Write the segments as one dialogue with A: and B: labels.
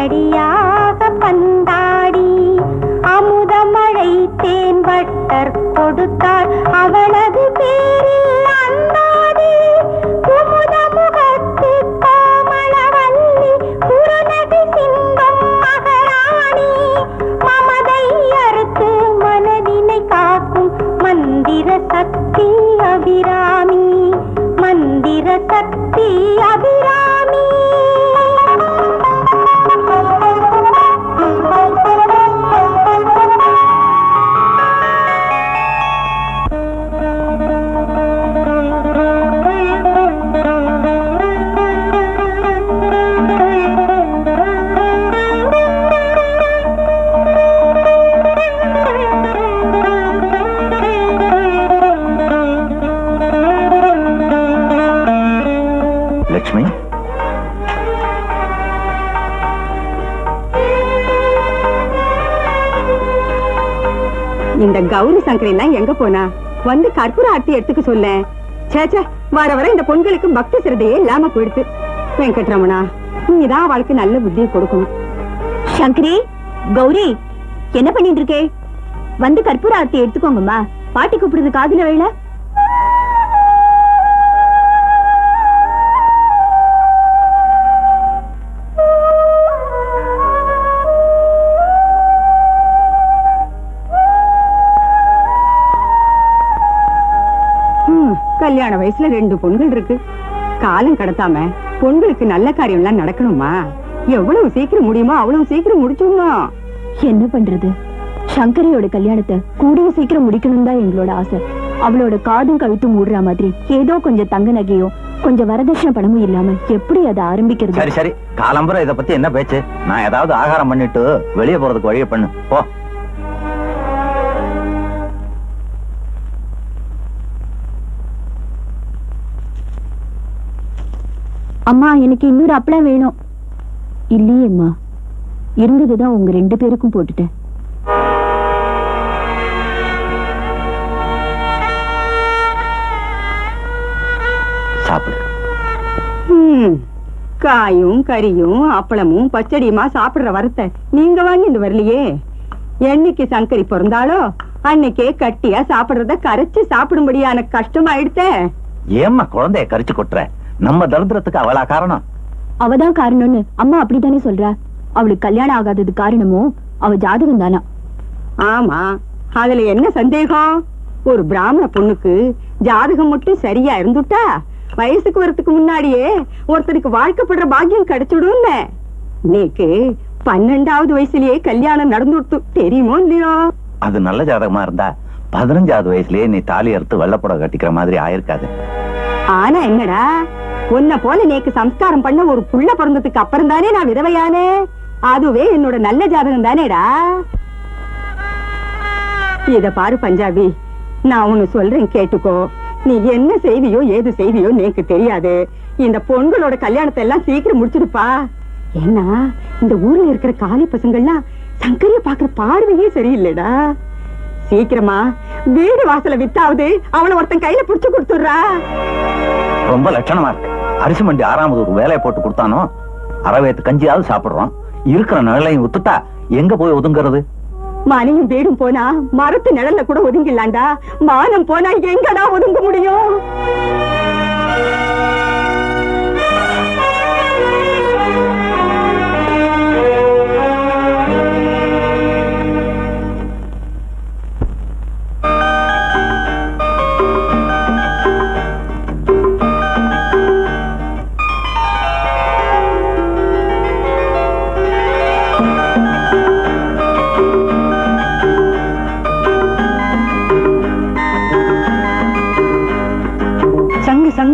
A: அடியாக பந்தாடி அமுதமழை தேன் வட்டர் கொடுத்தாள் அவளது பேரில் அந்தாடி குமுத முகத்து கோமளவல்லி குறுநகை சிங்கம் மகாராணி மமதை அறுத்து மனதினை காக்கும் மந்திர சக்தி அபிராமி மந்திர சக்தி அபிராமி.
B: லட்சுமி,
C: இந்த கௌரி சங்கரி எல்லாம் எங்க போனா? வந்து கற்பூர ஆர்த்தி எடுத்துக்க சொல்ல. சேச்சே, வர வர இந்த பொண்களுக்கு பக்தி சிரதையே இல்லாம போயிடுது. வெங்கட்ரமணா, நீதான் அவளுக்கு நல்ல புத்தியை கொடுக்கணும்.
A: சங்கரி, கௌரி, என்ன பண்ணிட்டு இருக்கே? வந்து கற்பூர ஆர்த்தி எடுத்துக்கோங்கம்மா. பாட்டி கூப்பிடுறது காதுல வேலை.
C: கல்யாண வயசுல 2 பொண்கள் இருக்கு. காலம் கடத்தாம பொண்களுக்கு நல்ல காரியம் எல்லாம் நடக்கணுமா? எவ்வளவு சீக்கிரம் முடியுமோ அவ்வளவு சீக்கிரம் முடிச்சுடணும்.
A: என்ன பண்றது? சங்கரியோட கல்யாணத்தை கூடிய சீக்கிரம் முடிக்கணும் தான் எங்களோட ஆசை. அவளோட காதும் கழுத்து மூடுற மாதிரி ஏதோ கொஞ்சம் தங்க நகையோ கொஞ்சம் வரதட்சணை பணமும் இல்லாம எப்படி அதை ஆரம்பிக்கிறது?
B: சரி சரி, காலம்பரம் இதை பத்தி என்ன பேச்சு? நான் ஏதாவது ஆகாரம் பண்ணிட்டு வெளியே போறதுக்கு வழியை பண்ணு போ.
A: அம்மா, எனக்கு இன்னொரு அப்பளம் வேணும். இல்லையேம்மா, இருந்ததுதான் உங்க 2 பேருக்கும் போட்டுட்டேன்.
B: சாப்பிடு.
C: காயும் கறியும் அப்பளமும் பச்சடியுமா சாப்பிடுற வரத்தை நீங்க வாங்கிட்டு வரலையே. என்னைக்கு சங்கரி பிறந்தாலோ அன்னைக்கே கட்டியா சாப்பிடுறத கரைச்சு சாப்பிடும்படியான கஷ்டமாயிடுத்த.
B: ஏம்மா குழந்தைய கரிச்சு கொட்டுற? நம்ம தரித்திரத்துக்கு அவளா காரணம்?
A: அவதான் காரணம்னு அம்மா அப்படித்தானே சொல்றா. அவளுக்கு கல்யாணம் ஆகாதது காரணமோ அவ ஜாதகம் தானா?
C: ஆமா, அதுல என்ன சந்தேகம்? ஒரு பிராமண பொண்ணுக்கு ஜாதகம் மட்டும் சரியா இருந்துட்டா வயசுக்கு வரத்துக்கு முன்னாடியே ஒருத்தருக்கு வாழ்க்கைப்படுற பாக்கியம் கிடைச்சிடும். நீக்கு 12வது வயசுலயே கல்யாணம் நடந்துடுத்து, தெரியுமோ இல்லையோ?
B: அது நல்ல ஜாதகமா இருந்தா 15வது வயசுலயே நீ தாலி அறுத்து வெள்ளப்பட கட்டிக்கிற மாதிரி ஆயிருக்காது.
C: ஆனா என்னடா, உன்ன போல நேக்கு சம்ஸ்காரம் பண்ண ஒரு புள்ள பிறந்ததுக்கு அப்புறம் தானே நான் விதவையானே. அதுவே என்னோட நல்ல ஜாதகம் தானேடா. இத பாரு பஞ்சாபி, நான் உன்னை சொல்றேன் கேட்டுக்கோ. நீ என்ன செய்வியோ ஏது செய்வியோ நேக்கு தெரியாது. இந்த பொண்களோட கல்யாணத்தை எல்லாம் சீக்கிரம் முடிச்சிருப்பா. ஏன்னா இந்த ஊர்ல இருக்கிற காலி பசங்கள்லாம் சங்கரிய பாக்குற பார்வையே சரியில்லைடா. சீக்கிரமா வீடு வாசல வித்தாவது அவளை ஒருத்தன் கையில புடிச்சு கொடுத்துடுறா.
B: ரொம்ப லட்சணமா இருக்கு. அரிசி மண்டி 6வது ஒரு வேலையை போட்டு கொடுத்தானோ அரவேத்து கஞ்சியாவது சாப்பிடுறோம். இருக்கிற நிழலையும் வித்துட்டா எங்க போய் ஒதுங்கிறது?
C: மனையும் வீடும் போனா மரத்து நிழல்ல கூட ஒதுங்கிடலாண்டா. மானம் போனா எங்கடா ஒதுங்க முடியும்?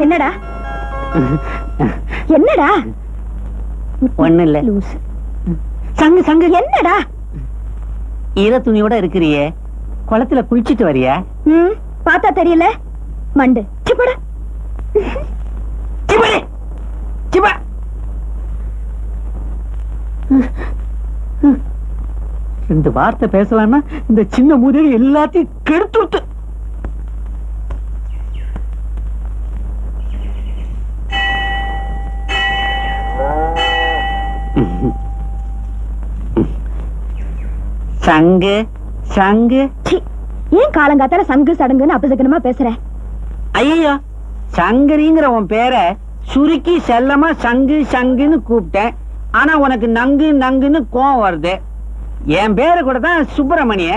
C: என்னடா என்னடா?
D: ஒண்ணு இல்ல.
C: சங்கு சங்கு என்னடா?
D: ஈர துணியோட இருக்கிறியே, குளத்துல குளிச்சிட்டு வரியா?
A: பார்த்தா தெரியல மண்டு. சிப்படா
D: சிப்படே சிப்பா. ரெண்டு வார்த்தை பேசலாம்னா இந்த சின்ன மூதேவி எல்லாத்தையும் கெடுத்து. சங்கு சங்கு.
A: சி, ஏன் காலங்காத்தால சங்கு சடங்குன்னு அபசகனமா பேசுற?
D: ஐயோ, சங்கரிங்கிற உன் பேரை சுருக்கி செல்லமா சங்கு சங்குன்னு கூப்பிட்டேன். ஆனா உனக்கு நங்கு நங்குன்னு கோவம் வருது. என் பேரு கூட தான் சுப்பிரமணிய.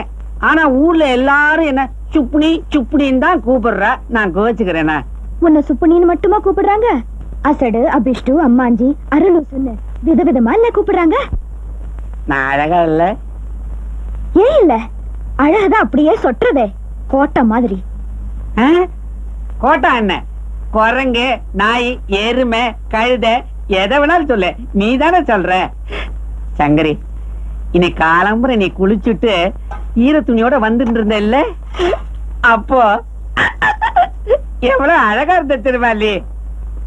D: ஆனா ஊர்ல எல்லாரும் என்ன சுப்னி சுப்னின்னு தான் கூப்பிடுற. நான் கோச்சுக்கிறேனா?
A: உன்னை சுப்புனின்னு மட்டுமா கூப்பிடுறாங்க? அசடு, அபிஷ்டு, அம்மாஞ்சி, அருளூசுன்னு விதவிதமா இல்ல கூப்பிடுறாங்க.
D: நான் அழகா இல்ல?
A: ஏன் இல்ல, அழகதான் அப்படியே சொட்டுறதே கோட்டை மாதிரி.
D: ஆ? கோட்டா என்ன? குரங்கு, நாய், எருமை, கழுதை, எதை வேணாலும் சொல்லு, நீ தானே சொல்ற. சங்கரி, இன்னைக்கு காலம்புற நீ குளிச்சுட்டு ஈர துணியோட வந்துட்டு இருந்த இல்ல, அப்போ எவ்வளவு அழகா இருந்த திருவாளி.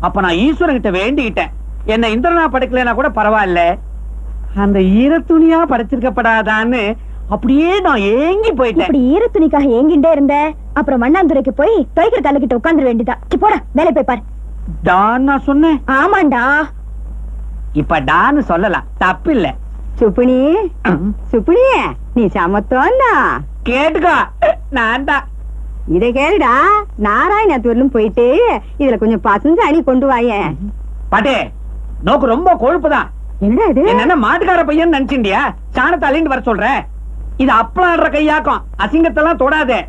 D: அப்ப நான் ஈஸ்வரன் கிட்ட வேண்டிக்கிட்டேன், என்ன இந்திரனா படைக்கலனா கூட பரவாயில்ல, அந்த ஈர துணியா படைச்சிருக்கப்படாதான்னு. அப்படியே நான் ஏங்கி போயிட்டேன்.
A: இப்படி ஈர துணிக்காக ஏங்கிட்டே இருந்த, அப்புறம் மண்ணாந்துரைக்கு போய் துவைக்கிற கல்லுக்கிட்ட உட்கார்ந்து வேண்டியதா. போடா, வேலை போய் பாரு.
D: டான் நான் சொன்னேன்.
A: ஆமாண்டா.
D: இப்ப டான்னு சொல்லலாம், தப்பு இல்ல.
C: சுப்புனி, சுப்புனி, நீ சமத்தோன்னா
D: கேட்டுக்கோ, நான் தான்.
C: இதை கேளுடா. நாராயணத்தூர்லும் போயிட்டு இதுல கொஞ்சம் பசங்க அணி கொண்டு வாயேன்.
D: பாட்டே, நோக்கு ரொம்ப கொழுப்புதான்.
C: என்னடா இது?
D: என்ன மாட்டுக்கார பையன் நினைச்சிண்டியா? சாணத்தை அள்ளிட்டு வர சொல்றேன். இது அப்பளாடுற கையாக்கும், அசிங்கத்தெல்லாம் தொடாதே.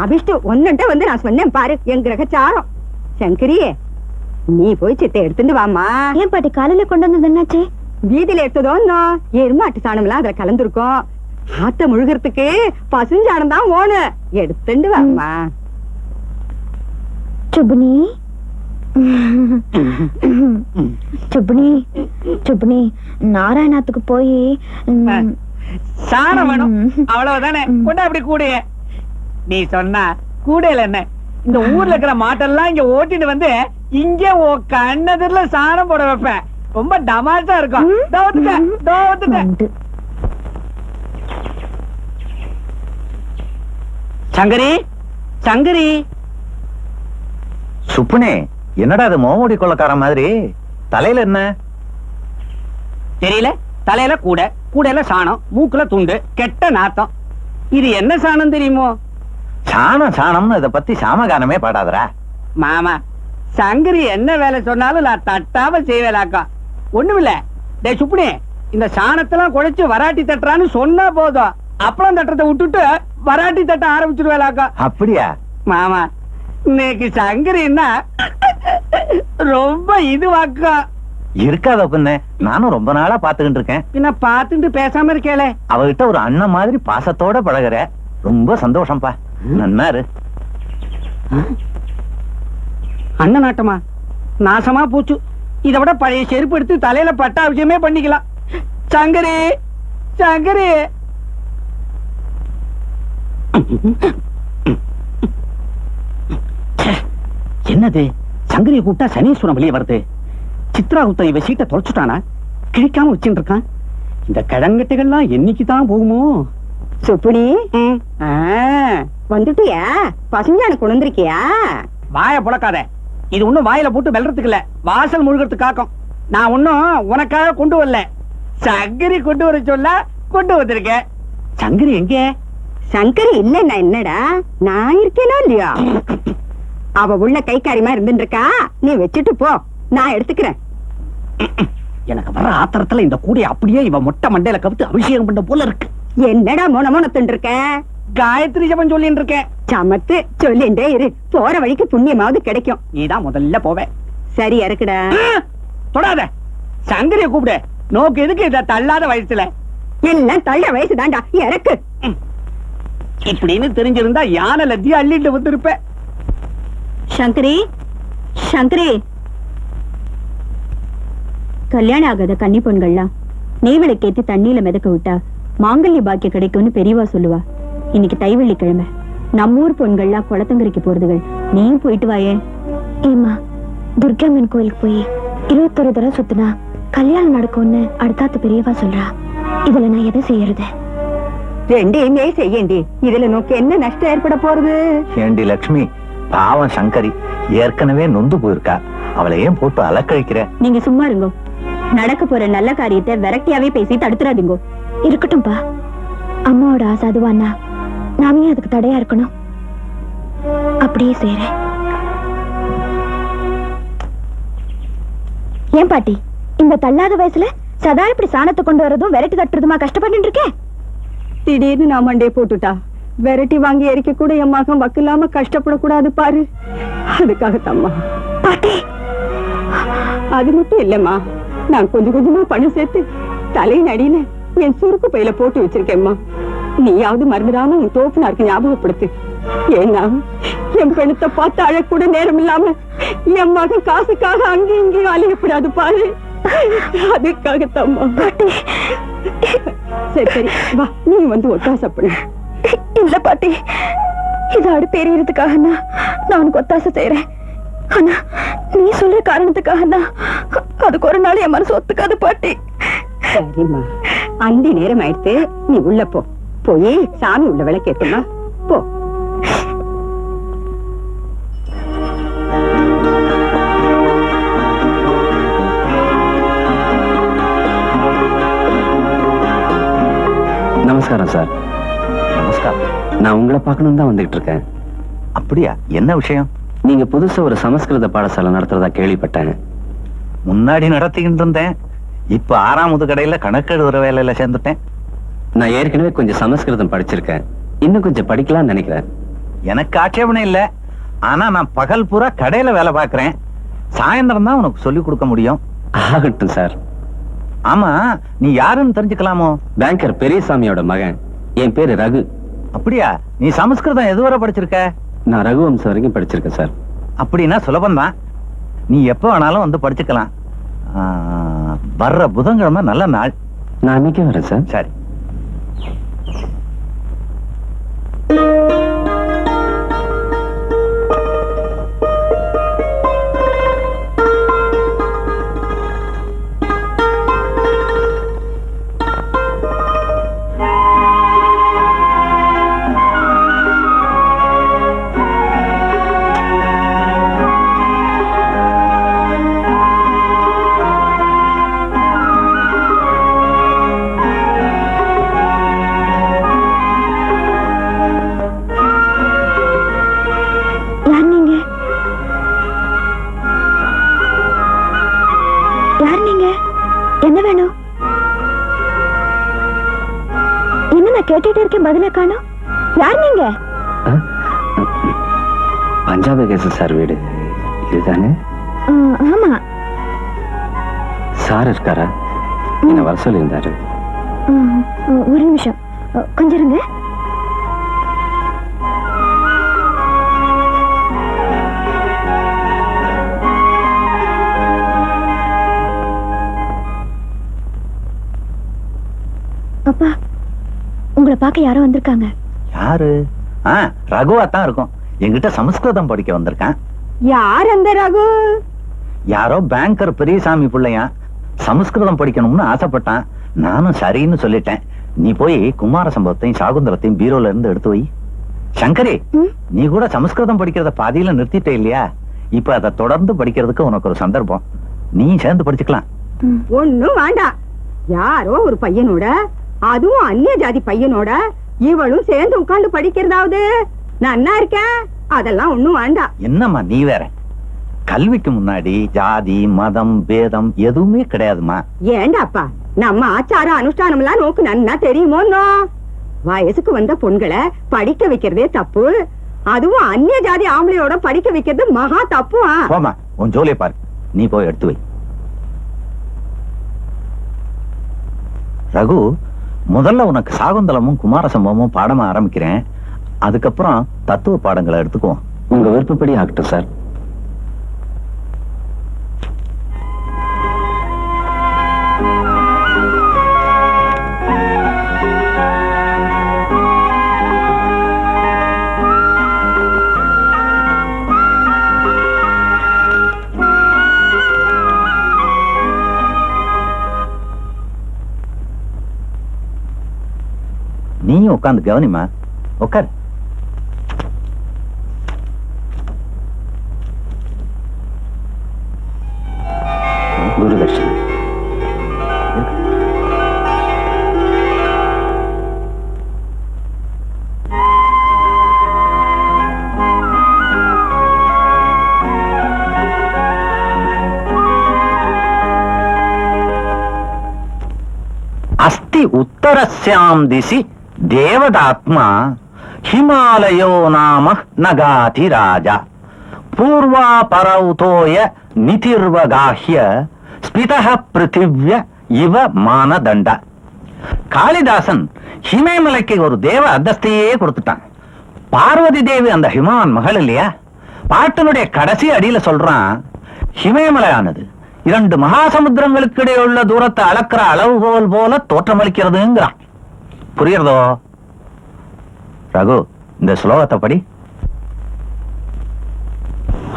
C: அபிஷ்டு ஒன்னுட்ட வந்து நான் சொன்னேன் பாரு, என் கிரகச்சாரம். சங்கரி, நீ போய் சித்தை எடுத்துட்டு வாமா.
A: ஏன் பாட்டி காலையில கொண்டு வந்தது என்னாச்சு?
C: வீதியில எடுத்ததோ எருமாட்டு சாணம் எல்லாம் அதுல கலந்துருக்கும். ஆத்த முழுகிறதுக்கு பசுஞ்சாணம் தான் ஓனு. எடுத்துட்டு வாமா.
A: சுப்புனி, சுப்புனி, சுப்புனி, நாராயணத்துக்கு போய்
D: சாணம் வேணும், அவ்வளவுதானே. கொண்டா அப்படி கூடைய. நீ சொன்னா கூடையில என்ன, இந்த ஊர்ல இருக்கிற மாட்டெல்லாம் இங்க ஓட்டிட்டு வந்து இங்க கண்ணதிர்ல சாணம் போட வைப்பேன். ரொம்ப டமாசா இருக்கும். சங்கரி, சங்கரி.
B: சுப்புனே, என்னடா அது மோமுடி கொள்ளக்கார மாதிரி? தலையில என்ன
D: தெரியல? தலையில கூடையில சாணம், மூக்குல துண்டு, கெட்ட நாத்தம். இது என்ன சாணம் தெரியுமோ?
B: சாணம் சாணம்னு இத பத்தி சாமகானமே பாடாதரா.
D: மாமா, சங்கரி என்ன வேலை சொன்னாலும் நான் தட்டாம செய்வேலாக்கா. ஒண்ணுமில்ல. டே சுப்புனி, இந்த சாணத்தெல்லாம் குழைச்சு வராட்டி தட்டுறான்னு சொன்னா போதும், அப்பளம் தட்டத்தை விட்டுட்டு வராட்டி தட்ட ஆரம்பிச்சிருவேலாக்கா.
B: அப்படியா?
D: மாமா, இன்னைக்கு சங்கரின்னா ரொம்ப இதுவாக்கா.
B: இருக்காத பொண்ணு, நானும் ரொம்ப நாளா பாத்துக்கிட்டு இருக்கேன்.
D: பின்ன பாத்துட்டு பேசாம இருக்கேளே.
B: அவகிட்ட ஒரு அண்ணன் மாதிரி பாசத்தோட பழகுற. ரொம்ப சந்தோஷம்பா. நன்னாரு.
D: அண்ணன் நாட்டமா? நாசமா போச்சு. இதை விட பழைய செருப்பு எடுத்து தலையில பட்டாபிஷேகமே பண்ணிக்கலாம். சங்கரி, சங்கரி. என்னது? சங்கரியை கூப்பிட்டா சனீஸ்வரம் வெளியே வருது. சித்ரா குப்தன் இவ சீட்டை தொலைச்சுட்டானா? கிழிக்காம வச்சுட்டு இருக்கான். இந்த கிழங்கட்டைகள்லாம் என்னைக்குதான் போகுமோ?
C: சுப்புனி, வந்துட்டியா? பசுஞ்சாணம் கொண்டு வந்திருக்கியா?
D: வாய புழக்காத. இது ஒண்ணும் வாயில போட்டு வெல்றதுக்கு இல்ல, வாசல் முழுகிறதுக்கு காக்கும். நான் ஒன்னும் உனக்காக கொண்டு வரல, சங்கரி கொண்டு வர சொல்ல கொண்டு வந்திருக்கேன். சங்கரி எங்க?
C: சங்கரி இல்லன்னா என்னடா, நான் இருக்கேனோ இல்லையா? அவ உள்ள கைக்காரியமா இருந்துட்டு இருக்கா, நீ வச்சுட்டு போ, நான் எடுத்துக்கிறேன்.
D: எனக்கு வர ஆத்திரத்துல இந்த கூடைய அப்படியே இவ மொட்டை மண்டையில கவுத்து அபிஷேகம் பண்ண போல இருக்கு.
C: என்னடா மோனமோனத்துட்டு இருக்க?
D: காயத்ரி ஜபம் சொல்லிட்டு இருக்கேன்.
C: சமத்து சொல்லிண்டே இரு, போற வழிக்கு புண்ணியமாவது கிடைக்கும்.
D: நீதான் முதல்ல போவே.
C: சரி இறக்குடா.
D: தொடாத. சங்கரிய கூப்பிடு. நோக்கு எதுக்கு இத தள்ளாத வயசுல?
C: எல்லாம் தள்ள வயசு தாண்டா, இறக்கு.
D: இப்படின்னு தெரிஞ்சிருந்தா யானை லத்தியா அள்ளிட்டு வந்திருப்பேன்.
A: சங்கரி, சங்கரி, கல்யாணம் ஆகாத கன்னி பொண்கள்லாம் நெய்விளக்கேத்தி தண்ணியில மிதக்க விட்டா மாங்கல்ய பாக்கியம் கிடைக்கும்னு பெரியவா சொல்லுவா. இன்னைக்கு தைவெள்ளிக்கிழமை, நம்ம ஊர் பொண்கள்லாம் குளத்தங்கரைக்கு போறதுகள். நீயும் போயிட்டு வாயே. ஏமா, துர்காம்மன் கோயிலுக்கு போய் 21 தடவை சுத்தினா கல்யாணம் நடக்கும்னு அடுத்தாத்து பெரியவா சொல்றா. இதுல நான் எதை செய்யறது?
C: ரெண்டையுமே செய்யண்டி, இதுல நோக்கு என்ன நஷ்டம் ஏற்பட போறது?
B: ஏண்டி லட்சுமி, பாவம் சங்கரி ஏற்கனவே நொந்து போயிருக்கா. அவளை ஏன் போட்டு அலக்கழிக்கிற?
A: நீங்க சும்மா இருங்கோ. நடக்க போற நல்ல காரியத்தை விரக்தியாவே பேசி தடுத்துறாதீங்கோ. இருக்கட்டும்பா, அம்மாவோட ஆசை அதுவானா நாமே அதுக்கு தடையா இருக்கணும். அப்படியே செய்றேன். ஏன் பாட்டி இந்த தள்ளாத வயசுல சதா இப்படி சாணத்தை கொண்டு வரதும் விரட்டி தட்டுறதுமா கஷ்டப்பட்டு இருக்கேன்?
C: திடீர்னு நான் மண்டே போட்டுட்டா விரட்டி வாங்கி எரிக்க கூட என் மகன் வக்கில்லாம கஷ்டப்படக்கூடாது பாரு. அதுக்காகத்தாம்மா.
A: பாட்டி
C: அது மட்டும் இல்லம்மா, நான் கொஞ்சம் கொஞ்சமா பணம் சேர்த்து தலையின் அடியில என் சுருக்கு பையில போட்டு வச்சிருக்கேம்மா. நீயாவது மறந்துடாம உன் தோப்புனாருக்கு ஞாபகப்படுத்து. ஏன்னா என் பெண்ணத்தை பார்த்து அழக்கூட நேரம் இல்லாம என் மகன் காசுக்காக அங்கேயும் இங்கேயும் அலையப்படாது பாரு. அதுக்காகத்தாம்மா. சரி சரி வா, நீ வந்து ஒத்தாசை பண்ணு.
A: இல்ல பாட்டி, இது அடுப்பு எரியறதுக்காக நான் உனக்கு ஒத்தாசை செய்யறேன். ஆனா நீ சொல்ற காரணத்துக்காக அதுக்கு ஒரு நாள் என் மனசு ஒத்துக்காது பாட்டி.
C: சரிம்மா, அந்தி நேரம் ஆயிடுத்து, நீ உள்ள போ. போய் சாமி உள்ள விளக்கேத்துமா போ.
E: நமஸ்காரம் சார்.
B: நமஸ்காரம்.
E: நான் உங்களை பார்க்கணும் தான் வந்துட்டு இருக்கேன்.
B: அப்படியா? என்ன விஷயம்?
E: நீங்க புதுசா ஒரு சமஸ்கிருத பாடசாலை நடத்துறதா கேள்விப்பட்டேன்.
B: முன்னாடி நடத்திக்கிட்டு இருந்தேன். இப்ப 6ஆவது கடையில கணக்கெழுதுற வேலையில சேர்ந்துட்டேன்.
E: நான் ஏற்கனவே கொஞ்சம் சமஸ்கிருதம் படிச்சிருக்கேன். இன்னும் கொஞ்சம் படிக்கலாம்னு நினைக்கிறேன்.
B: எனக்கு ஆட்சேபணம் இல்ல. ஆனா நான் பகல் பூரா கடையில வேலை பார்க்கறேன். சாயந்தரம் தான் உனக்கு சொல்லி கொடுக்க முடியும்.
E: ஆகட்டும் சார்.
B: ஆமா, நீ யாருன்னு தெரிஞ்சுக்கலாமோ?
E: பேங்கர் பெரியசாமியோட மகன். என் பேரு ரகு.
B: அப்படியா? நீ சமஸ்கிருதம் எதுவரை படிச்சிருக்க?
E: நான் ரகுவம்சம் வரைக்கும் படிச்சிருக்கேன் சார்.
B: அப்படின்னா சுலபம்தான். நீ எப்ப வேணாலும் வந்து படிச்சுக்கலாம். வர்ற புதன்கிழமை நல்ல நாள்.
E: நான் அன்னைக்கே வரேன் சார்.
B: சரி.
A: என்ன வேணும்? என்ன நான் கேட்டுட்டே இருக்கேன், பதில காணோம். யார் நீங்க?
E: பஞ்சாபி கேச சார் வீடு இதுதானே?
A: ஆமா.
E: சார் இருக்காரா? என்ன வர சொல்லியிருந்தாரு.
A: ஒரு நிமிஷம் கொஞ்சம் இருங்க. அப்பா, உங்களை பார்க்க யாரோ வந்திருக்காங்க.
B: யாரு? ரகுவா தான் இருக்கும். என்கிட்ட சமஸ்கிருதம் படிக்க வந்திருக்கான்.
C: யார் அந்த ரகு?
B: யாரோ பேங்கர் பெரியசாமி பிள்ளையா. சமஸ்கிருதம் படிக்கணும்னு ஆசைப்பட்டான். நானும் சரின்னு சொல்லிட்டேன். நீ போய் குமார சம்பவத்தையும் சாகுந்தரத்தையும் பீரோல இருந்து எடுத்து வை. சங்கரி, நீ கூட சமஸ்கிருதம் படிக்கிறத பாதியில நிறுத்திட்டே இல்லையா? இப்ப அதை தொடர்ந்து படிக்கிறதுக்கு உனக்கு ஒரு சந்தர்ப்பம். நீ சேர்ந்து படிச்சுக்கலாம்.
C: ஒண்ணும் வேண்டாம். யாரோ ஒரு பையனோட, அதுவும் அந்நிய ஜாதி பையனோட இவளும் சேர்ந்து உட்கார்ந்து படிக்கிறதாவது நான் இருக்கேன். அதெல்லாம் ஒண்ணும் வேண்டாம்.
B: என்னம்மா நீ வேற? கல்விக்கு முன்னாடி ஜாதி மதம் பேதம் எதுவுமே கிடையாதுமா.
C: ஏண்டாப்பா, நம்ம ஆச்சார அனுஷ்டானம் எல்லாம் நோக்கு நன்னா தெரியுமோ? வயசுக்கு வந்த பொண்களை படிக்க வைக்கிறதே தப்பு. அதுவும் அந்நிய ஜாதி ஆம்பளையோட படிக்க வைக்கிறது மகா தப்பு.
B: போமா, உன் ஜோலியை பாரு. நீ போய் எடுத்து வை. ரகு, முதல்ல உனக்கு சாகுந்தலமும் குமார சம்பவமும் பாடமா ஆரம்பிக்கிறேன். அதுக்கப்புறம் தத்துவ பாடங்களை எடுத்துக்குவோம்.
E: உங்க விருப்பப்படி ஆகட்டும் சார்.
B: நீயும் உட்காந்து கவனிமா. உட்கார்.
E: குருதர்ஷன்.
B: அஸ்தி உத்தரஸ்யாம் திசி தேவதாத்மா ஹிமாலயோ நாம நகாதி ராஜா பூர்வா பரௌதோய நிதிர்வகாஹ்ய ஸ்பிதஹ பிருத்திவ்ய இவ மானதண்ட. காளிதாசன் ஹிமேமலைக்கு ஒரு தேவ அந்தஸ்தையே கொடுத்துட்டான். பார்வதி தேவி அந்த ஹிமான் மகள் இல்லையா? பாட்டினுடைய கடைசி அடியில சொல்றான், ஹிமேமலையானது 2 மகாசமுத்திரங்களுக்கு இடையே உள்ள தூரத்தை அளக்கிற அளவுகோல் போல தோற்றமளிக்கிறதுங்கிறான். புரியுறதோ ரகு? இந்த ஸ்லோகத்தை படி.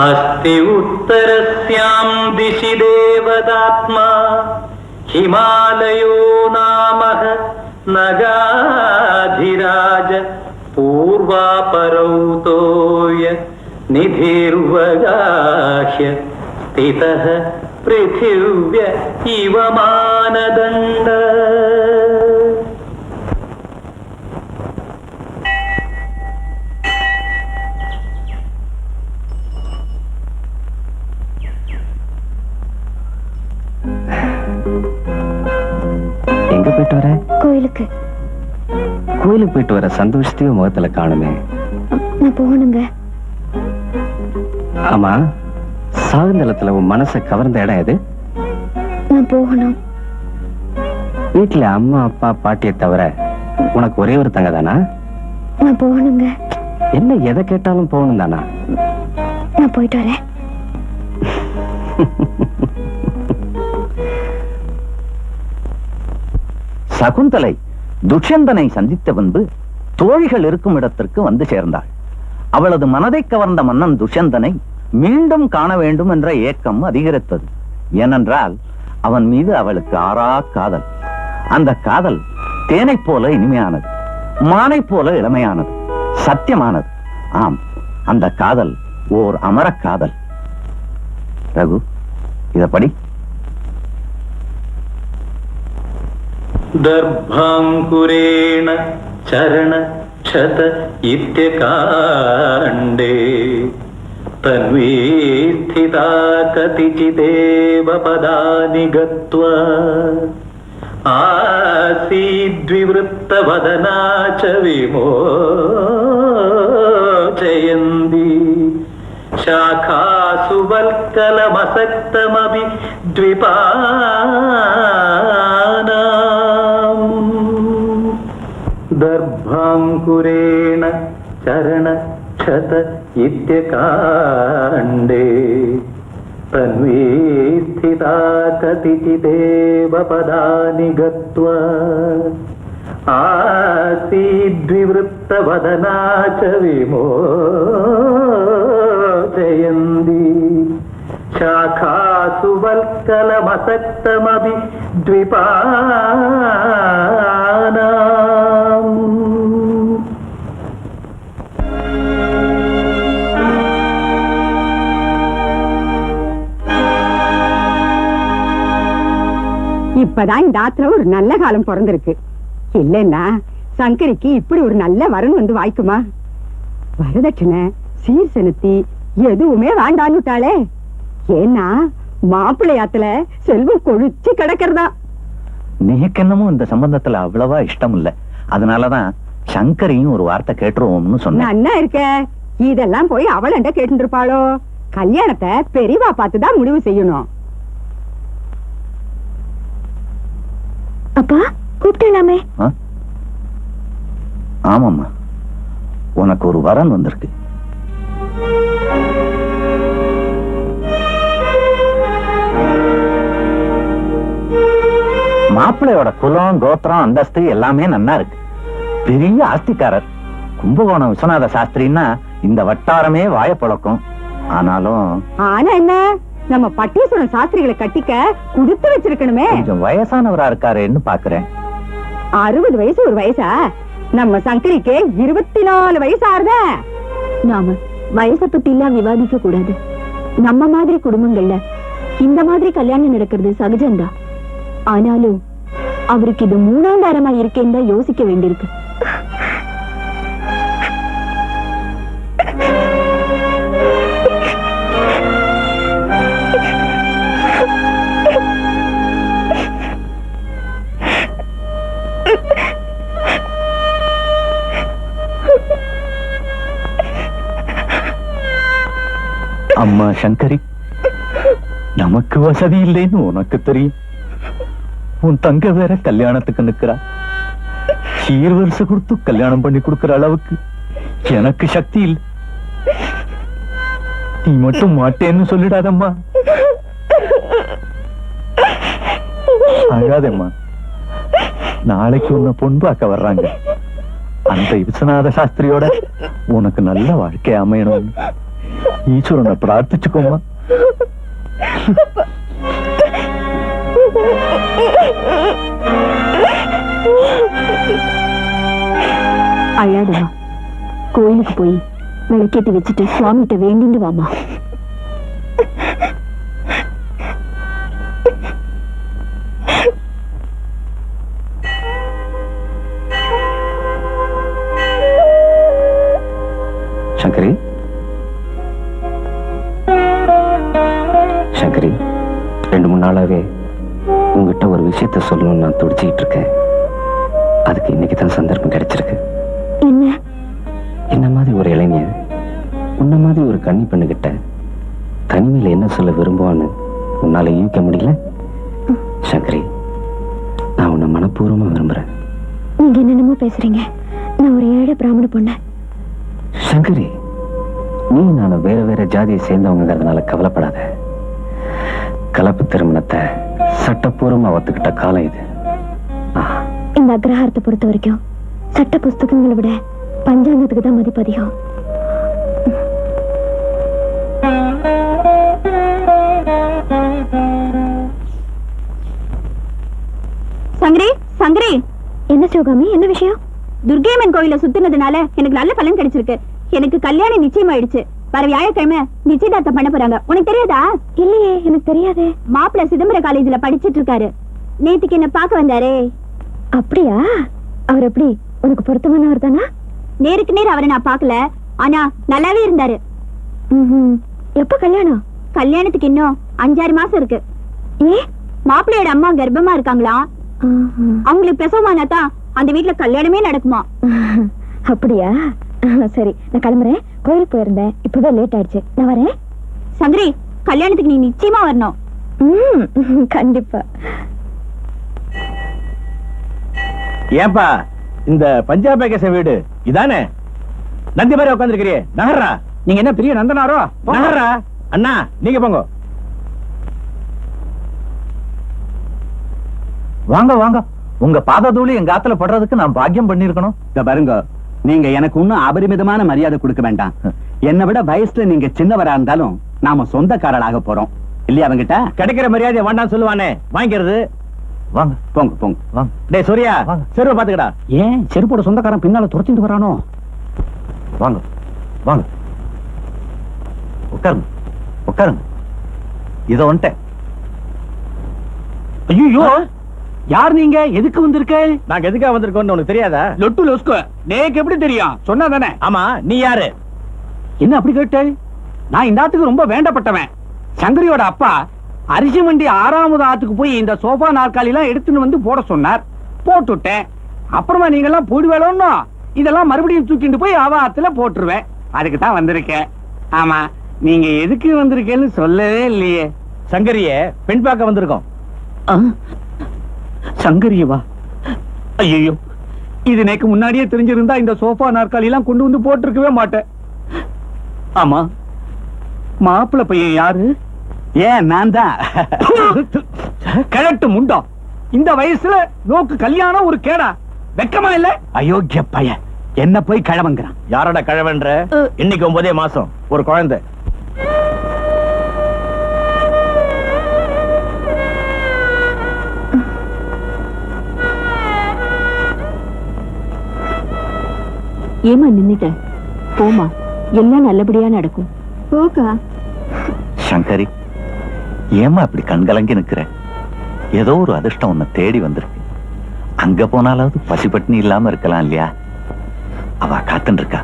F: अस्ति उत्तरस्यां दिशि देवदात्मा हिमालयो नामः नगाधिराज पूर्वापरौतोय निधिर्वगाह्य स्थितः पृथिव्य इव मानदण्ड.
E: எங்க போயிட்டு வர?
A: கோயிலுக்கு.
E: கோயிலுக்கு போயிட்டு வர சந்தோஷத்தையும் முகத்துல காணுமே.
A: நான் போகணுங்க.
E: ஆமா, சாகுந்தலத்துல உன் மனசை கவர்ந்த இடம் எது?
A: நான் போகணும்.
E: வீட்டுல அம்மா அப்பா பாட்டியை தவிர உனக்கு ஒரே ஒரு தங்க தானா?
A: நான் போகணுங்க.
E: என்ன எதை கேட்டாலும் போகணும் தானா?
A: நான் போயிட்டு வரேன்.
B: சகுந்தலை துஷ்யந்தனை சந்தித்த பின்பு தோழிகள் இருக்கும் இடத்திற்கு வந்து சேர்ந்தாள். அவளது மனதை கவர்ந்த மன்னன் துஷ்யந்தனை மீண்டும் காண வேண்டும் என்ற ஏக்கம் அதிகரித்தது. ஏனென்றால் அவன் மீது அவளுக்கு ஆறா காதல். அந்த காதல் தேனைப் போல இனிமையானது, மானைப் போல இளமையானது, சத்தியமானது. ஆம், அந்த காதல் ஓர் அமர காதல். ரகு, இத படி.
F: दर्भाङ्कुरेण चरण क्षत इत्यकाण्डे तन्वी स्थिता कतिचिदेव पदानि गत्वा आसीद्विवृत्तवदना च विमोचयन्ती शाखासु वल्कलमसक्तमपि द्विपानाम्. दर्भाङ्कुरेण चरण क्षत इत्यकाण्डे तन्वी स्थिता कतिचिदेव पदानि गत्वा आसीद्विवृत्तवदना च विमोचयन्ती शाखासु वल्कलमसक्तमपि द्विपानाम्.
C: இப்பதான் இந்த ஆத்துல ஒரு நல்ல காலம் பிறந்திருக்கு. இல்லைன்னா சங்கரிக்கு இப்படி ஒரு நல்ல வரன் வந்து வாய்க்குமா? வரதட்சணை சீர் செலுத்தி எதுவுமே வேண்டான்னுட்டாளே. ஏன்னா மாப்பிள்ளையாத்துல செல்வம் கொழிச்சு கிடக்கிறதா.
B: நீக்கு என்னமோ இந்த சம்பந்தத்துல அவ்வளவா இஷ்டம் இல்ல. அதனாலதான் சங்கரையும் ஒரு வார்த்தை கேட்டுருவோம்னு சொன்னேன்.
C: அண்ணா இருக்க இதெல்லாம் போய் அவளண்ட கேட்டு இருப்பாளோ? கல்யாணத்தை பெரியவா பார்த்துதான் முடிவு செய்யணும்.
A: அப்பா கூப்பிட்டலாமே?
B: ஆமாம்மா, உனக்கு ஒரு வரன் வந்திருக்கு. மாப்பிள்ளையோட குலம், கோத்திரம், அந்தஸ்து எல்லாமே நன்னா இருக்கு. பெரிய ஆஸ்திக்காரர். கும்பகோணம் விஸ்வநாத சாஸ்திரின்னா இந்த வட்டாரமே வாய பழக்கம். ஆனாலும்
C: ஆனா என்ன, நம்ம பட்டீஸ்வரன் சாஸ்திரிகளை கட்டிக்க குடுத்து வச்சிருக்கணுமே.
B: கொஞ்சம் வயசானவரா இருக்காருன்னு பாக்குறேன்.
C: 60 வயசு ஒரு வயசா? நம்ம சங்கரிக்கு 24 வயசு ஆறுத.
A: நாம வயசை பத்தி எல்லாம் விவாதிக்க கூடாது. நம்ம மாதிரி குடும்பங்கள்ல இந்த மாதிரி கல்யாணம் நடக்கிறது சகஜம்தான். ஆனாலும் அவருக்கு இது 3ஆம் வாரமா இருக்கேன்னு தான் யோசிக்க வேண்டியிருக்கு.
B: அம்மா சங்கரி, நமக்கு வசதி இல்லைன்னு உனக்கு தெரியும். உன் தங்க வேற கல்யாணத்துக்கு நிக்கிறா. சீர்வரிசை கொடுத்து கல்யாணம் பண்ணி கொடுக்கிற அளவுக்கு எனக்கு சக்தி இல்லை. நீ மட்டும் மாட்டேன்னு சொல்லிடாதம்மா. அழாதம்மா. நாளைக்கு உன்னை பொன் பார்க்க வர்றாங்க. அந்த விஸ்வநாத சாஸ்திரியோட உனக்கு நல்ல வாழ்க்கை அமையணும். ஈஸ்வரனை பிரார்த்திச்சுக்கோமா.
A: அழாதம்மா. கோயிலுக்கு போய் விளக்கேத்தி வச்சுட்டு சுவாமிகிட்ட வேண்டிட்டு வாமா.
E: சங்கரி, சங்கரி, 2-3 நாளாவே உங்ககிட்ட ஒரு விஷயத்த சொல்லணும்னு நான் துடிச்சுக்கிட்டு இருக்கேன். அதுக்கு இன்னைக்கு தான் சந்தர்ப்பம் கிடைச்சிருக்கு.
A: என்ன?
E: என்ன மாதிரி ஒரு இளைஞன் உன்ன மாதிரி ஒரு கன்னி பெண்ணுகிட்ட தனிமையில என்ன சொல்ல விரும்புவான்னு உன்னால யூகிக்க முடியல? சங்கரி, நான் உன்னை மனப்பூர்வமா விரும்புறேன்.
A: நீங்க என்னென்னமோ பேசுறீங்க. நான் ஒரு ஏழை பிராமண பொண்ணு.
E: சங்கரி, நீ நானும் வேற வேற ஜாதியை சேர்ந்தவங்கிறதுனால கவலைப்படாத. கலப்பு திருமணத்தை சட்டப்பூர்வமா ஒத்துக்கிட்ட காலம் இது.
A: இந்த அக்ரஹாரத்தை பொறுத்த வரைக்கும் சட்ட புஸ்தகங்களை விட பஞ்சாங்கத்துக்கு தான் மதிப்பு அதிகம். சங்கரி, சங்கரி. என்ன சிவகாமி, என்ன விஷயம்? துர்கையம்மன் கோயில சுத்தினதுனால எனக்கு நல்ல பலன் கிடைச்சிருக்கு. எனக்கு கல்யாணம் நிச்சயம் ஆயிடுச்சு. வர வியாழக்கிழமை நிச்சயதார்த்தம் பண்ண போறாங்க. உனக்கு தெரியாதா? இல்லையே, எனக்கு தெரியாது. மாப்பிள்ள சிதம்பர காலேஜ்ல படிச்சிட்டு இருக்காரு. நேத்துக்கு என்ன பார்க்க வந்தாரே. அப்படியா? அவர் எப்படி உனக்கு பொருத்தமானவர் தானா? நேருக்கு நேர் அவரை நான் பார்க்கல, ஆனா நல்லாவே இருந்தாரு. எப்ப கல்யாணம்? கல்யாணத்துக்கு இன்னும் 5-6 மாசம் இருக்கு. ஏ, மாப்பிள்ளையோட அம்மா கர்ப்பமா இருக்காங்களா? அவங்களுக்கு பிரசவமானாதான் அந்த வீட்டுல கல்யாணமே நடக்குமா? அப்படியா? சரி, நான் கிளம்புறேன். கோயிலுக்கு போயிருந்தேன், இப்பதான் லேட் ஆயிடுச்சு. நான் வரேன். சங்கரி, கல்யாணத்துக்கு நீ நிச்சயமா வரணும். கண்டிப்பா.
B: ஏன்பா இந்த பஞ்சாப் பேக்கேச வீடு இதானே? நந்தி மாதிரி உட்காந்துருக்கிறியே, நகர்றா.
D: நீங்க என்ன பெரிய நந்தனாரோ?
B: நகர்றா. அண்ணா நீங்க போங்க. வாங்க வாங்க. உங்க பாததூளி எங்க ஆத்துல படுறதுக்கு நான் பாக்கியம் பண்ணிருக்கணும்.
D: இத பாருங்க, நீங்க எனக்கு ஒன்னும் அபரிமிதமான மரியாதை கொடுக்க வேண்டாம். என்னை விட வயசுல நீங்க சின்னவரா இருந்தாலும் நாம சொந்தக்காரராக போறோம் இல்லையா? அவங்கிட்ட
B: கிடைக்கிற மரியாதை வேண்டாம் சொல்லுவானே, வாங்கிக்கிறது. வாங்க
D: போங்க போங்க
B: வாங்க. டேய் சூர்யா, செருப்பை பாத்துக்கடா.
D: ஏன் செருப்போட சொந்தக்காரன் பின்னால துரத்திட்டு வரானோ?
B: வாங்க வாங்க, உட்காருங்க உட்காருங்க. இத வந்துட்டேன்.
D: ஐயோ, யார் நீங்க? எதுக்கு வந்திருக்க?
B: நாங்க எதுக்காக வந்திருக்கோம்னு உனக்கு தெரியாதா?
D: லொட்டு லொஸ்கு நேக்கு எப்படி தெரியும்? சொன்னா தானே.
B: ஆமா, நீ யாரு?
D: என்ன அப்படி கேட்ட? நான் இந்த ஆத்துக்கு ரொம்ப வேண்டப்பட்டவன். சங்கரியோட அப்பா அரிசி மண்டி 6வது ஆத்துக்கு போய் இந்த சோஃபா நாற்காலி எல்லாம் எடுத்துன்னு வந்து போட சொன்னார். போட்டுட்டேன். அப்புறமா நீங்க எல்லாம் போடுவேலோன்னா இதெல்லாம் மறுபடியும் தூக்கிட்டு போய் அவ ஆத்துல போட்டுருவேன். அதுக்கு தான் வந்திருக்கேன். ஆமா, நீங்க எதுக்கு வந்திருக்கேன்னு சொல்லவே இல்லையே.
B: சங்கரிய பெண் பார்க்க வந்திருக்கோம்.
D: சங்கரியவா? ஐயோ, இது எனக்கு முன்னாடியே தெரிஞ்சிருந்தா இந்த சோஃபா நாற்காலி எல்லாம் கொண்டு வந்து போட்டிருக்கவே மாட்டேன். ஆமா, மாப்பிள்ளை பையன் யாரு? ஏன் நான் தான். கிழட்டு முண்டம். இந்த வயசுல நோக்கு கல்யாணம் ஒரு கேடா? வெக்கமா இல்ல? அயோக்கிய பையன் என்ன போய் கிழவங்கிறான்.
B: யாரோட கிழவன்ற? இன்னைக்கு 9 மாசம் ஒரு குழந்தை.
A: ஏமா நின்னுட்ட? போமா, எல்லாம் நல்லபடியா நடக்கும். போக்கா.
B: சங்கரி, ஏமா இப்படி கண்கலங்கி நிக்கிற? ஏதோ ஒரு அதிர்ஷ்டம் உன்னை தேடி வந்திருக்கு. அங்க போனாலாவது பசிப்பட்டினி இல்லாம இருக்கலாம் இல்லையா? அவ காத்துட்டு இருக்கா.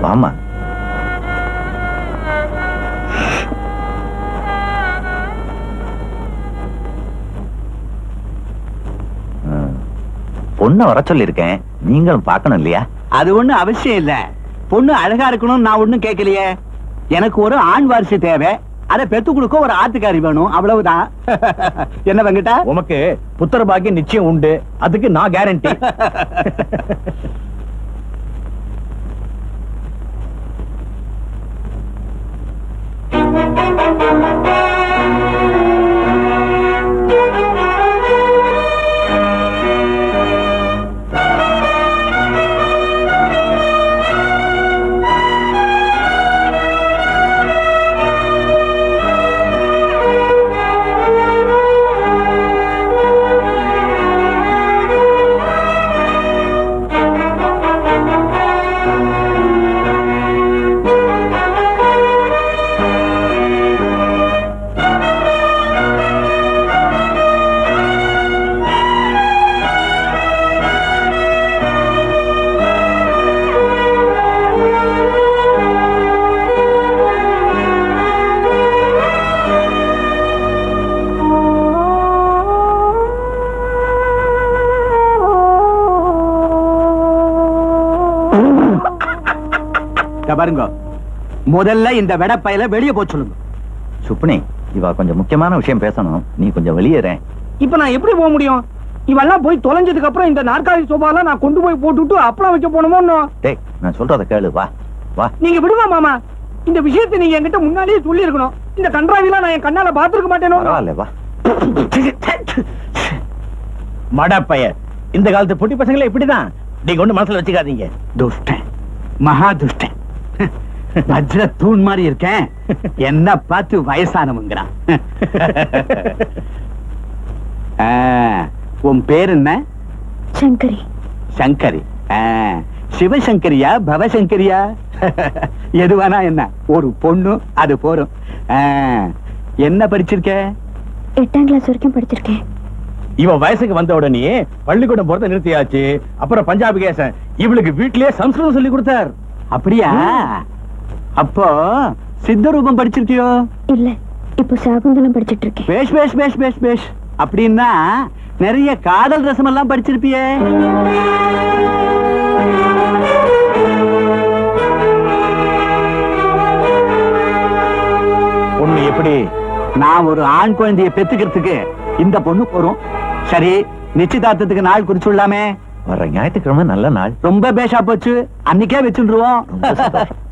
B: வாமா. பொண்ணை வர சொல்லிருக்கேன், நீங்களும் பார்க்கணும் இல்லையா?
D: அது ஒண்ணும் அவசியம் இல்ல. பொண்ணு அழகா இருக்கணும் நான் ஒண்ணும் கேட்கலையே. எனக்கு ஒரு ஆண் வாரிசு தேவை. அதை பெத்து கொடுக்க ஒரு ஆத்துக்காரி வேணும், அவ்வளவுதான். என்ன வெங்கடா?
B: உனக்கு புத்திர பாக்கியம் நிச்சயம் உண்டு, அதுக்கு நான் கேரண்டி.
D: பாருங்க, முதல்ல இந்த வெடப்பையில வெளியே போய் சொல்லுங்க.
B: சுப்னி, இவ கொஞ்சம் முக்கியமான விஷயம் பேசணும், நீ கொஞ்சம் வெளியேற.
D: இப்ப நான் எப்படி போக முடியும்? இவெல்லாம் போய் தொலைஞ்சதுக்கு அப்புறம் இந்த நாற்காலி சோபாலாம் நான் கொண்டு போய் போட்டுட்டு அப்பளம் வைக்க போனோமோ?
B: டேய், நான் சொல்றத கேளு, வா வா.
D: நீங்க விடுவா மாமா, இந்த விஷயத்தை நீங்க என்கிட்ட முன்னாடியே சொல்லி இருக்கணும். இந்த கன்றாவிலாம் நான் என் கண்ணால பாத்துருக்க மாட்டேனோ?
B: பரவாயில்ல, வா. மடப்பைய, இந்த காலத்து பொட்டி பசங்களே இப்படிதான். நீங்க ஒண்ணு மனசுல வச்சுக்காதீங்க.
D: துஷ்டன், மகா துஷ்டன். வஜ்ர தூண் மாதிரி இருக்கேன், என்ன பார்த்து வயசானவங்கிறான். உன் பேர் என்ன?
A: சங்கரி.
D: சங்கரி. சிவசங்கரியா பவசங்கரியா? எதுவானா என்ன, ஒரு பொண்ணு அது போறோம். என்ன படிச்சிருக்க?
A: 8ஆம் கிளாஸ் வரைக்கும் படிச்சிருக்கேன்.
B: இவ வயசுக்கு வந்த உடனே பள்ளிக்கூடம் போறத நிறுத்தியாச்சு. அப்புறம் பஞ்சாபி கேசன் இவளுக்கு வீட்லயே சம்ஸ்கிருதம் சொல்லி கொடுத்தார்.
D: அப்படியா? அப்போ சித்த ரூபம் படிச்சிருக்கியோ?
A: இல்ல, இப்போ சாகுந்தலம் படிச்சிட்டு இருக்கேன்.
D: பேஷ் பேஷ் பேஷ் பேஷ் பேஷ். அப்படின்னா நிறைய காதல் ரசம் எல்லாம் படிச்சிருப்பியே.
B: பொண்ணு எப்படி?
D: நான் ஒரு ஆண் குழந்தையை பெத்துக்கிறதுக்கு இந்த பொண்ணு போறோம். சரி, நிச்சயதார்த்தத்துக்கு நாள் குறிச்சுள்ளாமே.
B: வர ஞாயிற்றுக்கிழமை நல்ல நாள்.
D: ரொம்ப பேஷா போச்சு, அன்னைக்கே வச்சுருவோம்.
B: ரொம்ப சந்தோஷம்.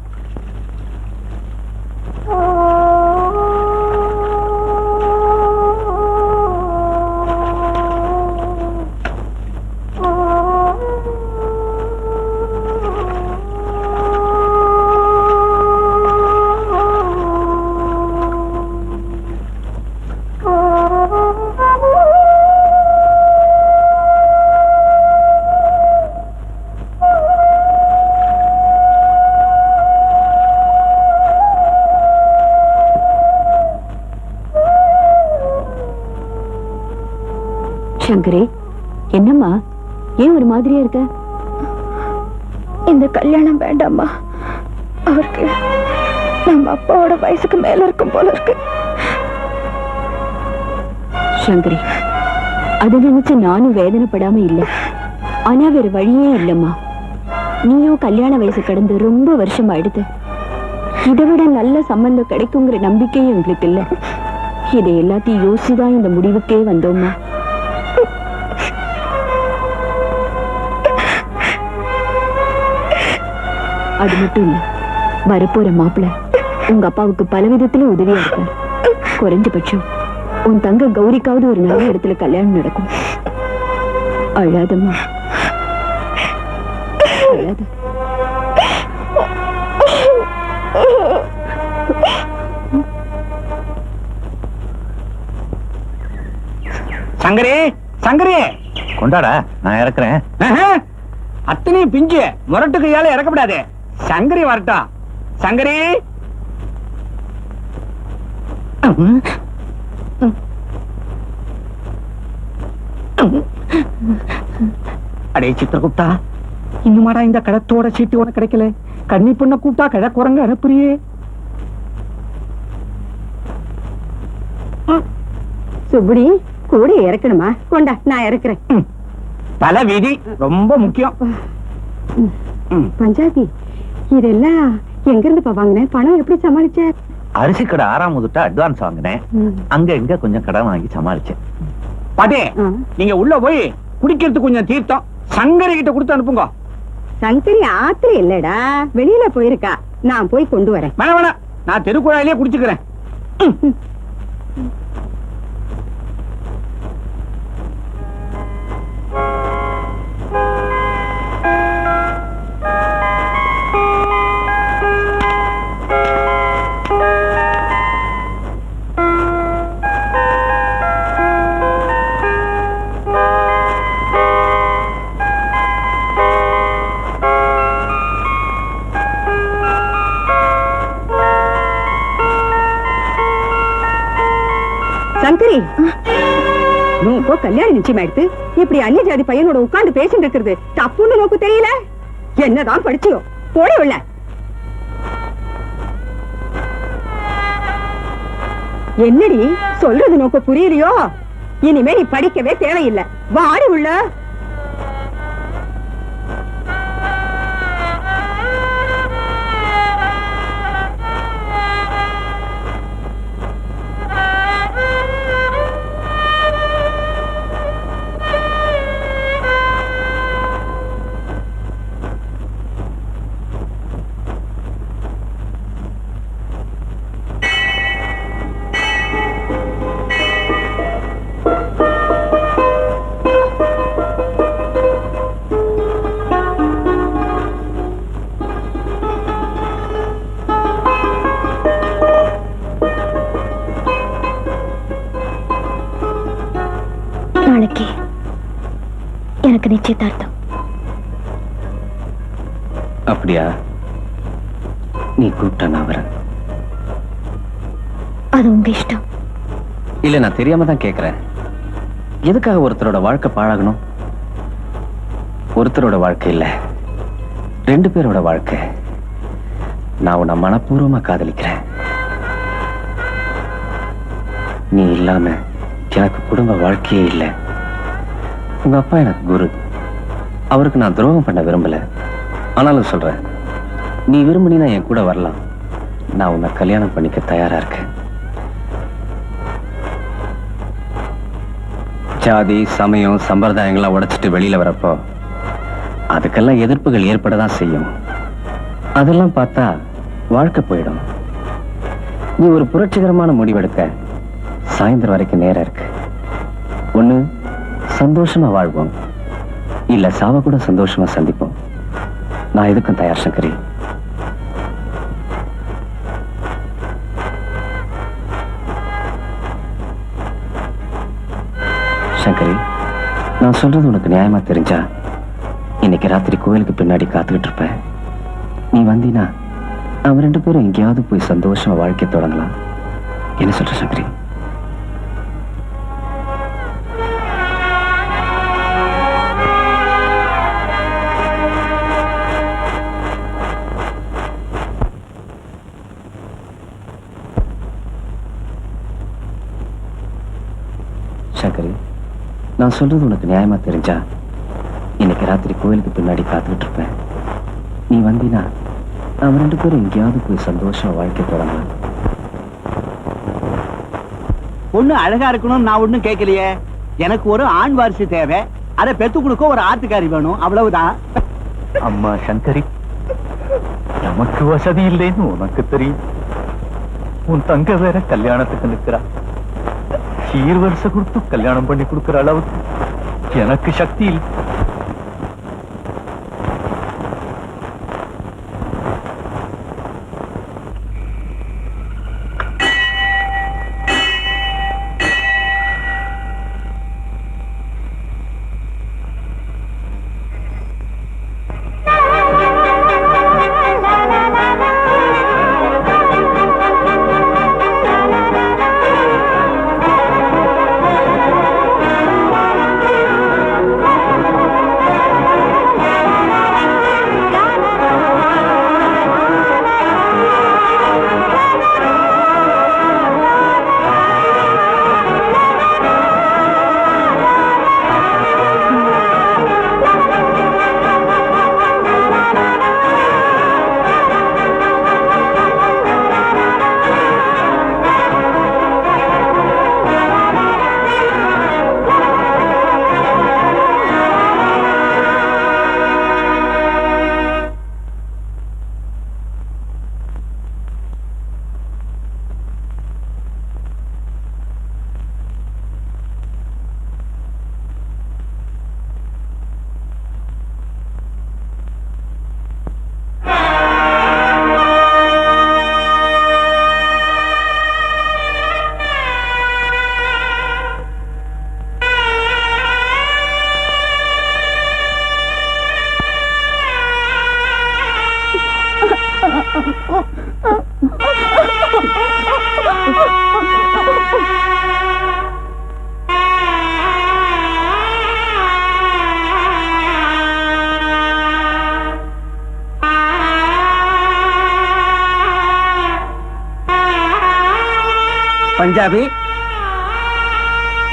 A: சங்கரி, என்னம்மா, ஏன் ஒரு மாதிரியா இருக்க?
G: இந்த கல்யாணம் வேண்டாம்மா. அவருக்கு நம்ம அப்பாவோட வயசுக்கு மேல இருக்கும் போல இருக்கு.
A: சங்கரி, அதை நினைச்சு நானும் வேதனைப்படாம இல்ல. ஆனா வேற வழியே இல்லம்மா. நீயும் கல்யாண வயசு கடந்து ரொம்ப வருஷம் ஆயிடுது. இதை விட நல்ல சம்பந்தம் கிடைக்குங்கிற நம்பிக்கையும் எங்களுக்கு இல்ல. இதை எல்லாத்தையும் யோசிச்சுதான் இந்த முடிவுக்கே வந்தோம்மா. அது மட்டும் இல்ல, வரப்போற மாப்பிள்ள உங்க அப்பாவுக்கு பல விதத்துல உதவியா இருக்கார். குறைஞ்சபட்சம் உன் தங்க கௌரிக்காவது ஒரு நல்ல இடத்துல கல்யாணம் நடக்கும். அழாதம்மா, அழாத.
D: சங்கரி, சங்கரி,
B: கொண்டாடா, நான் இறக்குறேன்.
D: அத்தனையும் பிஞ்சு முரட்டு கையால இறக்கப்படாது. சங்கரி வரட்டா. சங்கரி, அடே சித்திரகுப்தா, இன்னுமாடா இந்த கடத்தோட சீட்டு உனக்கு கிடைக்கல? கன்னி பொண்ண கூப்பிட்டா கழ குரங்க அனுப்புறியே.
C: சுப்படி, கூட இறக்கணுமா? கொண்டா, நான் இறக்குறேன்.
D: பல விதி ரொம்ப முக்கியம்.
C: பஞ்சாபி இதெல்லாம் எங்க இருந்து வாங்கினேன்? பணம் எப்படி சமாளிச்ச?
B: அரிசி கடை 6ஆம் முதட்ட அட்வான்ஸ் வாங்கினேன். அங்க இங்க கொஞ்சம் கடன் வாங்கி சமாளிச்சேன்.
D: பாட்டே, நீங்க உள்ள போய் குடிக்கிறதுக்கு கொஞ்சம் தீர்த்தம் சங்கரி கிட்ட கொடுத்து அனுப்புங்க.
C: சங்கரி ஆத்திர இல்லடா, வெளியில போயிருக்கா. நான் போய் கொண்டு வரேன்.
D: வேணாம் வேணாம், நான் தெருக்குழாயிலே குடிச்சுக்கிறேன்.
C: சங்கரி, நீ இப்போ கல்யாணம் நிச்சயம் எடுத்து இப்படி அந்நிய ஜாதி பையனோட உட்கார்ந்து பேசிட்டு இருக்கிறது தப்புன்னு நோக்கு தெரியல? என்னதான் படிச்சியோ? போட உள்ள. என்னடி சொல்றது நோக்கு புரியலையோ? இனிமே நீ படிக்கவே தேவையில்லை. வாடி உள்ள.
G: நாளைக்கு எனக்கு நிச்சயதார்த்தம்.
E: அப்படியா? நீ கூப்பிட்ட நான் வரேன்.
G: அது உங்க இஷ்டம்.
E: இல்ல, நான் தெரியாம தான் கேக்குறேன். எதுக்காக ஒருத்தரோட வாழ்க்கை பாழாகணும்? ஒருத்தரோட வாழ்க்கை இல்ல, 2 பேரோட வாழ்க்கை. நான் உன்னை மனப்பூர்வமா காதலிக்கிறேன். நீ இல்லாம எனக்கு குடும்ப வாழ்க்கையே இல்லை. உங்க அப்பா எனக்கு குரு. அவருக்கு நான் துரோகம் பண்ண விரும்பல. ஆனாலும் சொல்றேன், நீ விரும்பினா என் கூட வரலாம். நான் உன்னை கல்யாணம் பண்ணிக்க தயாரா இருக்கேன். ஜாதி சமயம் சம்பிரதாயங்களை உடைச்சிட்டு வெளியில வரப்போ அதுக்கெல்லாம் எதிர்ப்புகள் ஏற்படதான் செய்யும். அதெல்லாம் பார்த்தா வாழ்க்கை போயிடும். நீ ஒரு புரட்சிகரமான முடிவெடுக்க சாயந்தரம் வரைக்கும் நேரம் இருக்கு. ஒண்ணு சந்தோஷமா வாழ்வோம், இல்ல சாவ கூட சந்தோஷமா சந்திப்போம். நான் எதுக்கும் தயார் சங்கரி. சங்கரி, நான் சொல்றது உனக்கு நியாயமா தெரிஞ்சா இன்னைக்கு ராத்திரி கோயிலுக்கு பின்னாடி காத்துக்கிட்டு இருப்பேன். நீ வந்தீனா நாம 2 பேரும் எங்கேயாவது போய் சந்தோஷமா வாழ்க்கை தொடங்கலாம். என்ன சொல்ற சங்கரி? சங்கரி, நான் சொல்றது உனக்கு நியாயமா தெரிஞ்சா இன்னைக்கு ராத்திரி கோயிலுக்கு பின்னாடி காத்துக்கிட்டு இருப்பேன். நீ வந்தீனா நாம 2 பேரும் எங்கேயாவது போய் சந்தோஷமா வாழ்க்கை தொடங்கலாம்.
D: பொண்ணு அழகா இருக்கணும் நான் ஒண்ணும் கேட்கலையே. எனக்கு ஒரு ஆண் வாரிசு தேவை. அதை பெத்து கொடுக்க ஒரு ஆத்துக்காரி வேணும், அவ்வளவுதான்.
F: அம்மா சங்கரி, நமக்கு வசதி இல்லைன்னு உனக்கு தெரியும். உன் தங்க வேற கல்யாணத்துக்கு நிற்கிறா. சீர்வரிசை கொடுத்து கல்யாணம் பண்ணி கொடுக்கிற அளவுக்கு எனக்கு சக்தி இல்லை.
D: பஞ்சாபி,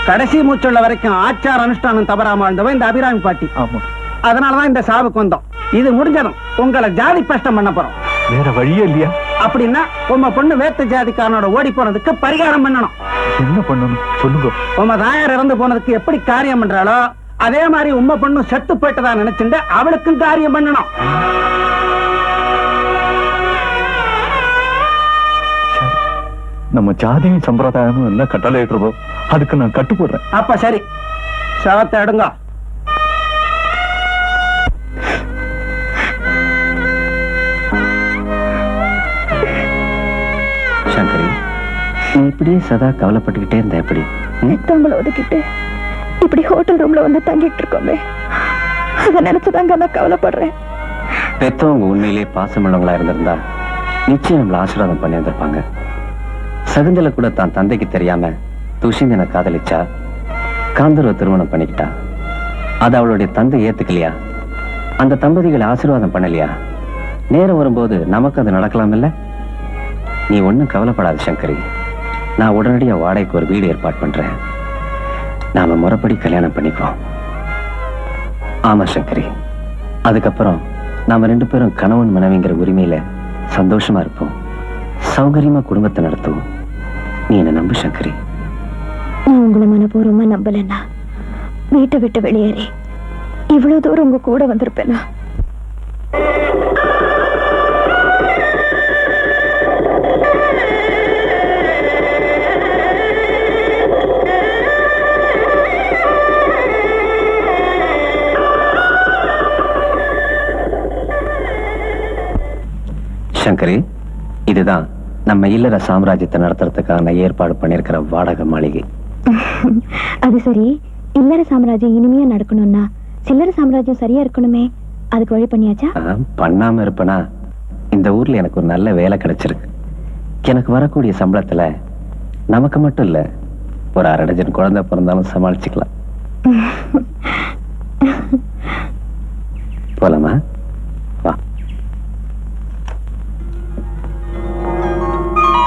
D: கடைசி மூச்சுள்ள வரைக்கும் ஆச்சார அனுஷ்டானம் தவறாம வாழ்ந்தவன் இந்த அபிராமி பாட்டி.
F: ஆமா,
D: அதனாலதான் இந்த சாவுக்கு வந்தோம். இது முடிஞ்சதும் உங்களை ஜாதி பஷ்டம் பண்ண போறோம்.
F: வேற வழியே இல்லையா?
D: அப்படின்னா உங்க பொண்ணு வேத்த ஜாதிக்காரனோட ஓடி போனதுக்கு பரிகாரம் பண்ணணும்.
F: என்ன பண்ணணும் சொல்லுங்க.
D: உங்க தாயார் இறந்து போனதுக்கு எப்படி காரியம் பண்றாளோ அதே மாதிரி உங்க பொண்ணு செத்து போயிட்டதா நினைச்சுட்டு அவளுக்கும் காரியம் பண்ணணும்.
F: நம்ம ஜாதியும் சம்பிரதாயமும் என்ன கட்டளை இடுறதோ அதுக்கு நான் கட்டுப்படுறேன்.
D: அப்ப சரி, சவத்தை எடுங்க.
E: சங்கரி, நீ இப்படியே சதா கவலைப்பட்டுக்கிட்டே இருந்த எப்படி?
A: தங்களை ஒதுக்கிட்டு இப்படி ஹோட்டல் ரூம்ல வந்து தங்கிட்டு இருக்கோமே, அதை நினைச்சுதாங்க நான் கவலைப்படுறேன்.
E: பெத்தவங்க உண்மையிலே பாசமுள்ளவங்களா இருந்திருந்தா நிச்சயம் நம்மள ஆசீர்வாதம் பண்ணி வந்திருப்பாங்க. சகுந்தல கூட தான் தந்தைக்கு தெரியாம துஷிந்தனை காதலிச்சா, காந்தர்வ திருமணம் பண்ணிக்கிட்டா. அது அவளுடைய தந்தை ஏத்துக்கலையா? அந்த தம்பதிகளை ஆசீர்வாதம் பண்ணலையா? நேரம் வரும்போது நமக்கு அது நடக்கலாம் இல்ல? நீ ஒன்னும் கவலைப்படாத சங்கரி, நான் உடனடியா வாடகைக்கு ஒரு வீடு ஏற்பாடு பண்றேன். நாம முறைப்படி கல்யாணம் பண்ணிக்குவோம். ஆமா சங்கரி, அதுக்கப்புறம் நாம 2 பேரும் கணவன் மனைவிங்கிற உரிமையில சந்தோஷமா இருப்போம், சௌகரியமா குடும்பத்தை நடத்துவோம். நீ என்ன நம்பு சங்கரி.
A: நான் உங்களை மனப்பூர்வமா நம்பலன்னா வீட்டை விட்டு வெளியேறி இவ்வளவு தூரம் உங்க கூட வந்திருப்பேனா?
E: சங்கரி, இதுதான் நம்ம இல்லற சாம்ராஜ்யத்தை நடத்துறதுக்காக நான் ஏற்பாடு பண்ணிருக்கிற வாடகை மாளிகை.
A: அது சரி, இல்லற சாம்ராஜ்யம் இனிமையா நடக்கணும்னா சில்லற சாம்ராஜ்யம் சரியா இருக்கணுமே, அதுக்கு வழி பண்ணியாச்சா?
E: பண்ணாம இருப்பனா? இந்த ஊர்ல எனக்கு ஒரு நல்ல வேலை கிடைச்சிருக்கு. எனக்கு வரக்கூடிய சம்பளத்துல நமக்கு மட்டும் இல்ல, ஒரு 1/2 டஜன் குழந்தை பிறந்தாலும் சமாளிச்சுக்கலாம். போலாமா? வா.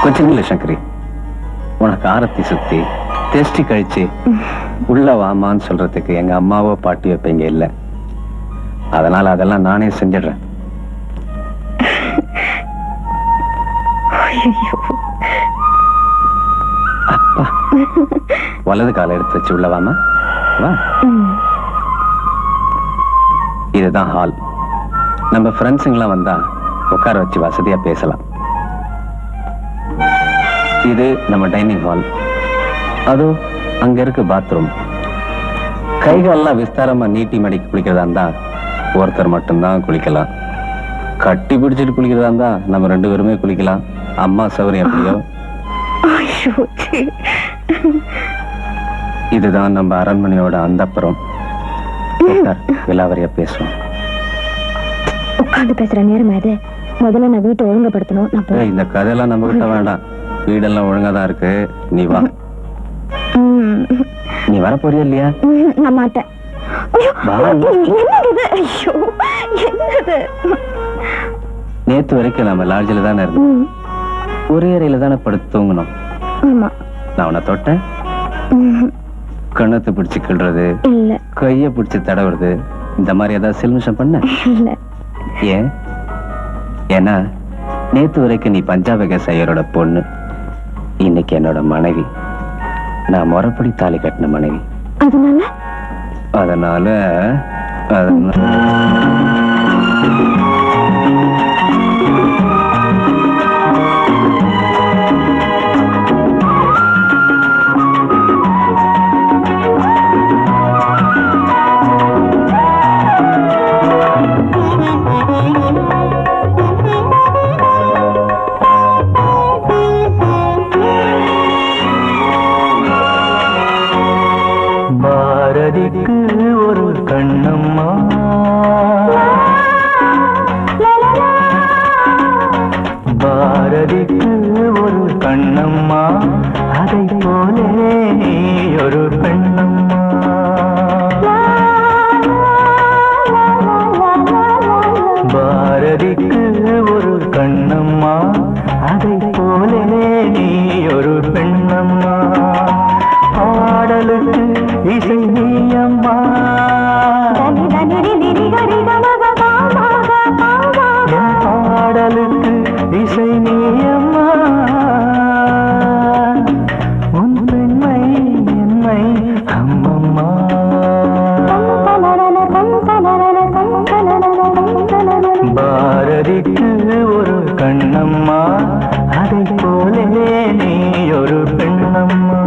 E: கொஞ்சம் இல்ல சங்கரி, உனக்கு ஆரத்தி சுத்தி டெஸ்டி கழிச்சு உள்ள வாமான்னு சொல்றதுக்கு எங்க அம்மாவோ பாட்டி வைப்பீங்க இல்ல, அதனால அதெல்லாம் நானே செஞ்சிடுறேன். அப்பா, வலது காலை எடுத்து வச்சு உள்ள வாமா. வா. இதுதான் ஹால். நம்ம ஃப்ரெண்ட்ஸுங்கெல்லாம் வந்தா உட்கார வச்சு வசதியா பேசலாம். இது நம்ம டைனிங் ஹால். அதோ அங்க இருக்கு பாத்ரூம். கைகாலெல்லாம் விஸ்தாரமா நீட்டி மடிக்கு குளிக்கிறதா இருந்தா ஒருத்தர் மட்டும்தான் குளிக்கலாம். கட்டி பிடிச்சிட்டு குளிக்கிறதா இருந்தா நம்ம 2 பேருமே குளிக்கலாம். அம்மா சௌரியம் எப்படியோ. இதுதான் நம்ம அரண்மனையோட அந்தப்புறம். விலாவரியா பேசுவோம்.
A: உட்காந்து பேசுற நேரம் அது. முதல்ல நான் வீட்டை ஒழுங்குபடுத்தணும்.
E: இந்த கதையெல்லாம் நம்ம கிட்ட வேண்டாம், வீடெல்லாம் ஒழுங்காதான் இருக்கு. நீ வா. நீ வர போறியா இல்லையா?
A: நான் மாட்டேன்.
E: நேத்து வரைக்கும் நம்ம லாட்ஜில தானே இருந்தோம், ஒரே அறையில தானே படுத்து தூங்கணும். நான் உன்னை தொட்டேன், கண்ணத்தை பிடிச்சு கிள்றது, கைய பிடிச்சு தடவுறது, இந்த மாதிரி ஏதாவது சில்மிஷம் பண்ண? ஏன்? ஏன்னா நேத்து வரைக்கும் நீ பஞ்சாப ஐயரோட பொண்ணு, இன்னைக்கு என்னோட மனைவி. நான் முறைப்படி தாலி கட்டின மனைவி. அதனால
F: பாரதிக்கு ஒரு கண்ணம்மா, பாரதிக்கு ஒரு கண்ணம்மா, அதை போலே நீ ஒரு பெண்ணம்மா. பாரதிக்கு ஒரு கண்ணம்மா, அதை போலே நீ ஒரு பெண். பெண்ணம்மா பாடலுக்கு இசை நீயம்மா பாடலுக்கு இசை நீயம்மா உன் பெண்மை என்னை அம்மம்மா பாரதிக்கு ஒரு கண்ணம்மா அதை போலே நீ ஒரு பெண்ணம்மா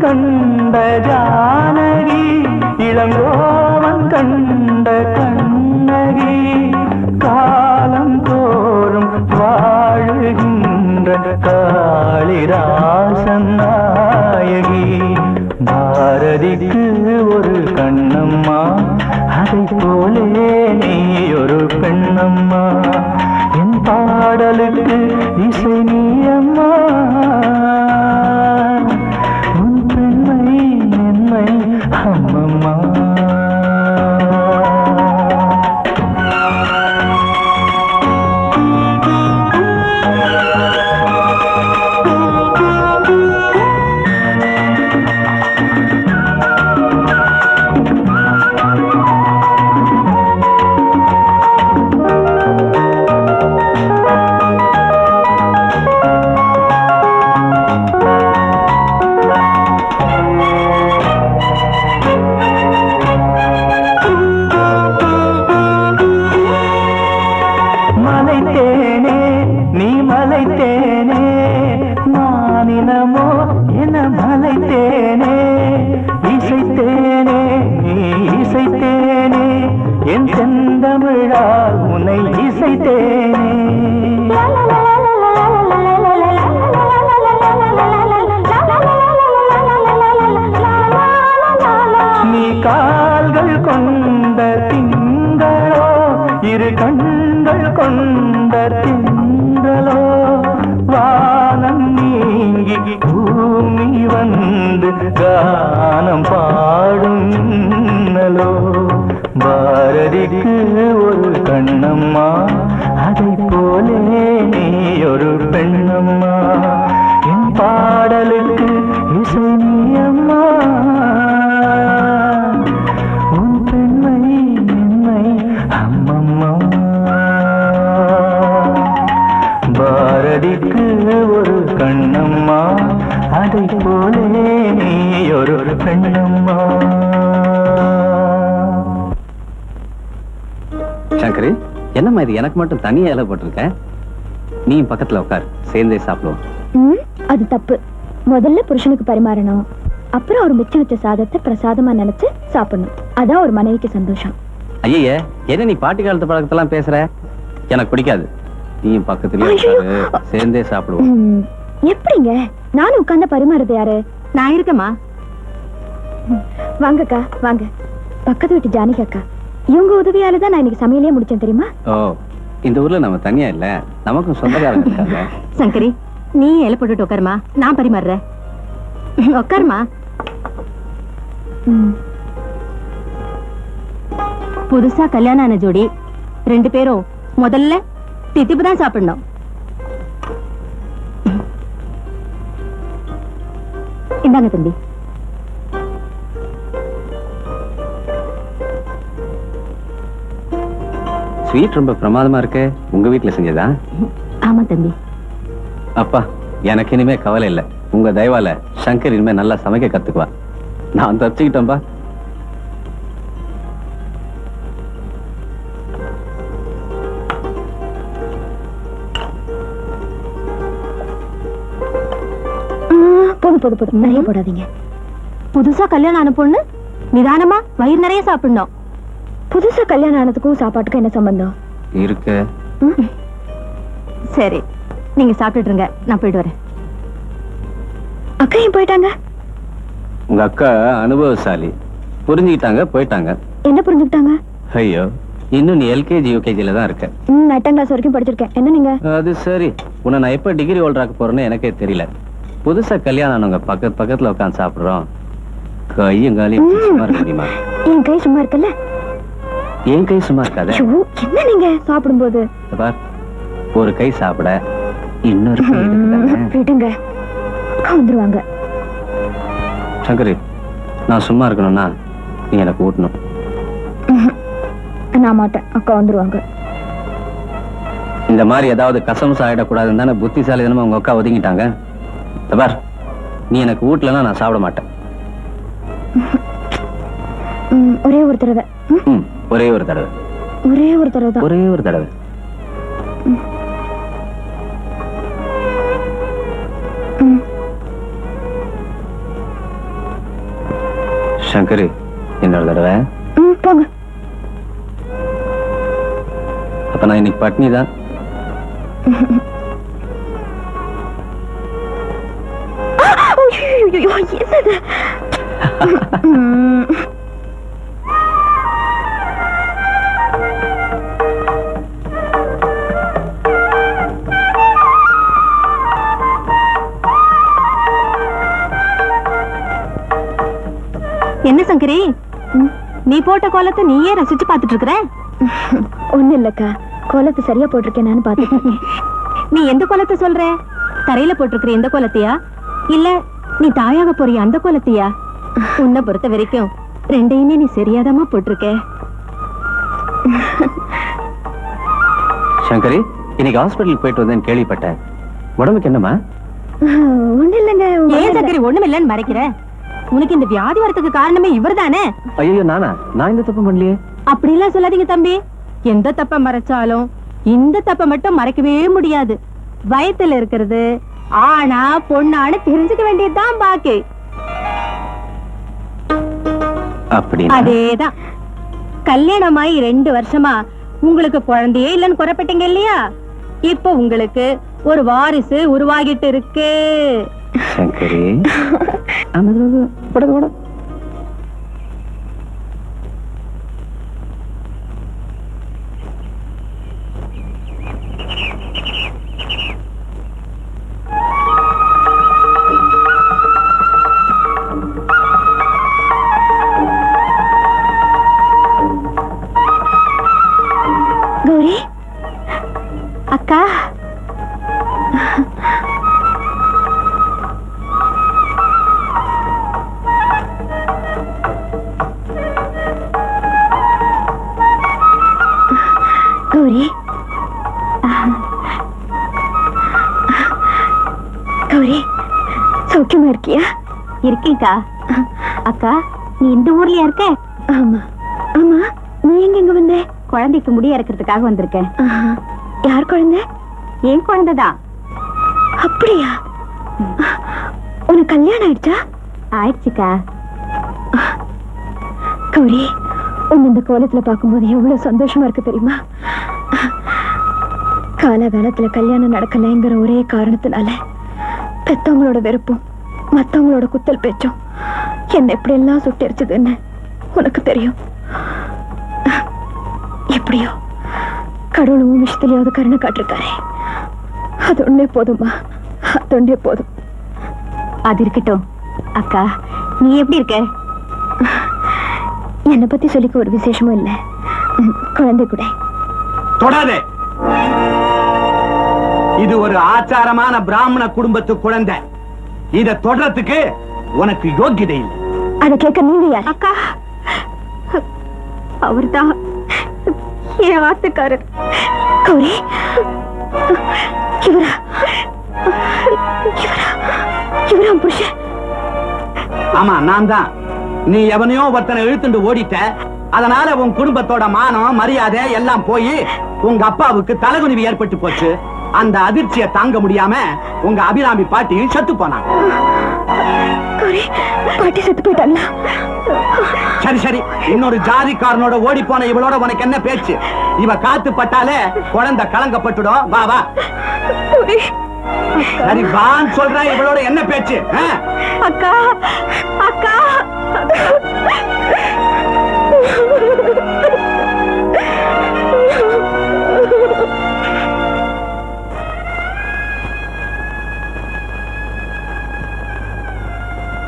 F: கண்ட ஜானகி இளங்கோவன் கண்ட கண்ணகி காலம் தோறும் வாழுகின்ற காளிதாசன் நாயகி பாரதிக்கு ஒரு கண்ணம்மா அதை போலே நீ ஒரு பெண்ணம்மா என் பாடலுக்கு இசை நீயம்மா அம்மம்மா கானம் பாடும் நலோ பாரதிக்கு ஒரு கண்ணம்மா அதை போலே நீ ஒரு பெண்ணம்மா என் பாடலுக்கு இசை நீயம்மா உன் பெண்மை என்னை அம்மம்மா பாரதிக்கு ஒரு கண்ணம்மா அதை போலே நீ ஒரு பெண்ணம்மா.
E: சங்கரி, என்னம்மா இது எனக்கு மட்டும் தனியா இலை போட்டிருக்க? நீ பக்கத்துல உட்கார், சேர்ந்தே சாப்பிடுவோம்.
A: அது தப்பு. முதல்ல புருஷனுக்கு பரிமாறணும், அப்புறம் ஒரு மிச்சம் வச்ச சாதத்தை பிரசாதமா நினைச்சு சாப்பிடணும். அதான் ஒரு மனைவிக்கு சந்தோஷம்.
E: ஐயே, என்ன நீ பாட்டி காலத்து பழக்கத்தெல்லாம் பேசுற? எனக்கு பிடிக்காது. நீ பக்கத்துலயே உட்காரு, சேர்ந்தே சாப்பிடுவோம்.
A: எப்படிங்க? நானும் உட்கார்ந்த பரிமாறது யாரு?
C: நான் இருக்கமா.
A: வாங்கக்கா வாங்க. பக்கத்து வீட்டு ஜானகி அக்கா, இவங்க உதவியாலதான் நான் இன்னைக்கு சமையலே முடிச்சேன் தெரியுமா?
E: ஓ, இந்த ஊர்ல நம்ம தனியா இல்ல, நமக்கும் சொந்தக்காரங்க இருக்காங்க.
C: சங்கரி, நீ இலை போட்டுட்டு உட்காருமா, நான் பரிமாறுறேன். உட்காருமா. புதுசா கல்யாணம் ஆன ஜோடி 2 பேரும் முதல்ல தித்திப்பு தான் சாப்பிடணும். இந்தாங்க தம்பி.
E: ஸ்வீட் ரொம்ப பிரமாதமா இருக்கு. உங்க வீட்டுல செஞ்சதா?
C: ஆமா தம்பி.
E: அப்பா, எனக்கு இனிமே கவலை இல்ல. உங்க தயவால சங்கர் இனிமே நல்லா சமைக்க கத்துக்குவா. நான் தப்பிச்சுக்கிட்டேன்பா.
A: போதும் நிறைய போடாதீங்க. புதுசா கல்யாணம் ஆன பொண்ணு நிதானமா வயிறு நிறைய சாப்பிடணும். புதுசா கல்யாணம் ஆனதுக்கும் சாப்பாட்டுக்கும் என்ன சம்பந்தம்
E: இருக்கு?
A: சரி, நீங்க சாப்பிட்டுருங்க, நான் போயிட்டு வரேன். அக்கா ஏன் போயிட்டாங்க?
E: உங்க அக்கா அனுபவசாலி, புரிஞ்சுக்கிட்டாங்க, போயிட்டாங்க.
A: என்ன புரிஞ்சுக்கிட்டாங்க?
E: ஐயோ, இன்னும் நீ எல்கேஜி யூகேஜில தான் இருக்க.
A: நான் 8ஆம் கிளாஸ் வரைக்கும் படிச்சிருக்கேன். என்ன நீங்க?
E: அது சரி, உன்னை நான் எப்ப டிகிரி ஹோல்டராக்க போறேன்னு எனக்கே தெரியல. புதுசா கல்யாணம் ஆனவங்க பக்கத்துல உட்காந்து சாப்பிடுறோம். கையும் காலையும் சும்மா இருக்க முடியுமா?
A: என் கை சும்மா இருக்கல.
E: என் கை சும்மா இருக்காத.
A: என்ன நீங்க சாப்பிடும்போது
E: பார், ஒரு கை சாப்பிட இன்னொரு கை
A: விடுங்க, வந்துருவாங்க.
E: சங்கரி, நான் சும்மா இருக்கணும்னா நீ எனக்கு ஊட்டணும்.
A: நான் மாட்டேன், அக்கா வந்துருவாங்க.
E: இந்த மாதிரி ஏதாவது கசம்சம் ஆயிடக்கூடாதுன்னு தானே புத்திசாலி தானே உங்க அக்கா ஒதுங்கிட்டாங்க. பார், நீ எனக்கு ஊட்டலன்னா நான் சாப்பிட மாட்டேன்.
A: ஒரே ஒரு தடவை.
E: ஒரே ஒரு தடவை.
A: ஒரே ஒரு தடவை தான்.
E: ஒரே ஒரு தடவை. சங்கரி, இன்னொரு தடவை.
A: போங்க.
E: அப்ப நான் இன்னைக்கு பட்னி தான்.
A: என்னது? என்ன சங்கரி, நீ போட்ட கோலத்தை நீயே ரசிச்சு பாத்துட்டு இருக்கிற? ஒண்ணு இல்லக்கா, கோலத்தை சரியா போட்டிருக்கேன்னு பாத்துட்டு. நீ எந்த கோலத்தை சொல்ற? தரையில போட்டிருக்கிற எந்த கோலத்தையா, இல்ல நீ தாயாக போறிய அந்த கோலத்தையா? உன்னை பொறுத்த வரைக்கும் ரெண்டையுமே நீ சரியாதாமா போட்டிருக்க.
E: சங்கரி, இன்னைக்கு ஹாஸ்பிட்டலுக்கு போயிட்டு வந்தேன்னு கேள்விப்பட்டேன். உடம்புக்கு என்னமா?
A: ஒண்ணு இல்லைங்க.
C: ஏன் சங்கரி ஒண்ணும் இல்லன்னு மறைக்கிற? உனக்கு இந்த வியாதி வரத்துக்கு காரணமே இவர்தானே?
E: ஐயோ, நானா? நான் இந்த தப்பு பண்ணலையே.
C: அப்படி எல்லாம் சொல்லாதீங்க தம்பி. எந்த தப்ப மறைச்சாலும் இந்த தப்ப மட்டும் மறைக்கவே முடியாது. வயத்துல இருக்கிறது ஆனா பொண்ணான்னு தெரிஞ்சுக்க வேண்டியதுதான் பாக்கி. அதேதான். கல்யாணமாயி 2 வருஷமா உங்களுக்கு குழந்தையே இல்லன்னு குறைப்பட்டீங்க இல்லையா? இப்ப உங்களுக்கு ஒரு வாரிசு உருவாகிட்டு இருக்கு.
E: சங்கரி,
A: கௌரி அக்கா, கௌரி கௌரி, சௌக்கியமா இருக்கியா? இருக்கேக்கா. அக்கா, நீ இந்த ஊர்லயா இருக்க? ஆமா. ஆமா, நீ எங்க இங்க வந்த? குழந்தைக்கு முடி இறக்கிறதுக்காக வந்திருக்கேன். யார் குழந்தை? என் குழந்தைதான். அப்படியா? உனக்கு கல்யாணம் ஆயிடுச்சா? ஆயிடுச்சுக்கா. கௌரி, உன் இந்த கோலத்துல பார்க்கும்போது எவ்வளவு சந்தோஷமா இருக்கு தெரியுமா? காலகாலத்துல கல்யாணம் நடக்கலைங்கிற ஒரே காரணத்தினால பெத்தவங்களோட வெறுப்பும் மத்தவங்களோட குத்தல் பேச்சும் என்ன எப்படி எல்லாம் சுட்டெரிச்சதுன்னு உனக்கு தெரியும். எப்படியோ கடவுளும் விஷயத்திலேயாவது கருணை காட்டிருக்காரு. அது ஒண்ணே போதுமா? அது ஒண்ணே போதும். அது இருக்கட்டும் அக்கா, நீ எப்படி இருக்க? என்னை பத்தி சொல்லிக்க ஒரு விசேஷமும் இல்ல. குழந்தை கூட
D: தொடாதே. இது ஒரு ஆச்சாரமான பிராமண குடும்பத்து குழந்தை. இத தொடறதுக்கு உனக்கு யோகியதை இல்லை.
A: அதை கேட்க நீங்க யார்? அக்கா, அவர்தான் என் ஆத்துக்காரர். கௌரி, இவரா புருஷன்?
D: ஆமா நான் தான். நீ எவனையோ ஒருத்தனை இழுத்துண்டு ஓடிட்ட. அதனால உன் குடும்பத்தோட மானம் மரியாதை எல்லாம் போய் உங்க அப்பாவுக்கு தலைகுனிவு ஏற்பட்டு போச்சு. அந்த அதிர்ச்சியை தாங்க முடியாம உங்க அபிராமி பாட்டி செத்து போனாங்க.
A: பாட்டி செத்து போயிட்டாங்களா?
D: சரி சரி, இன்னொரு ஜாதிக்காரனோட ஓடி போன இவளோட உனக்கு என்ன பேச்சு? இவ காத்து பட்டாலே குழந்தை கலங்கப்பட்டுடும். வா வா. சரி வான்னு சொல்றேன். இவளோட என்ன பேச்சு?
A: அக்கா அக்கா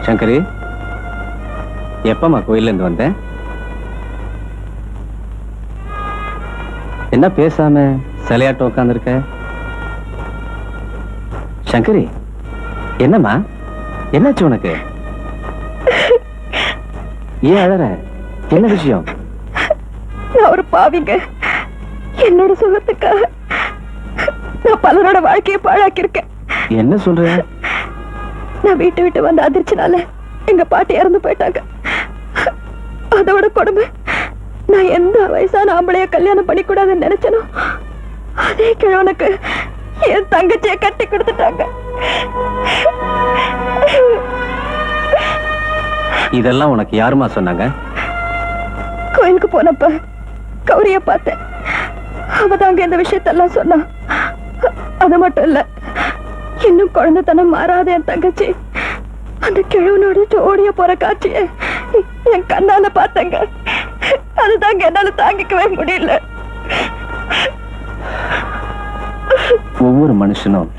E: சங்கரி, எப்பமா கோயில்ல இருந்து வந்த? என்ன பேசாம சிலையாட்ட உட்காந்துருக்க? சங்கரி, என்னம்மா, என்னாச்சு உனக்கு? ஏன் அழற? என்ன விஷயம்?
A: நான் ஒரு பாவிங்க. என்னோட சுகத்துக்காக நான் பலரோட வாழ்க்கையை பாழாக்கியிருக்கேன்.
E: என்ன சொல்ற?
A: நான் வீட்டை விட்டு வந்த அதிர்ச்சினால எங்க பாட்டி இறந்து போயிட்டாங்க. அதோட கொடுமை, நான் எந்த வயசான ஆம்பளைய கல்யாணம் பண்ணிக்கூடாதுன்னு நினைச்சனோ அதே கிழவனுக்கு என் தங்கச்சியை கட்டி கொடுத்துட்டாங்க.
E: இதெல்லாம் உனக்கு யாருமா சொன்னாங்க?
A: கோயிலுக்கு போனப்ப கௌரிய பார்த்தேன். அவதாங்க இந்த விஷயத்தெல்லாம் சொன்னா. அது மட்டும் இல்ல, இன்னும் குழந்தைத்தனம் மாறாத என் தங்கச்சி அந்த கிழவனோட ஓடிய போற காட்சிய என் கண்ணால பார்த்தங்க. அதுதாங்க என்னால தாங்கிக்கவே முடியல.
E: ஒவ்வொரு மனுஷனும்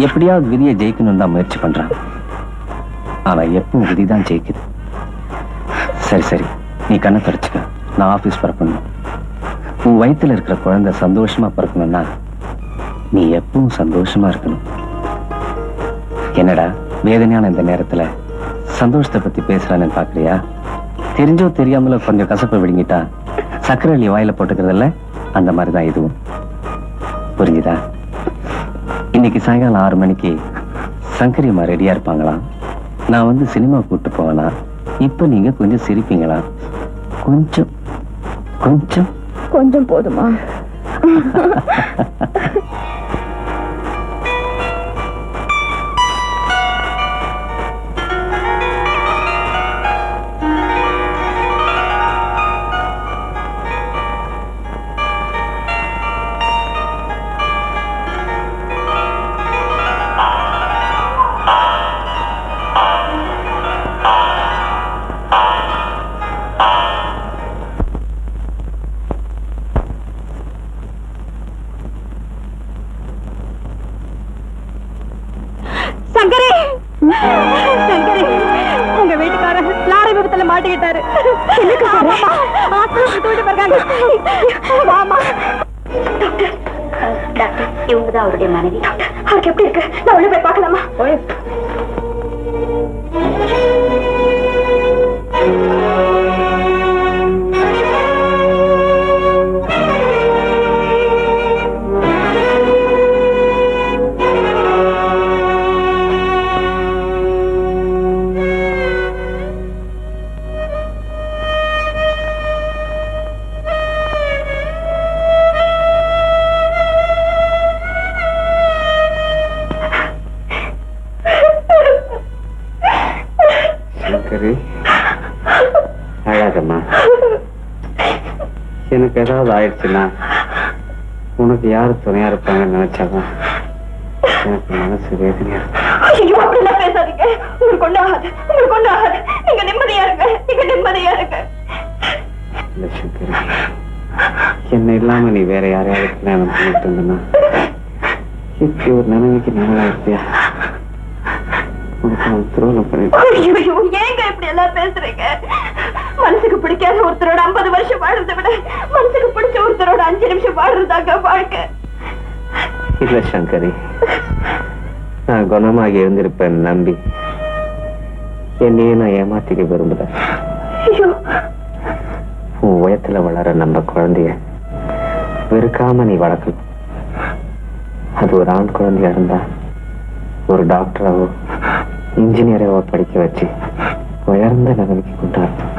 E: எப்படியாவது விதியை ஜெயிக்கணும் தான் முயற்சி பண்றான். ஆனா எப்பவும் விதிதான் ஜெயிக்குது. சரி சரி, நீ கண்ணை தொடச்சுக்க. நான் ஆபீஸ் பறக்கணும். உன் வயித்துல இருக்கிற குழந்தை சந்தோஷமா பிறக்கணும்னா நீ எப்பவும் சந்தோஷமா இருக்கணும். என்னடா வேதனையான இந்த நேரத்துல சந்தோஷத்தை பத்தி பேசுறான்னு பாக்குறியா? தெரிஞ்சோ தெரியாமல கொஞ்சம் கசப்பை விடுங்கிட்டா சக்கரை அள்ளி வாயில போட்டுக்கிறதில்ல, அந்த மாதிரிதான் இதுவும். புரிஞ்சுதா? இன்னைக்கு சாயங்காலம் 6 மணிக்கு சங்கரியம்மா ரெடியா இருப்பாங்களாம். நான் வந்து சினிமா கூட்டு போவேனா? இப்ப நீங்க கொஞ்சம் சிரிப்பீங்களா? கொஞ்சம் கொஞ்சம்
A: கொஞ்சம் போதுமா? சங்கரி, சங்கரி, உங்க வீட்டுக்காரர் லாரி விபத்துல மாட்டிக்கிட்டாரு.
G: இவங்கதான் அவருடைய மனைவி.
A: அவருக்கு எப்படி இருக்கு? நான் உள்ள போய் பார்க்கலாமா?
E: அழாதம்மா. எனக்கு ஏதாவது ஆயிடுச்சுன்னா உனக்கு யாரு துணையா இருப்பாங்கன்னு நினைச்சாதான் எனக்கு மனசு வேதனையா இருக்கு.
A: அப்படிலாம் பேசாதீங்க. உங்களுக்கு ஒண்ணு ஆகாது, உங்களுக்கு ஒண்ணு ஆகாது. நீங்க நிம்மதியா இருங்க, நீங்க நிம்மதியா இருங்க.
E: இல்ல சங்கரி, என்ன இல்லாம நீ வேற யாரையாவது கல்யாணம் பண்ணிட்டு இருந்தனா இப்படி ஒரு நிலைமைக்கு நல்லா இருப்பியா?
A: ஏங்க இப்படி எல்லாம் பேசுறீங்க? மனசுக்கு பிடிக்காத ஒருத்தரோட 50 வருஷம் வாழ்றதை விட மனசுக்கு பிடிச்ச ஒருத்தரோட 5 நிமிஷம் வாழ்றதாங்க வாழ்க்கை.
E: இல்ல சங்கரி, நான் குணமாக இருந்திருப்பேன் நம்பி என்னையே நான் ஏமாத்திக்க விரும்பல. உன் உயரத்துல வளர நம்ம குழந்தைய வெறுக்காம நீ வளர்க்கணும். அது ஒரு ஆண் குழந்தையா இருந்தா ஒரு டாக்டராவோ இன்ஜினியராவோ படிக்க வச்சு உயர்ந்த நிலைமைக்கு கொண்டாடணும்.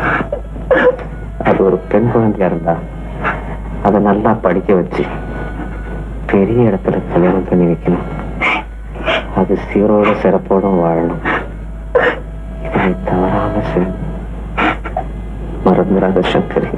E: அது ஒரு பெண் குழந்தையா இருந்தா அதை நல்லா படிக்க வச்சு பெரிய இடத்துல கல்யாணம் பண்ணி வைக்கணும். அது சீரோட சிறப்போட வாழணும். இதை தவறாம செய்யணும். மறந்துடாத சங்கரி.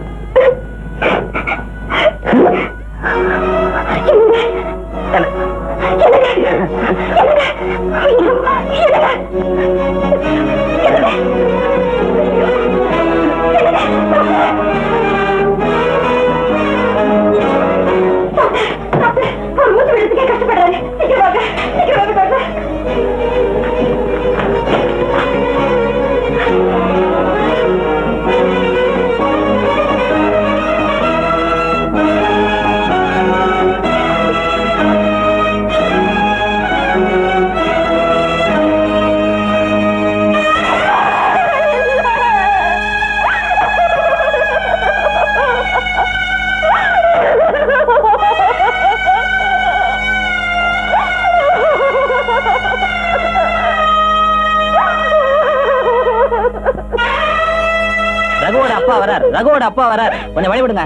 D: ரகுவோட அப்பா வரார், கொஞ்சம் வழி விடுங்க.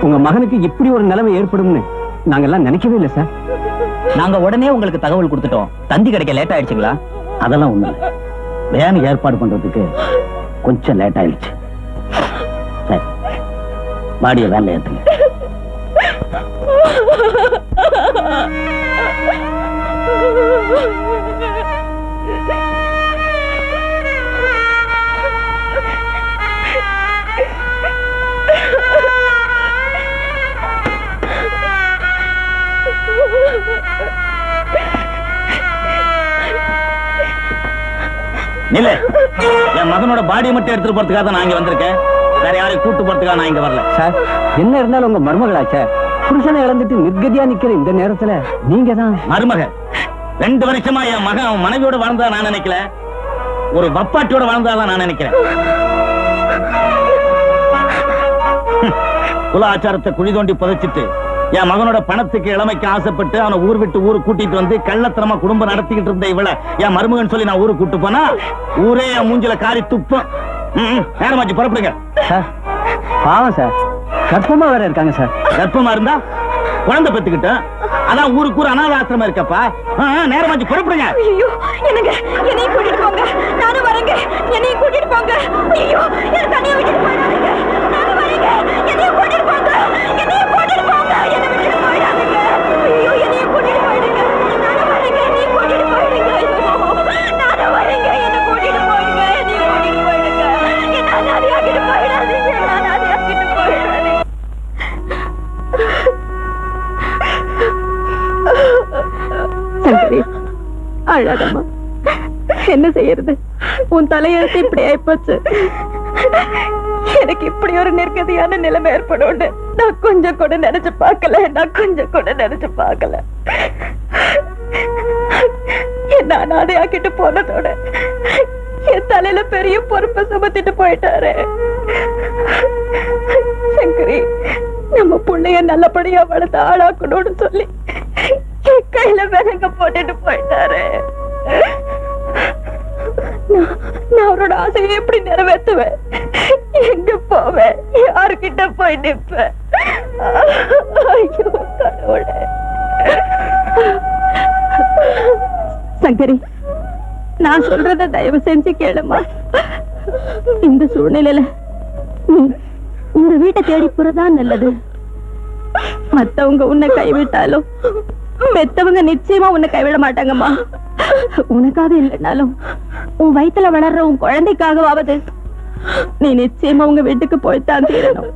H: உங்க மகனுக்கு இப்படி ஒரு நிலைமை ஏற்படும்னு நாங்கெல்லாம் நினைக்கவே இல்லை சார்.
D: நாங்க உடனே உங்களுக்கு தகவல் கொடுத்துட்டோம். தந்தி கிடைக்க லேட் ஆயிடுச்சுங்களா?
H: அதெல்லாம் ஒண்ணு இல்லை. வேன் ஏற்பாடு பண்றதுக்கு கொஞ்சம் லேட் ஆயிடுச்சு. சரி, பாடிய வேலை ஏற்றுங்க.
D: இல்ல, என் மகனோட பாடியை மட்டும் எடுத்துட்டு போறதுக்காக நான் இங்க வந்திருக்கேன். வேற யாரையும் கூட்டு போறதுக்காக நான் இங்க வரல.
H: சார், என்ன இருந்தாலும் உங்க மருமகளாச்சே, புருஷனை இழந்துட்டு நிர்கதியா நிக்கிற இந்த நேரத்துல நீங்க தான்
D: மருமக. 2 வருஷமா என் மகன் அவன் மனைவியோட வாழ்ந்தா நான் நினைக்கல, ஒரு வப்பாட்டியோட வாழ்ந்தாதான் நான் நினைக்கிறேன். குல ஆச்சாரத்தை குழி தோண்டி புதைச்சிட்டு என் மகனோட பணத்துக்கு இளமைக்கு ஆசைப்பட்டு அவனை ஊர் விட்டு ஊரு கூட்டிட்டு வந்து கள்ளத்தனமா குடும்பம் நடத்திக்கிட்டு இருந்த இவள என் மருமகன் சொல்லி நான் ஊருக்கு கூட்டு போனா ஊரே என் மூஞ்சில காரி துப்பம். நேரமாச்சு, புறப்படுங்க.
H: சார், பாவம் சார், கர்ப்பமா வேற இருக்காங்க சார்.
D: கர்ப்பமா இருந்தா குழந்தை பெத்துக்கிட்ட, அதான் ஊருக்கு ஊர் அனாதை ஆசிரமம் இருக்கப்பா. நேரமாச்சு, புறப்படுங்க.
A: ஐயோ, என்னங்க, என்னையும் கூட்டிட்டு போங்க. நானும் வரேங்க. என்னையும் கூட்டிட்டு போங்க. ஐயோ, என்ன தனியா விட்டுட்டு போயிடாதீங்க. நானும் வரேங்க. என்னையும் கூட்டிட்டு போங்க. என்னையும் கூட்டிட்டு போங்க. என்ன விட்டுட்டு போயிடாதீங்க. ஐயோ, என்னையும் கூட்டிட்டு போயிடுங்க. நானும் வரேங்க. என்னையும் கூட்டிட்டு போயிடுங்க. ஐயோ, நானும் வரேங்க. என்ன கூட்டிட்டு போயிடுங்க. என்னையும் கூட்டிட்டு போயிடுங்க. என்ன அனாதையாக்கிட்டு போயிடாதீங்க. என்ன அனாதையாக்கிட்டு போயிடாதீங்க. சங்கரி, அழகம்மா, என்ன செய்யறது? உன் தலையெழுத்து இப்படி ஆயிப்போச்சு. எனக்கு இப்படி ஒரு நிர்கதியான நிலைமை ஏற்படும் நான் கொஞ்சம் கூட நினைச்சு பார்க்கல. நான் கொஞ்சம் கூட நினைச்சு பார்க்கல. என்ன அனாதையாக்கிட்டு போனதோட என் தலையில பெரிய பொறுப்பை சுமத்திட்டு போயிட்டாரு. சங்கரி, நம்ம பிள்ளைய நல்லபடியா வளர்த்து ஆளாக்கணும்னு சொல்லி என் கையில விலங்க போட்டுட்டு போயிட்டாரு. நான் அவரோட ஆசையை எப்படி நிறைவேற்றுவேன்? எங்க போவேன்? யாருக்கிட்ட போய் நிற்பேன்? ஐயோ கடவுளே. சங்கரி, நான் சொல்றத தயவு செஞ்சு கேளுமா. இந்த சூழ்நிலையில நீ உங்க வீட்டை தேடி போறதான் நல்லது. மத்தவங்க உன்னை கைவிட்டாலும் பெத்தவங்க நிச்சயமா உன்னை கைவிட மாட்டாங்கம்மா. உனக்காக இல்லைனாலும் உன் வயித்துல வளர்ற உன் குழந்தைக்காகவாவது நீ நிச்சயமா உங்க வீட்டுக்கு போய்த்தான் தீரணும்.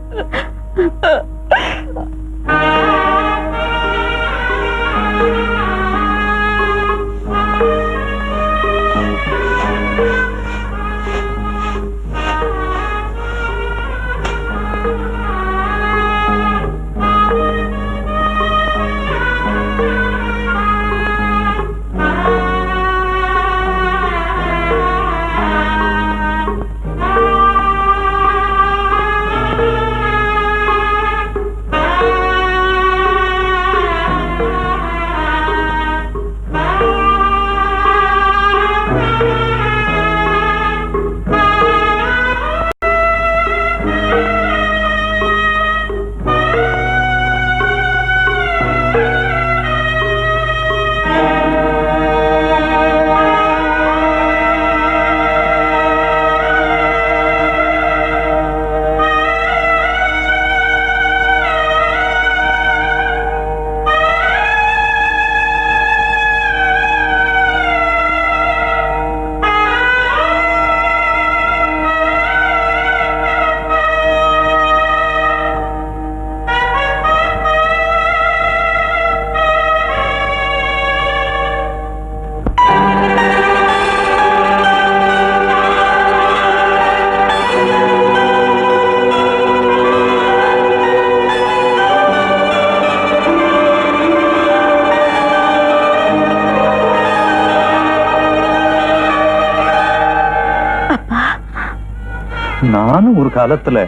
F: நானும் ஒரு காலத்துல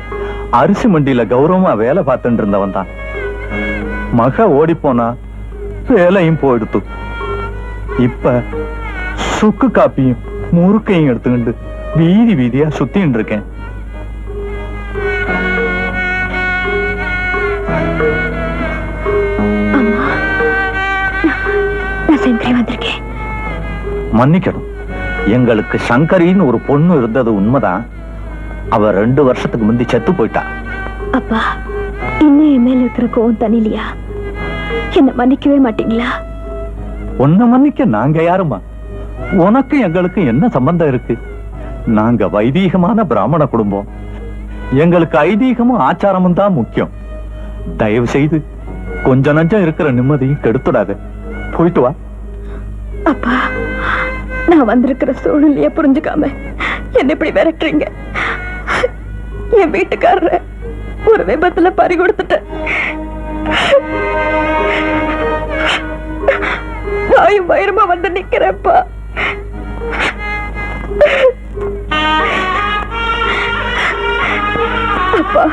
F: அரிசி மண்டியில கௌரவமா வேலை பார்த்துட்டு இருந்தவன் தான். மக ஓடி போனா வேலையும் போயிடுத்து. இப்ப சுக்கு காப்பியும் முறுக்கையும் எடுத்துக்கிண்டு வீதி வீதியா சுத்தின்னு இருக்கேன். மன்னிக்கணும், எங்களுக்கு சங்கரின்னு ஒரு பொண்ணு இருந்தது உண்மைதான். அவ 2 வருஷத்துக்கு முந்தி செத்து போயிட்டா.
A: அப்பா, இன்னும் என் மேல இருக்கிற கோவம் தனிலையா? என்ன மன்னிக்கவே மாட்டீங்களா?
F: உன்னை மன்னிக்க நாங்க யாருமா? உனக்கு எங்களுக்கு என்ன சம்பந்தம் இருக்கு? நாங்க வைதீகமான பிராமண குடும்பம். எங்களுக்கு ஐதீகமும் ஆச்சாரமும் தான் முக்கியம். தயவு செய்து கொஞ்ச நஞ்சம் இருக்கிற நிம்மதியும் கெடுத்துடாத. போயிட்டு வா.
A: அப்பா, நான் வந்திருக்கிற சூழ்நிலைய புரிஞ்சுக்காம என்ன இப்படி விரட்டுறீங்க? என் வீட்டுக்காரர ஒரு விபத்துல பறி கொடுத்துட்டேன். நாயும் வயிறுமா வந்து நிக்கிறேன்ப்பா. அப்பா,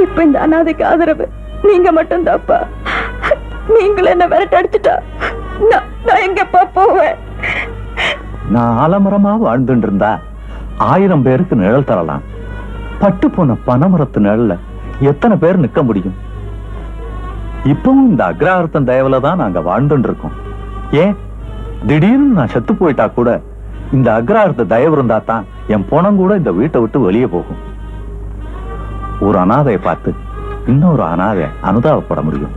A: இப்ப இந்த அனாதைக்கு ஆதரவு நீங்க மட்டும்தான்ப்பா. நீங்களும் என்ன விரட்ட அடிச்சுட்டா நான் எங்கப்பா போவேன்?
F: நான் ஆலமரமா வாழ்ந்துட்டு இருந்தா 1000 பேருக்கு நிழல் தரலாம். பட்டு போன பனைமரத்து நிழல்ல எத்தனை பேர் நிக்க முடியும்? இப்பவும் இந்த அக்ரஹாரத்தன் தயவுல தான் நாங்க வாழ்ந்துட்டு இருக்கோம். ஏன் திடீர்னு நான் செத்து போயிட்டா கூட இந்த அக்ரஹாரத்த தயவு இருந்தா தான் என் பணம் கூட இந்த வீட்டை விட்டு வெளியே போகும். ஒரு அனாதையை பார்த்து இன்னொரு அனாதை அனுதாபப்பட முடியும்,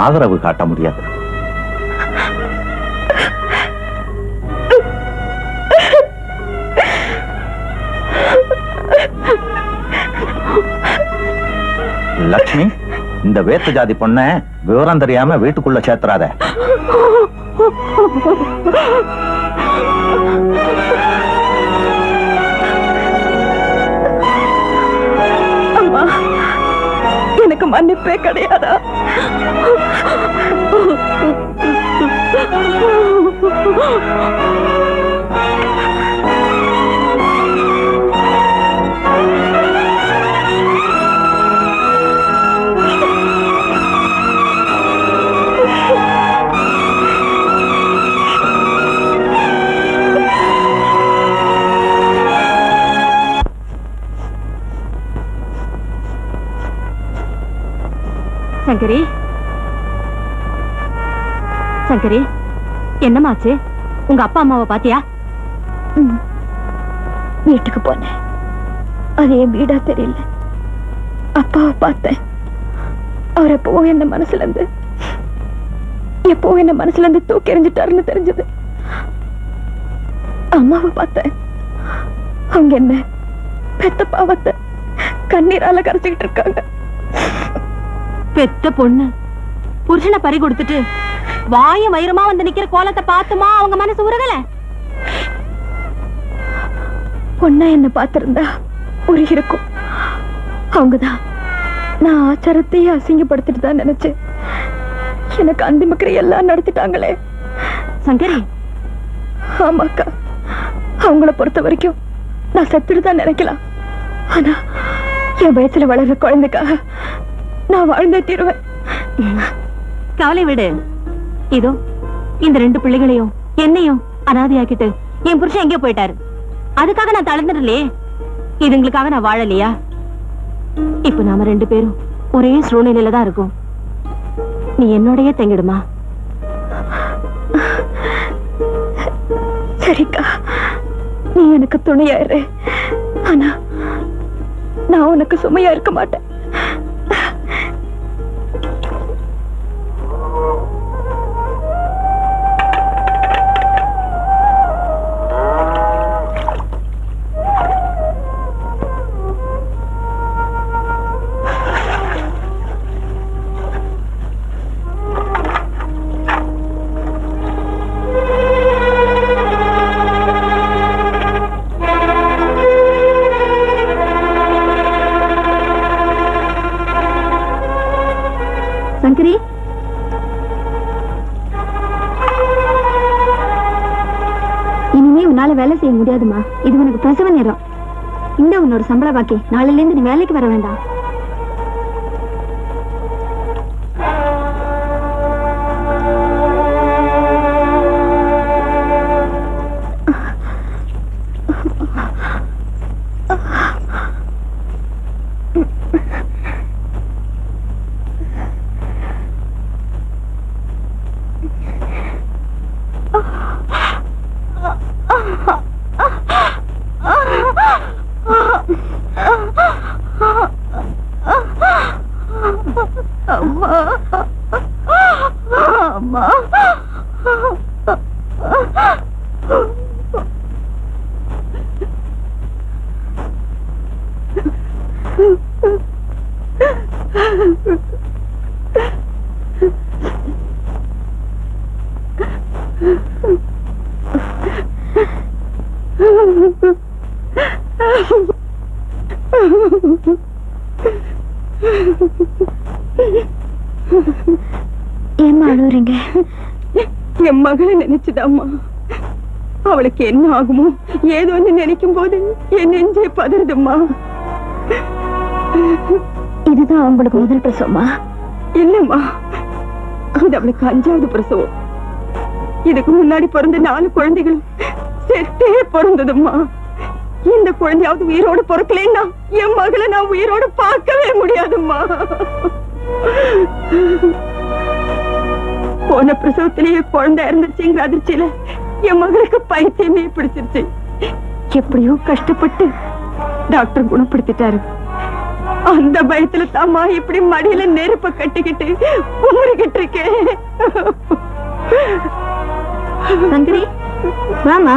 F: ஆதரவு காட்ட முடியாது. லட்சுமி, இந்த வேத்து ஜாதி பொண்ண விவரம் தெரியாம வீட்டுக்குள்ள சேர்த்துறாத.
A: அம்மா, எனக்கு மன்னிப்பே கிடையாதா?
I: சங்கரி, சங்கரி, என்னமாச்சு? உங்க அப்பா அம்மாவை பாத்தியா?
A: வீட்டுக்கு போனேன். அது என் வீடா தெரியல. அப்பாவை பார்த்தேன். அவர் எப்போ என்ன மனசுல இருந்து தூக்கி எறிஞ்சிட்டாருன்னு தெரிஞ்சது. அம்மாவை பார்த்தேன். அவங்க என்ன பெத்த பாவத்தை கண்ணீரால கரைச்சிக்கிட்டு இருக்காங்க.
I: பெத்த பொண்ணு புருஷனை பறி கொடுத்துட்டு வாய வயிறுமா வந்து நிக்கிற கோலத்தை பார்த்துமா அவங்க மனசு உருகல?
A: பொண்ணா என்ன பார்த்திருந்தா உருகி இருக்கும். அவங்கதான் நான் ஆச்சாரத்தையே அசிங்கப்படுத்திட்டு தான் நினைச்சேன். எனக்கு அந்திமக்கிற எல்லாம் நடத்திட்டாங்களே.
I: சங்கரி,
A: ஆமாக்கா, அவங்கள பொறுத்த வரைக்கும் நான் செத்துட்டு தான் நினைக்கலாம். ஆனா என் வயசுல வளர்ற குழந்தைக்காக நான் வாழ்ந்தே தீருவேன்.
I: கவலை விடு. இதோ இந்த 2 பிள்ளைகளையும் என்னையும் அனாதையாக்கிட்டு என் புருஷன் எங்கேயோ போயிட்டாரு. அதுக்காக நான் தளர்ந்துடலையே. இதுங்களுக்காக நான் வாழலையா? இப்ப நாம 2 பேரும் ஒரே சூழ்நிலையில தான் இருக்கோம். நீ என்னோடயே தங்கிடுமா?
A: சரிக்கா, நீ எனக்கு துணையாயிரு. ஆனா நான் உனக்கு சுமையா இருக்க மாட்டேன்.
I: சங்கரி,
A: இனிமே உன்னால வேலை செய்ய முடியாதுமா. இது உனக்கு பிரசவ நேரம். இந்த உன்னோட சம்பள பாக்கி, நாளையில இருந்து நீ வேலைக்கு வர வேண்டாம்.
C: ஏம்மா அழுறீங்க? என் மகளை நினைச்சுதாம்மா. அவளுக்கு என்ன ஆகுமோ ஏதோன்னு நினைக்கும் போது என் நெஞ்சே பதறுதும்மா.
A: இதுதான் அவங்களுக்கு முதல் பிரசவமா?
C: இல்லம்மா, இது அவளுக்கு 5வது பிரசவம். இதுக்கு முன்னாடி பிறந்த 4 குழந்தைகளும் செத்தே பிறந்ததும்மா. இந்த குழந்தையாவது உயிரோடு பிறக்கலன்னா என் மகளை நான் உயிரோடு பார்க்கவே முடியாதும்மா. போன பிரசவத்திலேயே குழந்தை இருந்துச்சுங்கிற அதிர்ச்சியில என் மகளுக்கு பைத்தியமே பிடிச்சிருச்சு. எப்படியோ கஷ்டப்பட்டு டாக்டர் குணப்படுத்திட்டாரு. அந்த பயத்துல தாமா இப்படி மடியில நெருப்ப கட்டிக்கிட்டு கும்பிட்டுக்கிட்டு இருக்கேன்.
A: சங்கரி, வாமா.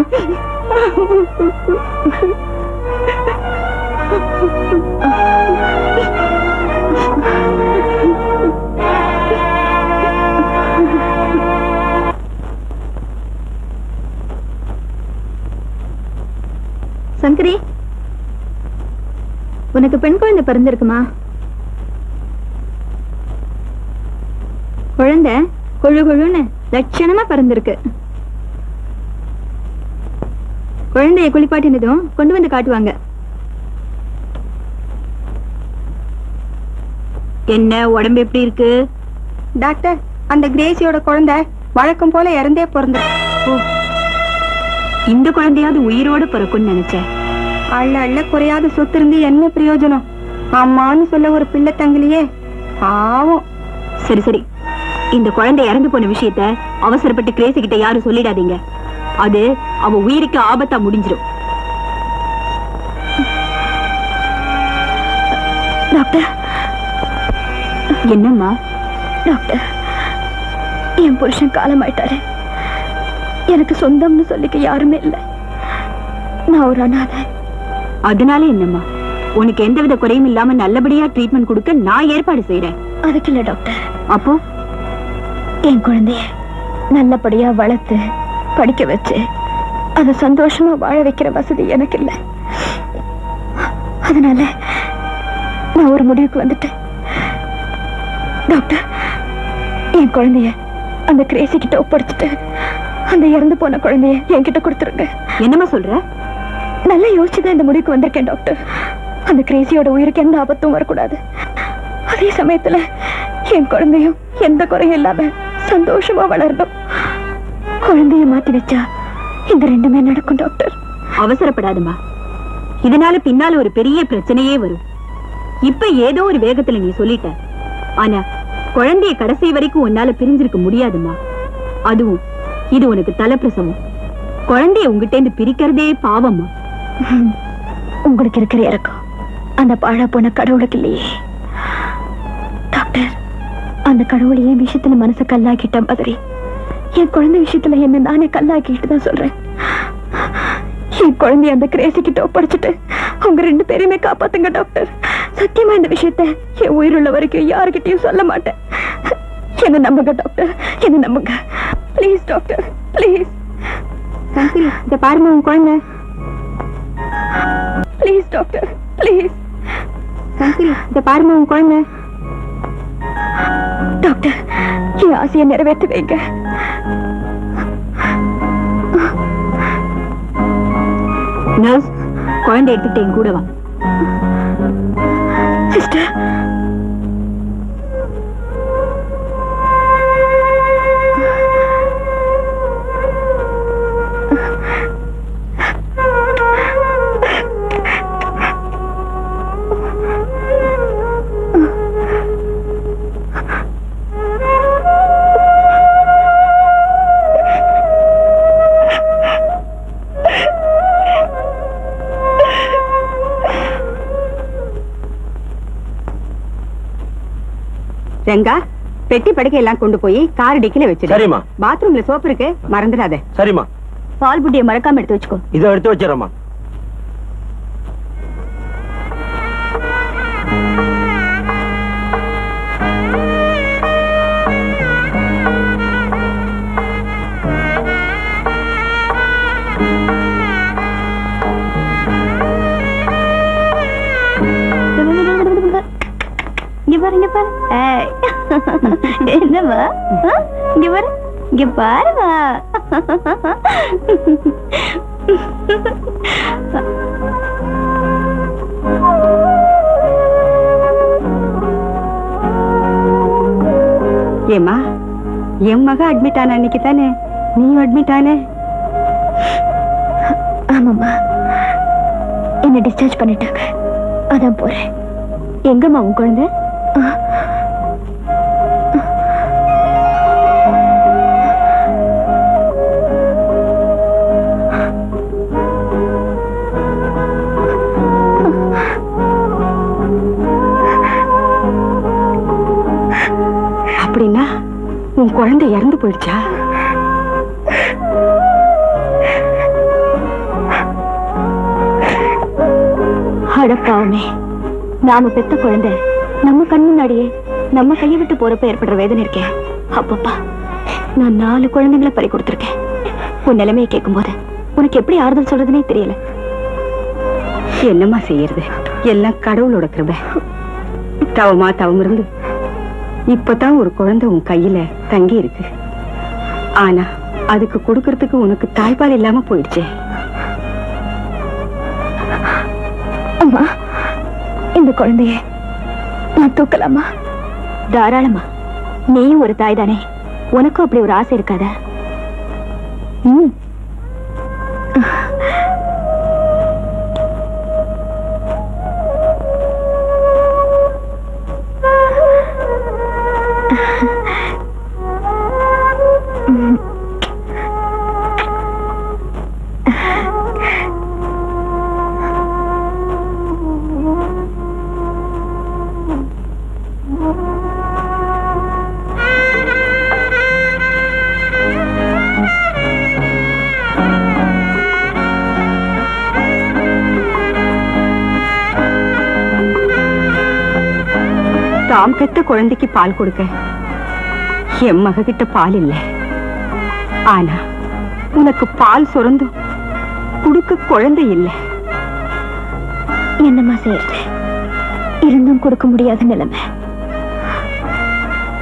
A: சங்கரி, உனக்கு பெண் குழந்தை பிறந்திருக்குமா? குழந்தை கொழு கொழுன்னு லட்சணமா பிறந்திருக்கு. குழந்தைய குளிப்பாட்டினதும் கொண்டு வந்து காட்டுவாங்க. என்ன உடம்பு எப்படி இருக்கு?
C: டாக்டர், அந்த கிரேசியோட குழந்தை வழக்கம் போல இறந்தே பிறந்து.
A: இந்த குழந்தையாவது உயிரோட பிறக்கும்னு நினைச்சேன்.
C: அள்ள அள்ள குறையாத சொத்து இருந்து என்ன பிரயோஜனம்? அம்மான்னு சொல்ல ஒரு பிள்ளை தங்கலையே, பாவம்.
A: சரி சரி, இந்த குழந்தை இறந்து போன விஷயத்த அவசரப்பட்டு கிரேசி கிட்ட யாரும் சொல்லிடாதீங்க. அது அவ உயிருக்கு ஆபத்தா முடிஞ்சிடும். டாக்டர். என்னம்மா? டாக்டர், என் புருஷன் காலமாயிட்டாரு. எனக்கு சொந்தம்னு சொல்லிக்க யாருமே இல்லை. நான் ஒரு அனாதை. அதனால என்னம்மா, உனக்கு எந்தவித குறையும் இல்லாம நல்லபடியா ட்ரீட்மெண்ட் கொடுக்க நான் ஏற்பாடு செய்யறேன். அதுக்கு இல்ல டாக்டர். அப்போ என் குழந்தைய நல்லபடியா வளர்த்து படிக்க வச்சு அதை சந்தோஷமா வாழ வைக்கிற வசதி எனக்கு இல்லை. அதனால நான் ஒரு முடிவுக்கு வந்துட்டேன். டாக்டர், என் குழந்தைய அந்த கிரேசி கிட்ட ஒப்படைச்சிட்டு அந்த இறந்து போன குழந்தைய என்கிட்ட கொடுத்துருங்க. என்னமா சொல்ற? நல்லா யோசிச்சுதான் இந்த முடிவுக்கு வந்திருக்கேன் டாக்டர். அந்த கிரேசியோட உயிருக்கு எந்த ஆபத்தும் வரக்கூடாது. அதே சமயத்துல என் குழந்தையும் எந்த குறையும் இல்லாம சந்தோஷமா வளரணும். குழந்தைய மாத்தி வச்சா இந்த ரெண்டுமே நடக்கும் டாக்டர். அவசரப்படாதுமா, இதனால பின்னால ஒரு பெரிய பிரச்சனையே வரும். இப்ப ஏதோ ஒரு வேகத்துல நீ சொல்லிட்ட. ஆனா குழந்தைய கடைசி வரைக்கும் உன்னால பிரிஞ்சிருக்க முடியாதுமா. அதுவும் இது உனக்கு தலைப்பிரசவம். குழந்தைய உங்ககிட்ட இருந்து பிரிக்கிறதே பாவம்மா. உங்களுக்கு இருக்கிற இறக்கம் அந்த பாழா போன கடவுளுக்கு இல்லையே டாக்டர். அந்த கடவுள் என் விஷயத்துல மனசை கல்லாக்கிட்ட மாதிரி என் குழந்தை விஷயத்துல என்ன நானே கல்லாக்கிட்டு தான் சொல்றேன். என் குழந்தைய அந்த கிரேசி கிட்ட ஒப்படைச்சிட்டு அவங்க 2 பேரையுமே காப்பாத்துங்க டாக்டர். சத்தியமா இந்த விஷயத்த என் உயிருள்ள வரைக்கும் யாருக்கிட்டையும் சொல்ல மாட்டேன். என்ன நம்புங்க டாக்டர், என்ன நம்புங்க ப்ளீஸ் டாக்டர், ப்ளீஸ். சங்கரி, இத பாருங்க உன் குழந்தை. Please doctor, please. சங்கரி, இத பாருங்க உன் குழந்தை. டாக்டர், என் ஆசையை நிறைவேற்றி வைங்க. நர்ஸ், குழந்தை எடுத்துக்கிட்டு என் கூட வா. சிஸ்டர்,
C: ரெங்கா, பெட்டி படுக்கை எல்லாம் கொண்டு போய் கார் டிக்கில வச்சிரு.
H: சரிம்மா.
C: பாத்ரூம்ல சோப்பு இருக்கு, மறந்துடாத.
H: சரிம்மா.
A: பால் புட்டியை மறக்காம எடுத்து வச்சுக்கோ.
H: இதை எடுத்து வச்சிடறேம்மா.
A: இங்க பாரு, இங்க பாரு. என்னம்மா, இங்க பாரு, இங்க பாருமா.
C: ஏமா, என் மக அட்மிட் ஆன அன்னைக்கு தானே நீயும் அட்மிட் ஆன?
A: ஆமாம்மா, என்ன டிஸ்சார்ஜ் பண்ணிட்டாங்க, அதான் போறேன். எங்கம்மா உன் குழந்தை?
C: அப்படின்னா உன் குழந்தை இறந்து போயிடுச்சா?
A: அடப்பாவுமே, நாம பெத்த குழந்தை நம்ம கண் முன்னாடியே நம்ம கையை விட்டு போறப்ப ஏற்படுற வேதனை இருக்கேன். அப்பப்பா, நான் 4 குழந்தைங்களை பறி கொடுத்திருக்கேன். உன் நிலைமையை கேட்கும் போது உனக்கு எப்படி ஆறுதல் சொல்றதுனே தெரியல.
C: என்னம்மா செய்யறது, எல்லாம் கடவுளோட கிருபை. தவமா தவம் இருந்து இப்பதான் ஒரு குழந்தை உன் கையில தங்கி இருக்கு. ஆனா அதுக்கு கொடுக்கறதுக்கு உனக்கு தாய்ப்பால் இல்லாம போயிடுச்சே.
A: அம்மா, இந்த குழந்தைய நான் தூக்கலாமா? தாராளமா. நீயும் ஒரு தாய் தானே, உனக்கும் அப்படி ஒரு ஆசை இருக்காதா?
C: தாம் பெத்த குழந்தைக்கு பால் கொடுக்க என் மக கிட்ட பால் இல்லை. ஆனா உனக்கு பால் சுரந்தும் கொடுக்க குழந்தை இல்லை.
A: என்னம்மா செய்யறது, இருந்தும் கொடுக்க முடியாத நிலைமை.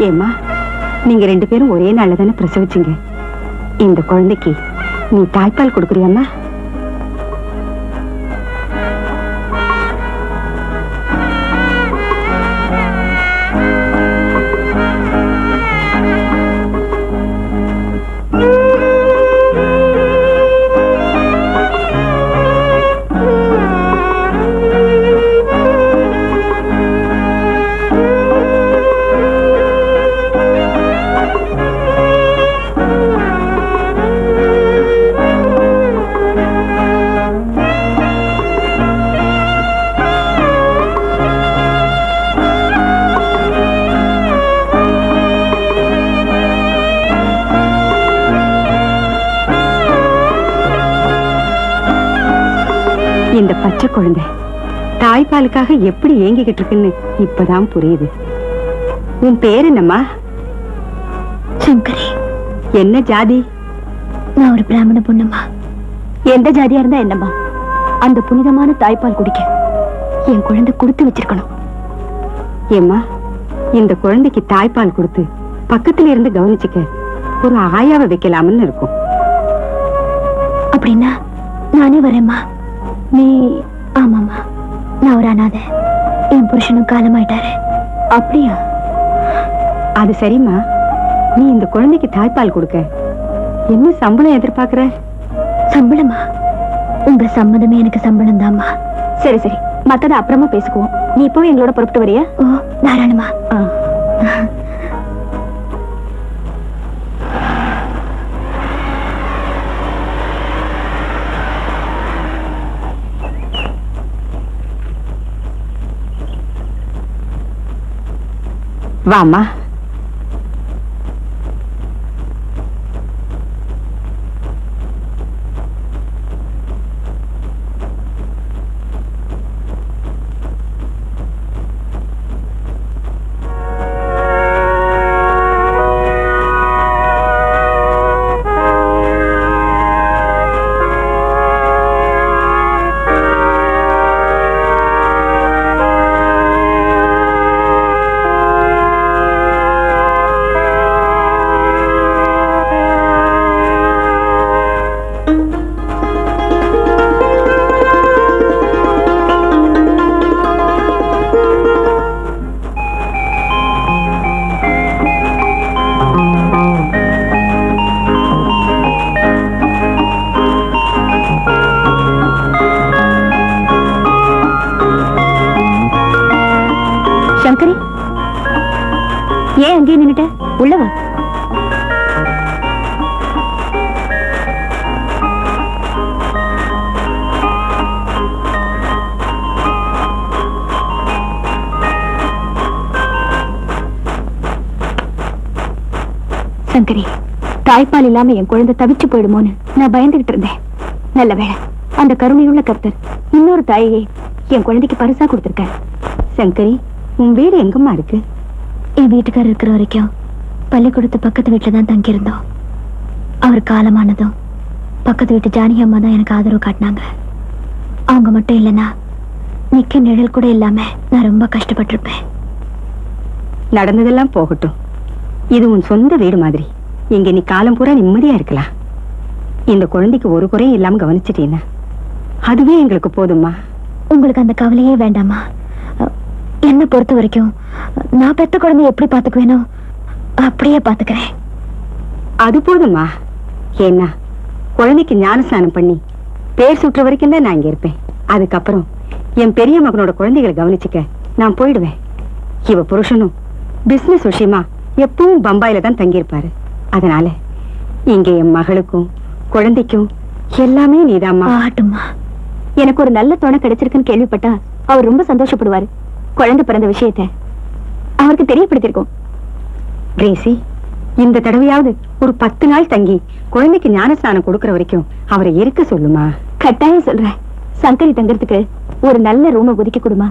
C: ஏம்மா, நீங்க 2 பேரும் ஒரே நாள்ல தானே பிரசவிச்சீங்க. இந்த குழந்தைக்கு நீ தாய்ப்பால் கொடுக்குறியம்மா? இந்த பச்சை குழந்தை தாய்ப்பாலுக்காக எப்படி ஏங்கிக்கிட்டு இருக்குன்னு இப்பதான் புரியுது. உன் பேர் என்னம்மா?
A: சங்கரி.
C: என்ன ஜாதி?
A: நான் ஒரு பிராமண பொண்ணுமா. எந்த ஜாதியா இருந்தா என்னம்மா, அந்த புனிதமான தாய்ப்பால் குடிக்க என் குழந்தை கொடுத்து வச்சிருக்கணும்.
C: ஏம்மா, இந்த குழந்தைக்கு தாய்ப்பால் கொடுத்து பக்கத்துல இருந்து கவனிச்சுக்க ஒரு ஆயாவை வைக்கலாம்னு இருக்கும்.
A: அப்படின்னா நானே வரேம்மா. நீ ஆமாமா, நான் ஒரு அனாதை. என் புருஷனும் காலமாயிட்டாரு.
C: அப்படியா? அது சரிம்மா, நீ இந்த குழந்தைக்கு தாய்ப்பால் கொடுக்க என்ன சம்பளம் எதிர்பார்க்கிற?
A: சம்பளமா? உங்க சம்மதமே எனக்கு சம்பளம் தாம்மா. சரி சரி, மத்தத அப்புறமா பேசுக்குவோம். நீ இப்போ எங்களோட புறப்பட்டு வரியா? ஓ, தாராளமா.
C: வாமா.
A: சங்கரி, ஏன் அங்கேயே நின்னுட்ட? உள்ளவா. சங்கரி, தாய்ப்பால் இல்லாம என் குழந்தை தவிச்சு போயிடுமோன்னு நான் பயந்துகிட்டு இருந்தேன். நல்ல வேளை அந்த கருணையுள்ள கர்த்தர் இன்னொரு தாயை என் குழந்தைக்கு பரிசா கொடுத்திருக்கார்.
C: சங்கரி, உன் வீடு எங்கம்மா இருக்கு?
A: என் வீட்டுக்காரர் இருக்கிற வரைக்கும் பள்ளிக்கூடத்து பக்கத்து வீட்டுல தான் தங்கியிருந்தோம். அவர் காலமானதும் பக்கத்து வீட்டு ஜானகி அம்மா தான் எனக்கு ஆதரவு காட்டினாங்க. அவங்க மட்டும் இல்லைன்னா நிக்க நிழல் கூட இல்லாம நான் ரொம்ப கஷ்டப்பட்டிருப்பேன்.
C: நடந்ததெல்லாம் போகட்டும். இது உன் சொந்த வீடு மாதிரி. இங்க நீ காலம் பூரா நிம்மதியா இருக்கலாம். இந்த குழந்தைக்கு ஒரு குறையும் இல்லாம கவனிச்சிட்டீன்னா அதுவே எங்களுக்கு போதும்மா.
A: உங்களுக்கு அந்த கவலையே வேண்டாமா? என்ன பொறுத்த வரைக்கும் நான் பெத்த குழந்தைய எப்படி பாத்துக்குவேனோ அப்படியே பாத்துக்கிறேன்.
C: அது போதும்மா. ஏன்னா குழந்தைக்கு ஞான ஸ்நானம் பண்ணி பேர் சுற்ற வரைக்கும் தான் நான் இங்க இருப்பேன். அதுக்கப்புறம் என் பெரிய மகனோட குழந்தைகளை கவனிச்சுக்க நான் போயிடுவேன். இவ புருஷனும் பிசினஸ் விஷயமா எப்பவும் பம்பாயில தான் தங்கியிருப்பாரு. அதனால இங்க என் மகளுக்கும் குழந்தைக்கும் எல்லாமே நீதாம்மா.
A: ஆட்டுமா, எனக்கு ஒரு நல்ல துணை கிடைச்சிருக்குன்னு கேள்விப்பட்டா அவர் ரொம்ப சந்தோஷப்படுவாரு. குழந்தை பிறந்த விஷயத்தை அவருக்கு தெரியப்படுத்திருக்கோம்.
C: கிரேசி, இந்த தடவையாவது ஒரு 10 நாள் தங்கி குழந்தைக்கு ஞான ஸ்நானம் கொடுக்கற வரைக்கும் அவரை இருக்க சொல்லுமா.
A: கட்டாயம் சொல்றேன். சங்கரி தங்கறதுக்கு ஒரு நல்ல ரூமை ஒதுக்கி கொடுமா.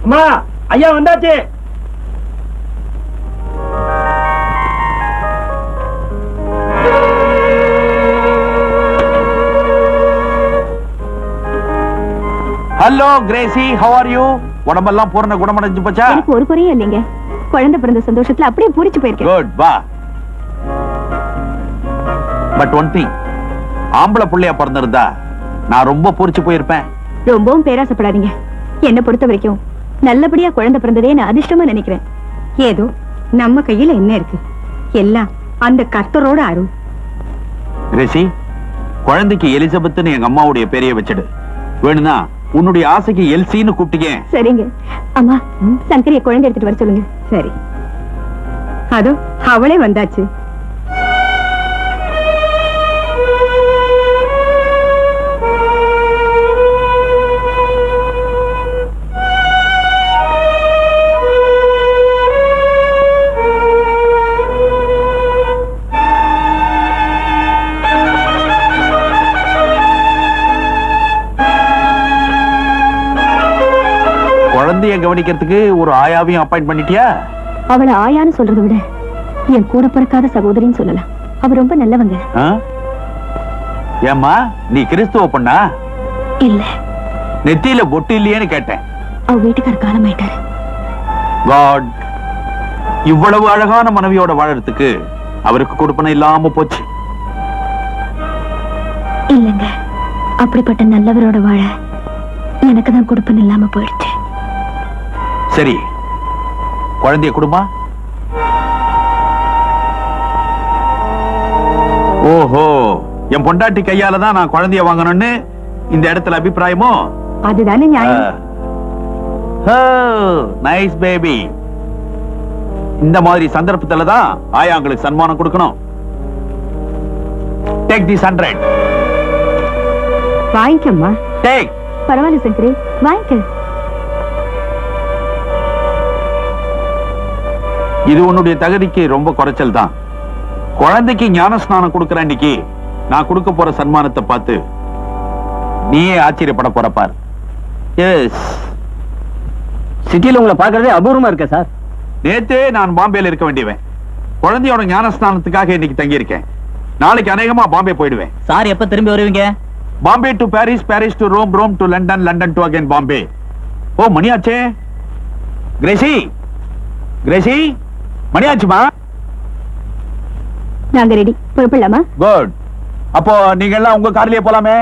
D: அம்மா, ஐயா வந்தாச்சு.
B: Hello Crazy, how are you? உடம்பெல்லாம் பூரண குணமடைஞ்சு போச்சா?
A: எனக்கு ஒரு குறையும் இல்லைங்க. குழந்தை பிறந்த சந்தோஷத்துல அப்படியே பூரிச்சு போயிருக்கேன்.
B: குட், வா. பட் ஒன் திங், ஆம்பளை புள்ளையா பிறந்திருந்தா நான் ரொம்ப பூரிச்சு போயிருப்பேன்.
A: ரொம்பவும் பேராசப்படாதீங்க. என்ன பொறுத்த வரைக்கும் நல்லபடியா குழந்தை பிறந்ததே நான் அதிர்ஷ்டமா நினைக்கிறேன்.
C: ஏதோ நம்ம கையில என்ன இருக்கு? எல்லாம் அந்த கர்த்தரோட அருள்.
B: கிரேசி, குழந்தைக்கு எலிசபெத்னு எங்க அம்மாவுடைய பேரைய வச்சிடு. வேணும்னா உன்னுடைய ஆசைக்கு எல்சின்னு கூப்பிட்டீங்க.
A: சரிங்க. அம்மா, சங்கரிய குழந்தை எடுத்துட்டு வர சொல்லுங்க.
C: சரி, அதோ அவளே வந்தாச்சு.
B: குழந்தைய கவனிக்கிறதுக்கு ஒரு ஆயாவையும் அப்பாயிண்ட் பண்ணிட்டியா?
A: அவளை ஆயான்னு சொல்றதை விட என் கூட பிறக்காத சகோதரின்னு சொல்லலாம். அவ ரொம்ப நல்லவங்க.
B: ஏம்மா, நீ கிறிஸ்துவ பொண்ணா?
A: இல்ல.
B: நெத்தியில பொட்டு இல்லையேன்னு கேட்டேன்.
A: அவ வீட்டுக்கார காலமாயிட்டாரு.
B: காட், இவ்வளவு அழகான மனைவியோட வாழறதுக்கு
J: அவருக்கு கொடுப்பன இல்லாம போச்சு.
A: இல்லங்க, அப்படிப்பட்ட நல்லவரோட வாழ எனக்கு தான் கொடுப்பன் இல்லாம போயிடுச்சு.
J: சரி, குழந்தைய குடுமா. ஓஹோ, என் பொண்டாட்டி கையால தான் நான் குழந்தைய வாங்கணும்னு இந்த இடத்துல அபிப்பிராயமோ?
C: அதுதானே நியாயம்.
J: Nice baby. இந்த மாதிரி சந்தர்ப்பத்துல தான் ஆயாங்களுக்கு சன்மானம் கொடுக்கணும். Take this 100.
C: வாங்கிக்கம்மா.
J: டேக்.
A: பரவாயில்ல சங்கரி, வாங்கிக்க.
J: இது உன்னுடைய தகுதிக்கு ரொம்ப குறைச்சல் தான். குழந்தைக்கு ஞான ஸ்நானம் கொடுக்கிற அன்னைக்கு நான் கொடுக்க போற சன்மானத்தை பார்த்து நீயே ஆச்சரியப்பட போற பார். எஸ்,
H: சிட்டில உங்களை பாக்குறதே அபூர்வமா இருக்க சார்.
J: நேத்தே நான் பாம்பேல இருக்க வேண்டியவன். குழந்தையோட ஞான ஸ்நானத்துக்காக இன்னைக்கு தங்கி இருக்கேன். நாளைக்கு அநேகமா பாம்பே போயிடுவேன்.
H: சார் எப்ப திரும்பி வருவீங்க?
J: Bombay to Paris, Paris to Rome, Rome to London, London to again Bombay. Oh, மணியாச்சே. கிரேசி, கிரேசி, மணியாச்சுமா?
A: நாங்க ரெடி, புறப்படலாமா?
J: குட். அப்போ நீங்க எல்லாம் உங்க கார்லயே போலாமே.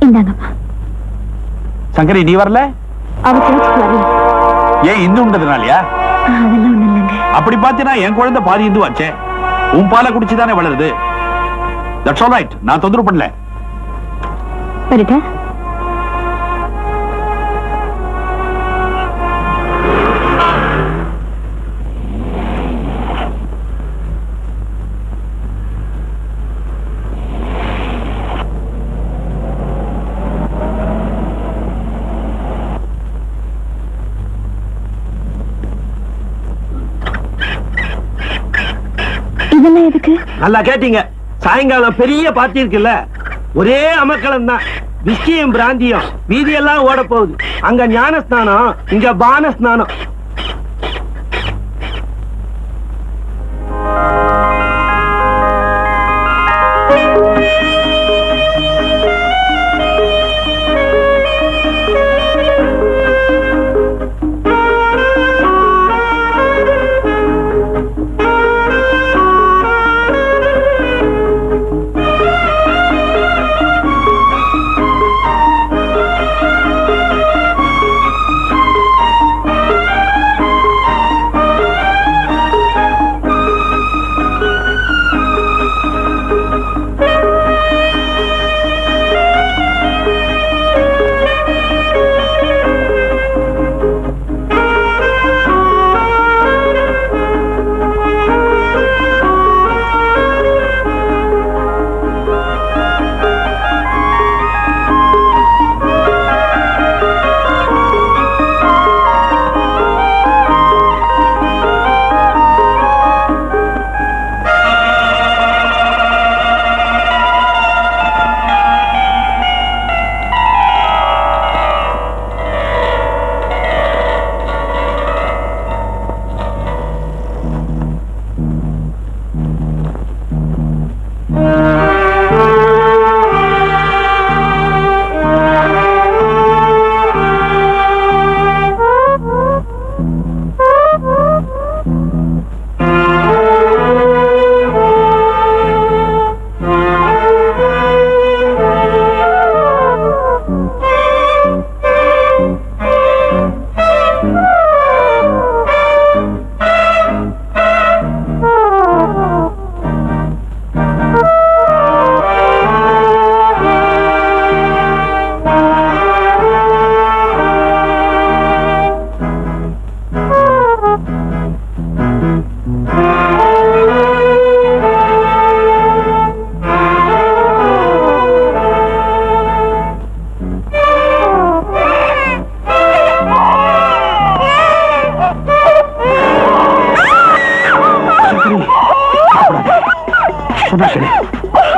A: இந்தாங்கம்மா.
J: சங்கரி, நீ வரல?
A: அவ சேர்ச்சுக்கு வரல.
J: ஏன், இந்துன்றதுனாலயா?
A: அதெல்லாம் ஒண்ணு இல்லைங்க.
J: அப்படி பாத்தீங்கன்னா என் குழந்தை பாதி இந்து ஆச்சே. உன் பாலை குடிச்சுதானே வளருது. That's all right. நான் தொந்தரவு பண்ணல.
A: வரட்டா? இதெல்லாம் எதுக்கு?
H: நல்லா கேட்டீங்க. சாயங்காலம் பெரிய பார்ட்டி இருக்குல்ல, ஒரே அமக்களம் தான். விஸ்கியும் பிராந்தியும் வீதியெல்லாம் ஓட போகுது. அங்க ஞான ஸ்நானம், இங்க பான ஸ்நானம்.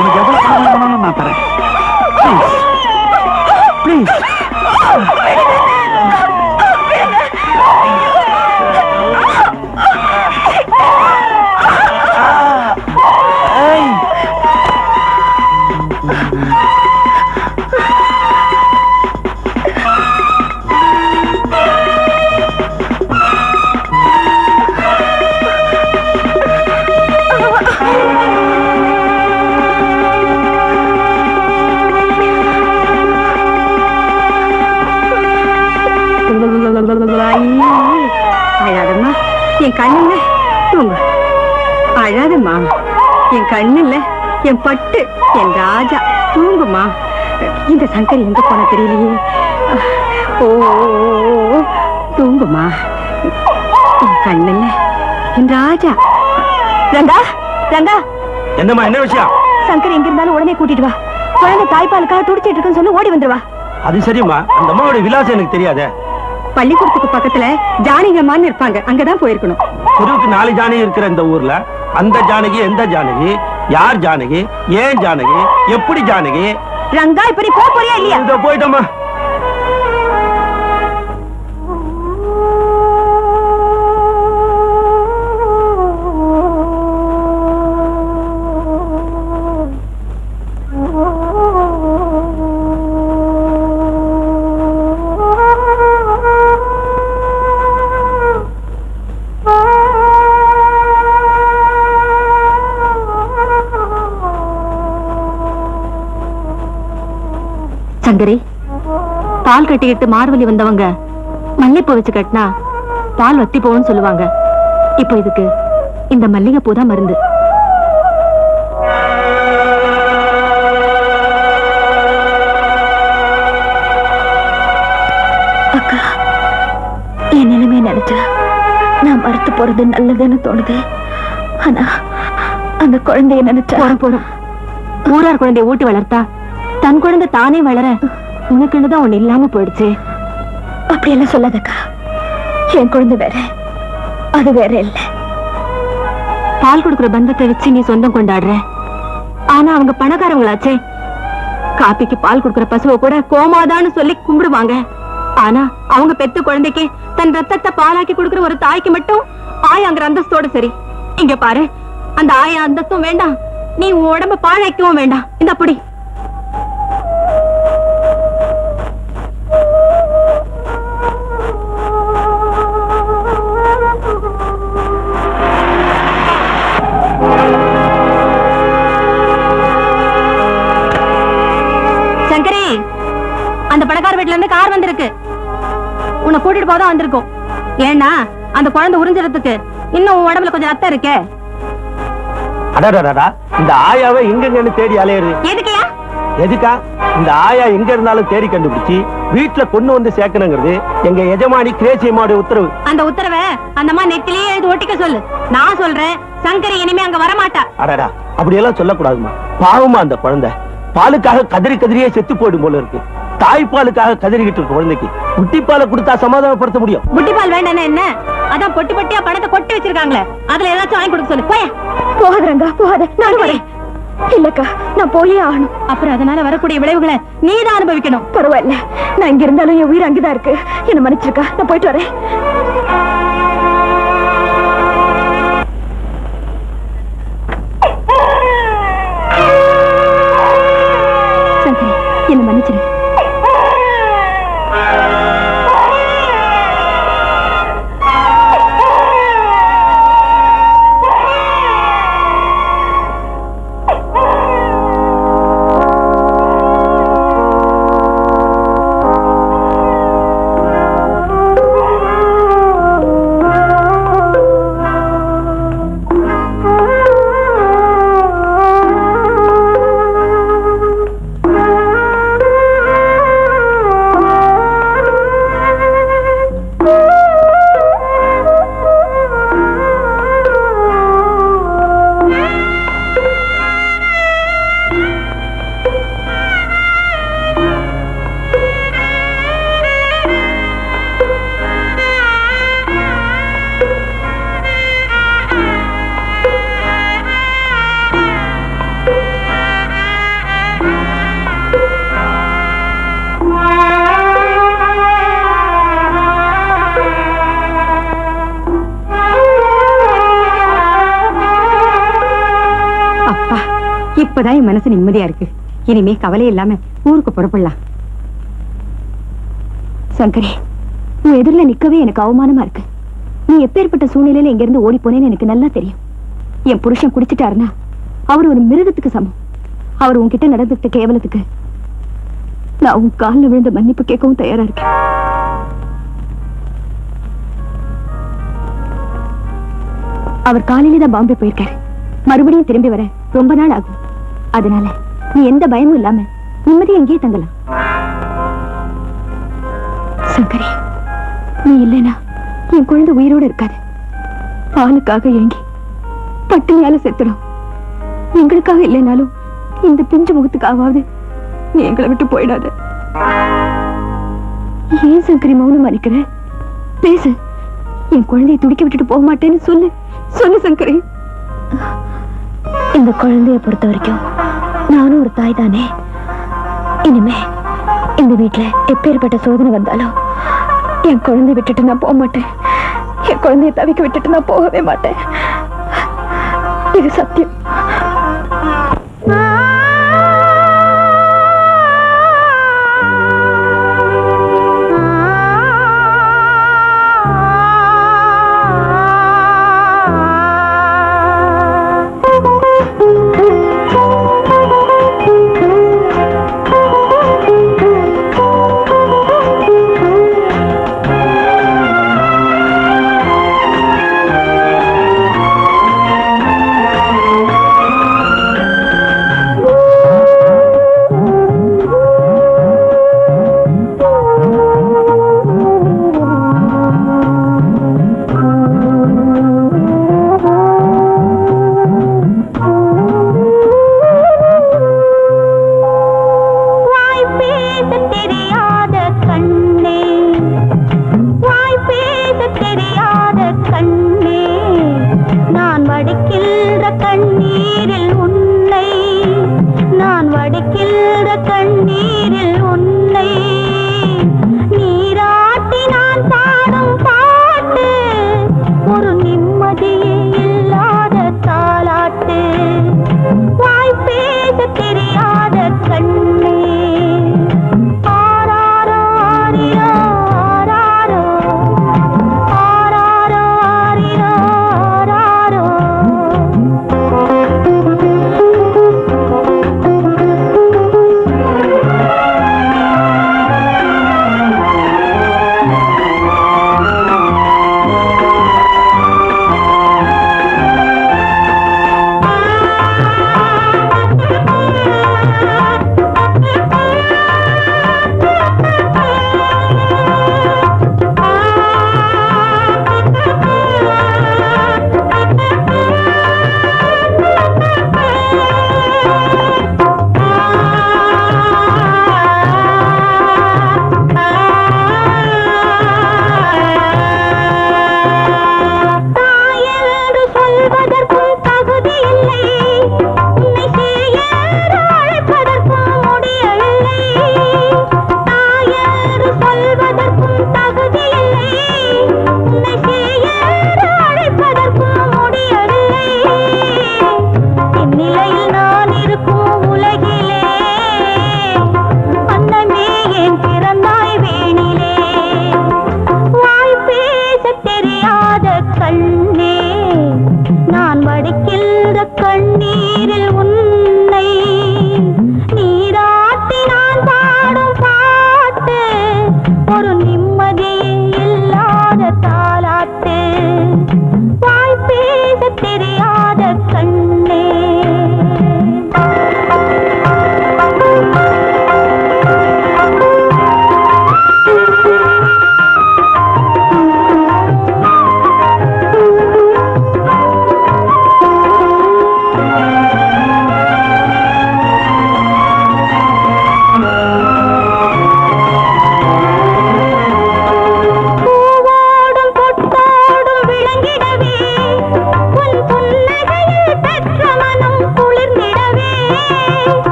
J: உனக்கு எவ்வளவு பணம் வேணும்னாலும் நான் தரேன். ப்ளீஸ்
C: என் கண்ணுல தூங்கு. அழாதம்மா, என் கண்ணுல என் பட்டு, என் ராஜா, தூங்குமா. இந்த சங்கரி எங்க போன தெரியலையே. ஓ தூங்குமா, என் கண்ணுல என் ராஜா.
A: ரங்கா, ரங்கா,
H: என்னம்மா, என்ன விஷயம்?
A: சங்கர் எங்க இருந்தாலும் உடனே கூட்டிட்டு வா. குழந்தை தாய்ப்பாலுக்காக துடிச்சிட்டு இருக்குன்னு சொல்லி ஓடி வந்துருவா.
H: அது சரிம்மா, அந்த அம்மாவோட விலாசம் எனக்கு தெரியாதே.
C: பள்ளிக்கூடத்துக்கு பக்கத்துல ஜானகிமான்னு இருப்பாங்க, அங்கதான் போயிருக்கணும்.
H: தெருவுக்கு 4 ஜானகி இருக்கிற இந்த ஊர்ல அந்த ஜானகி எந்த ஜானகி, யார் ஜானகி, ஏன் ஜானகி, எப்படி ஜானகி?
A: ரங்கா, இப்ப நீ போறியா இல்லையா?
H: இதோ போயிட்டோமா.
I: சங்கரி, பால் கட்டிக்கிட்டு மார்வலி வந்தவங்க மல்லிப்பூ வச்சு கட்டினா பால் வத்தி போகும்னு சொல்லுவாங்க. இப்போ இதுக்கு இந்த மல்லிகை பூ தான் மருந்து.
A: அக்கா, என் நிலைமை நினைச்சா நான் மறுத்து போறது நல்லதுன்னு தோணுது. ஆனா அந்த குழந்தைய நினைச்சா
I: போறோம் ஊரார் குழந்தைய ஊட்டி வளர்த்தா தன் குழந்தை தானே வளர உனக்குன்னு தான் ஒண்ணு இல்லாம போயிடுச்சு.
A: அப்படியெல்லாம் சொல்லாதக்கா. என் குழந்தை வேற, அது வேற இல்ல.
I: பால் கொடுக்குற பந்தத்தை வச்சு நீ சொந்தம் கொண்டாடுற. ஆனா அவங்க பணக்காரங்களாச்சே. காப்பிக்கு பால் கொடுக்குற பசுவை கூட கோமாதான்னு சொல்லி கும்பிடுவாங்க. ஆனா அவங்க பெத்த குழந்தைக்கு தன் ரத்தத்தை பாலாக்கி கொடுக்குற ஒரு தாய்க்கு மட்டும் ஆயாங்கிற அந்தஸ்தோட சரி. இங்க பாரு, அந்த ஆயா அந்தஸ்தும் வேண்டாம், நீ உடம்ப பாழாக்கவும் வேண்டாம். இந்த அப்படி சங்கரி, அந்த பணக்கார வீட்டுல இருந்து கார் வந்திருக்கு. உன்னை கூட்டிட்டு போதான் வந்திருக்கும். ஏன்னா அந்த குழந்தை உறிஞ்சறதுக்கு இன்னும் உன் உடம்புல கொஞ்சம் ரத்தம் இருக்கே.
H: அடடடா, இந்த ஆயாவை எங்கெங்கன்னு தேடி அலையுது.
I: எதுக்குயா?
H: எதுக்கா? இந்த ஆயா எங்க இருந்தாலும் தேடி கண்டுபிடிச்சு வீட்டுல கொண்டு வந்து சேர்க்கணுங்கிறது எங்க எஜமானி கிரேசியம்மாவுடைய உத்தரவு.
I: அந்த உத்தரவை அந்த அம்மா நெத்திலேயே எழுதி ஒட்டிக்க சொல்லு. நான் சொல்றேன், சங்கரி இனிமே அங்க வரமாட்டா.
H: அடடா, அப்படியெல்லாம் சொல்லக்கூடாதுமா. பாவமா அந்த குழந்தை பாலுக்காக கதறி கதறியே செத்து போயிடும் போல இருக்கு. தாய்ப்பாலுக்காக கதறிக்கிட்டு இருக்க குழந்தைக்கு புட்டிப்பாலை கொடுத்தா சமாதானப்படுத்த முடியும்.
I: புட்டிப்பால் வேண்டானே என்ன? அதான் பொட்டி பொட்டியா பணத்தை கொட்டி வச்சிருக்காங்களே, அதுல ஏதாச்சும் வாங்கி கொடுக்க சொல்லு. போய.
A: போகாத ரங்கா, போகாத. நானும் வரேன். இல்லக்கா, நான் போயே ஆகணும்.
I: அப்புறம் அதனால வரக்கூடிய விளைவுகளை நீதான் அனுபவிக்கணும்.
A: பரவாயில்ல, நான் இங்க இருந்தாலும் என் உயிர் அங்கேதான் இருக்கு. என்ன மன்னிச்சிருக்கா, நான் போயிட்டு வரேன். சங்கரி, என்ன மன்னிச்சிரு.
C: இப்பதான் என் மனசு நிம்மதியா இருக்கு. இனிமே கவலை இல்லாம ஊருக்கு புறப்படலாம்.
A: சங்கரி, உன் எதிரில நிக்கவே எனக்கு அவமானமா இருக்கு. நீ எப்பேற்பட்ட சூழ்நிலையில இங்க இருந்து ஓடி போனேன்னு எனக்கு நல்லா தெரியும். என் புருஷன் குடிச்சிட்டாருன்னா அவர் ஒரு மிருகத்துக்கு சமம். அவர் உன்கிட்ட நடந்துட்ட கேவலத்துக்கு நான் உன் காலில் விழுந்த மன்னிப்பு கேட்கவும் தயாரா இருக்கேன். அவர் காலையில தான் பாம்பே போயிருக்காரு. மறுபடியும் திரும்பி வர ரொம்ப நாள் ஆகும். அதனால நீ எந்த பயமும் இல்லாம நிம்மதி எங்கேயே தங்கலாம். சங்கரி, நீ இல்லைனா என் குழந்தை உயிரோடு இருக்காது. பாலுக்காக ஏங்கி பட்டினியால செத்துடும். எங்களுக்காக இல்லைனாலும் இந்த பிஞ்சு முகத்துக்காவது நீ எங்களை விட்டு போயிடாத. ஏன் சங்கரி மௌனம் மறைக்கிற? பேசு. என் குழந்தையை துடிக்க விட்டுட்டு போக மாட்டேன்னு சொல்லு. சொல்லு சங்கரி. இந்த குழந்தைய பொறுத்த வரைக்கும் நானும் ஒரு தாய் தானே. இனிமே இந்த வீட்டுல எப்பேற்பட்ட சோதனை வந்தாலும் என் குழந்தைய விட்டுட்டு நான் போக மாட்டேன். என் குழந்தைய தவிக்க விட்டுட்டு நான் போகவே மாட்டேன். இது சத்தியம்.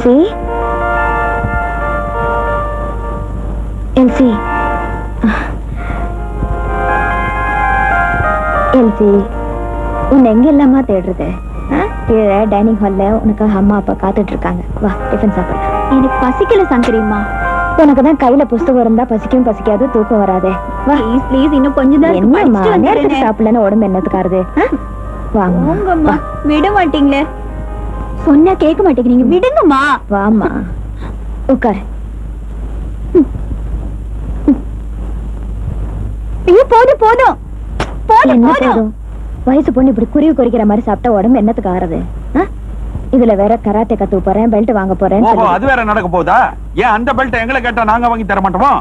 A: எல்சி எல்சி எல்சி உன்னை எங்க இல்லாம தேடுறது? கீழே டைனிங் ஹால்ல உனக்கு அம்மா அப்பா காத்துட்டு இருக்காங்க. வா டிஃபன் சாப்பிடலாம். எனக்கு பசிக்கல சங்கரிம்மா. உனக்கு தான் கையில புஸ்தகம் இருந்தா பசிக்கும் பசிக்காது தூக்கம் வராதே. வா ப்ளீஸ் ப்ளீஸ் இன்னும் கொஞ்சம் தான் என்னம்மா நேரத்துக்கு சாப்பிடலன்னு உடம்பு என்னத்துக்காருது? வாங்கம்மா. விட மாட்டீங்களே, சொன்னா கேட்க மாட்டேங்கிறீங்க. விடுங்கம்மா. வாமா உட்கார். ஐயோ போதும் போதும் போதும் போதும். வயசு பொண்ணு இப்படி குருவி குறிக்கிற மாதிரி சாப்பிட்டா உடம்பு என்னத்துக்கு ஆறுது? இதுல வேற கராத்தே கத்து போறேன், பெல்ட் வாங்க போறேன்.
J: அது வேற நடக்க போதா? ஏன் அந்த பெல்ட் எங்களை கேட்டா நாங்க வாங்கி தர மாட்டோமா?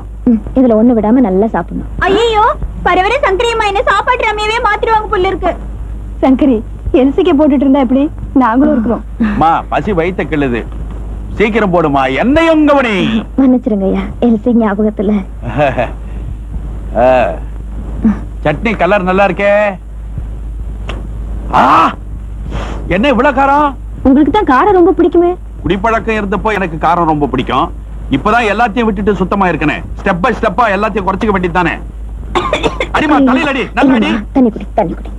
A: இதுல ஒண்ணு விடாம நல்லா சாப்பிடணும்.
I: ஐயோ பரவர சங்கரியம்மா என்ன சாப்பாட்டு ரம்யவே மாத்திடுவாங்க புள்ள இருக்கு.
A: சங்கரி எல்சிக்கு போட்டுட்டு இருந்தா எப்படி? நாங்களும் இருக்கிறோம்.
J: மா பசி வயித்த கிள்ளுது, சீக்கிரம் போடுமா. என்னையும் கவனி.
A: மன்னிச்சிருங்க ஐயா, எல்சி ஞாபகத்துல.
J: சட்னி கலர் நல்லா இருக்கே. என்ன இவ்வளவு காரம்?
A: உங்களுக்கு தான் காரம் ரொம்ப பிடிக்குமே.
J: குடிப்பழக்கம் இருந்தப்போ எனக்கு காரம் ரொம்ப பிடிக்கும். இப்பதான் எல்லாத்தையும் விட்டுட்டு சுத்தமா இருக்கனே. ஸ்டெப் பை ஸ்டெப்பா எல்லாத்தையும் குறைச்சிக்க வேண்டியதுதானே. அடிமா தலையில அடி, நல்ல அடி.
A: தண்ணி குடி தண்ணி குடி.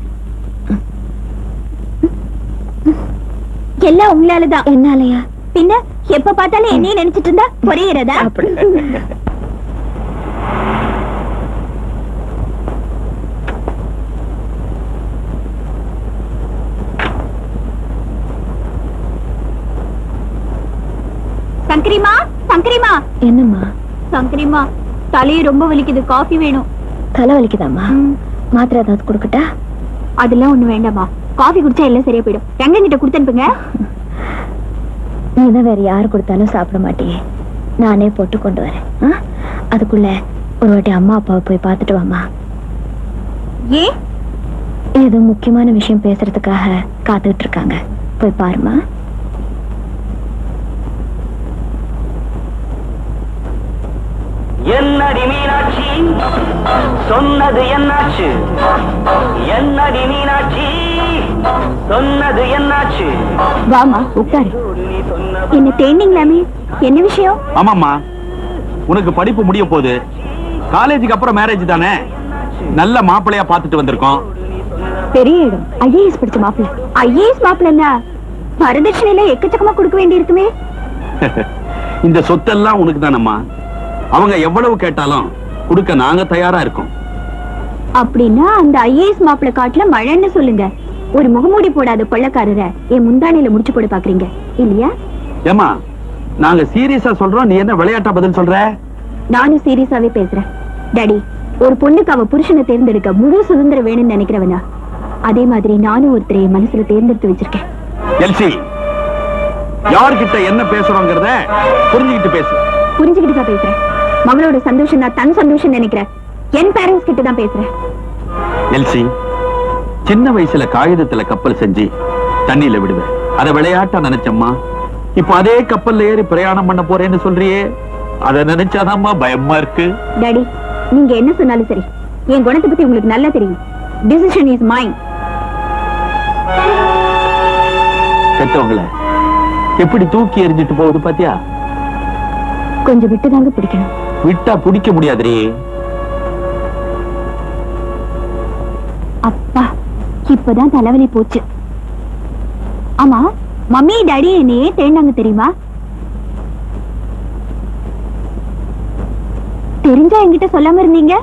A: எல்லாம் உங்களாலதான். என்னாலயா? பின்ன எப்ப பார்த்தாலும் என்னையே நினைச்சிட்டு இருந்தா புரியுறதா? சங்கரிமா சங்கரிமா. என்னம்மா? சங்கரிமா தலையை ரொம்ப வலிக்குது, காஃபி வேணும். தலை வலிக்குதாம்மா? மாத்திரை ஏதாவது கொடுக்கட்டா? அதெல்லாம் ஒண்ணு வேண்டாமா, காஃபி குடிச்சா எல்லாம் சரியா போயிடும். எங்கிட்ட கொடுத்து அனுப்புங்க. நீதான் வேற யாரு கொடுத்தாலும் சாப்பிட மாட்டியே, நானே போட்டு கொண்டு வரேன். அதுக்குள்ள ஒரு வாட்டி அம்மா அப்பாவை போய் பார்த்துட்டு வாமா. ஏன்? ஏதோ முக்கியமான விஷயம் பேசுறதுக்காக காத்துக்கிட்டு இருக்காங்க, போய் பாருமா.
D: என்னடி மீனாட்சி சொன்னது என்னாச்சு? என்னடி மீனாட்சி சொன்னது என்னாச்சு?
A: வாமா உட்காரு. என்ன தேடிங்களாமே, என்ன விஷயம்?
J: ஆமாம்மா, உனக்கு படிப்பு முடிய போகுது. காலேஜுக்கு அப்புறம் மேரேஜ் தானே. நல்ல மாப்பிள்ளையா பார்த்துட்டு வந்திருக்கோம்.
A: பெரிய இடம், ஐஏஎஸ் படிச்ச மாப்பிள்ள. ஐஏஎஸ் மாப்பிள்ளன்னா வரதட்சணையில எக்கச்சக்கமா கொடுக்க வேண்டி இருக்குமே.
J: இந்த சொத்தெல்லாம் உனக்கு தானம்மா. அவங்க எவ்வளவு கேட்டாலும் கொடுக்க நாங்க தயாரா இருக்கோம்.
A: அப்படின்னா அந்த ஐஏஎஸ் மாப்பிள்ள காட்டுல மழைன்னு சொல்லுங்க. ஒரு முகமூடி போடாத கொள்ளக்காரரை என் முந்தானையில முடிச்சு போட பாக்குறீங்க இல்லையா?
J: ஏமா நாங்க சீரியஸா சொல்றோம், நீ என்ன விளையாட்டா பதில் சொல்ற?
A: நானும் சீரியஸாவே பேசுறேன். டாடி, ஒரு பொண்ணுக்கு அவ புருஷனை தேர்ந்தெடுக்க முழு சுதந்திரம் வேணும்னு நினைக்கிறவனா, அதே மாதிரி நானும் ஒருத்தரை மனசுல தேர்ந்தெடுத்து வச்சிருக்கேன்.
J: எல்சி, யார்கிட்ட என்ன பேசுறோங்கிறத புரிஞ்சுக்கிட்டு பேசு.
A: புரிஞ்சுக்கிட்டு தான் பேசுறேன். மகளோட சந்தோஷம் நான் தன் சந்தோஷம் நினைக்கிறேன். என் பேரண்ட்ஸ் கிட்ட தான் பேசுறேன்.
J: எல்சி, சின்ன வயசுல காகிதத்துல கப்பல் செஞ்சு தண்ணியில விடுவேன், அத விளையாட்டா நினைச்சம்மா. இப்ப அதே கப்பல்ல ஏறி பிரயாணம் பண்ண போறேன்னு சொல்றியே, அத நினைச்சாதாம்மா பயமா இருக்கு.
A: டாடி, நீங்க என்ன சொன்னாலும் சரி, என் குணத்தை பத்தி உங்களுக்கு நல்லா தெரியும். Decision is mine.
J: கெட்டவங்கள எப்படி தூக்கி எறிஞ்சிட்டு போகுது பாத்தியா?
A: கொஞ்சம் விட்டுதாங்க பிடிக்கணும்.
J: விட்டா பிடிக்க முடியாதுரே.
A: அப்பா, இப்பதான் தலைவலி போச்சு. ஆமா, மம்மி டாடி என்னையே தேடினாங்க தெரியுமா? தெரிஞ்சா என்கிட்ட சொல்லாம இருந்தீங்க.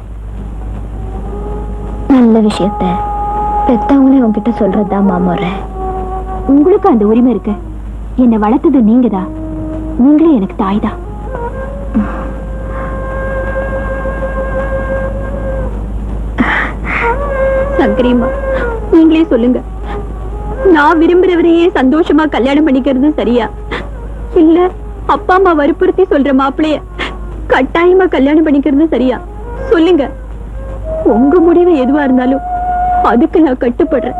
A: நல்ல விஷயத்த பெத்தவங்களே உங்ககிட்ட சொல்றதுதான் மாமோற. உங்களுக்கு அந்த உரிமை இருக்கு. என்னை வளர்த்தது நீங்கதான், நீங்களே எனக்கு தாய் தான். சங்கரிமா, நீங்களே சொல்லுங்க, நான் விரும்புறவரையே சந்தோஷமா கல்யாணம் பண்ணிக்கிறது சரியா, இல்ல அப்பா அம்மா வற்புறுத்தி சொல்ற மாப்பிளைய கட்டாயமா கல்யாணம் பண்ணிக்கிறது சரியா? சொல்லுங்க. உங்க முடிவு எதுவா இருந்தாலும் அதுக்கு நான் கட்டுப்படுறேன்.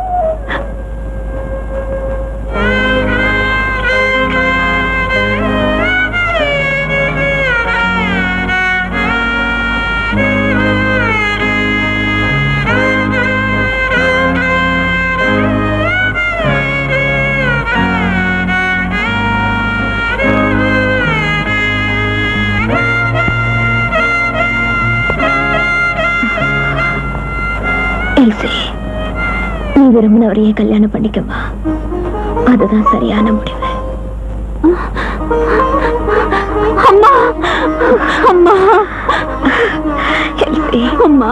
A: எல்சி, நீ விரும்பினவரையே கல்யாணம் பண்ணிக்கமா, அதுதான் சரியான முடிவு. அம்மா அம்மா எல்சி, அம்மா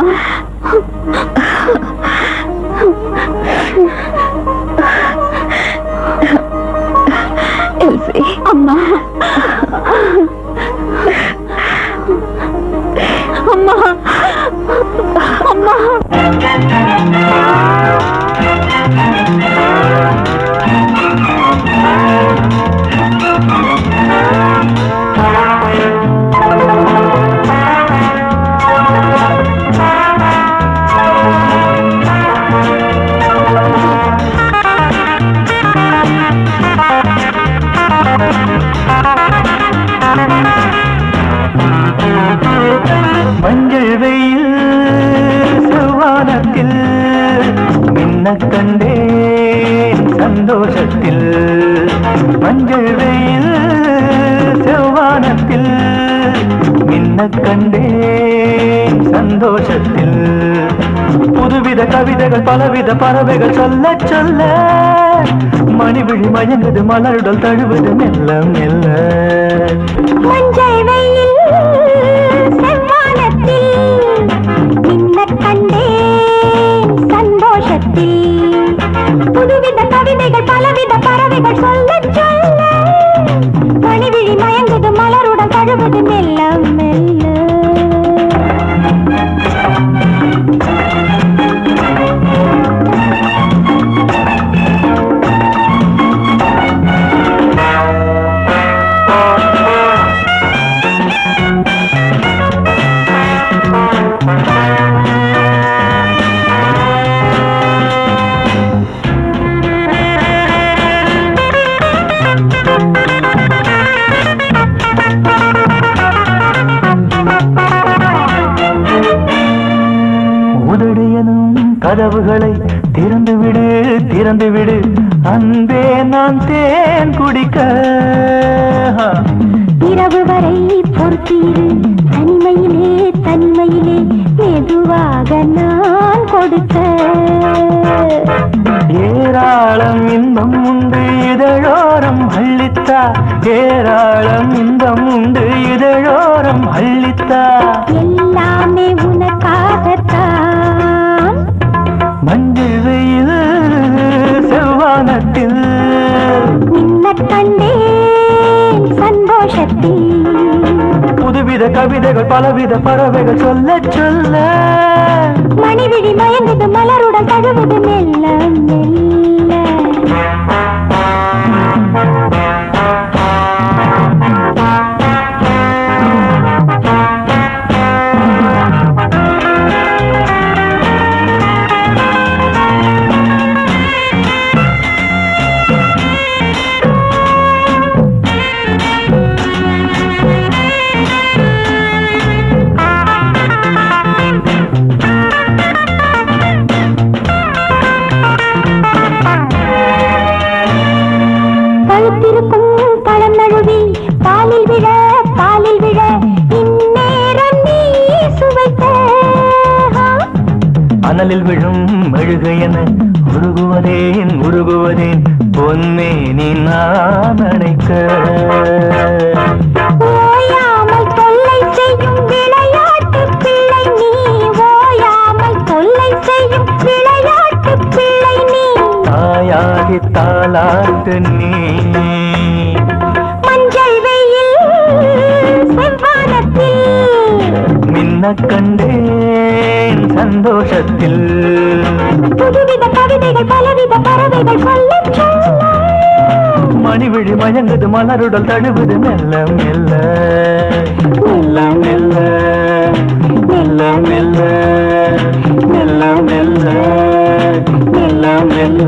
A: எல்சி, அம்மா அம்மா அம்மா.
F: மஞ்சள் வெயில் செவ்வானத்தில் மின்ன கண்டேன் சந்தோஷத்தில். மஞ்சள் வெயில் செவ்வானத்தில் மின்ன கண்டேன் சந்தோஷத்தில். புதுவித கவிதைகள் பலவித பறவைகள் சொல்ல சொல்ல மணிவிழி மயங்குது மலருடல் தழுவுது மெல்ல மெல்ல.
A: மஞ்சள் வெயில் செவ்வானத்தில் மின்ன கண்டேன் சந்தோஷத்தில். புதுவித கவிதைகள் பலவித பறவைகள் சொல்ல சொல்ல மணிவிழி மயங்குது மலருடன் தழுவுது மெல்ல மெல்ல.
F: கதவுகளை திறந்து விடு திறந்து விடு அன்பே நான் தேன் குடிக்க.
A: இரவு வரை பொறுத்தீரு தனிமையிலே தனிமையிலே மெதுவாக நான் கொடுக்க.
F: ஏராளம் இன்பம் உண்டு இதழோரம் அள்ளித்தா, ஏராளம் இன்பம் உண்டு இதழோரம் அள்ளித்தா.
A: எல்லாமே உனக்காகத்தான்.
F: மஞ்சள் வெயில் செவ்வானத்தில்
A: மின்ன கண்டேன் சந்தோஷத்தில்.
F: புதுவித கவிதைகள் பலவித பறவைகள் சொல்ல சொல்ல
A: மணிவிழி மயங்குது மலருடன் தழுவுது மெல்ல மெல்ல.
F: அனலில் விழும் மெழுகையன உருகுவதேன் உருகுவதேன் பொன்னே நீ நான் அணைக்க.
A: ஓயாமல் தொல்லை செய்யும் விளையாட்டு பிள்ளை நீ, ஓயாமல் தொல்லை செய்யும் விளையாட்டு பிள்ளை நீ.
F: தாயாகி தாலாட்டு நீ.
A: மஞ்சள் வெயில் செவ்வானத்தில்
F: மின்ன கண்டேன் சந்தோஷத்தில்.
A: புதுவித கவிதைகள் பலவித பறவைகள் சொல்ல சொல்ல
F: மணிவிழி மயங்குது மலருடல் தழுவுது மெல்ல மெல்ல மெல்ல மெல்ல மெல்ல மெல்ல மெல்ல மெல்ல மெல்ல மெல்ல.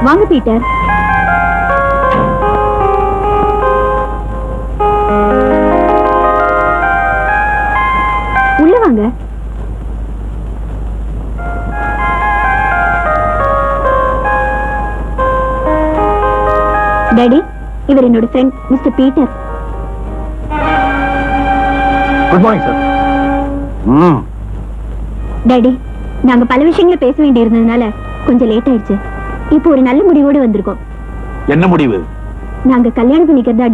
A: வாங்க பீட்டர். டாடி, இவர் என்னோட friend mister Peter.
F: Good morning sir.
A: Daddy, நாங்க பல விஷயங்களை பேச வேண்டி இருந்ததுனால கொஞ்சம் லேட் ஆயிடுச்சு. இப்போ ஒரு நல்ல முடிவோடு வந்திருக்கோம்.
J: என்ன முடிவு?
A: நாங்க கல்யாணம் பண்ணிக்கிறதா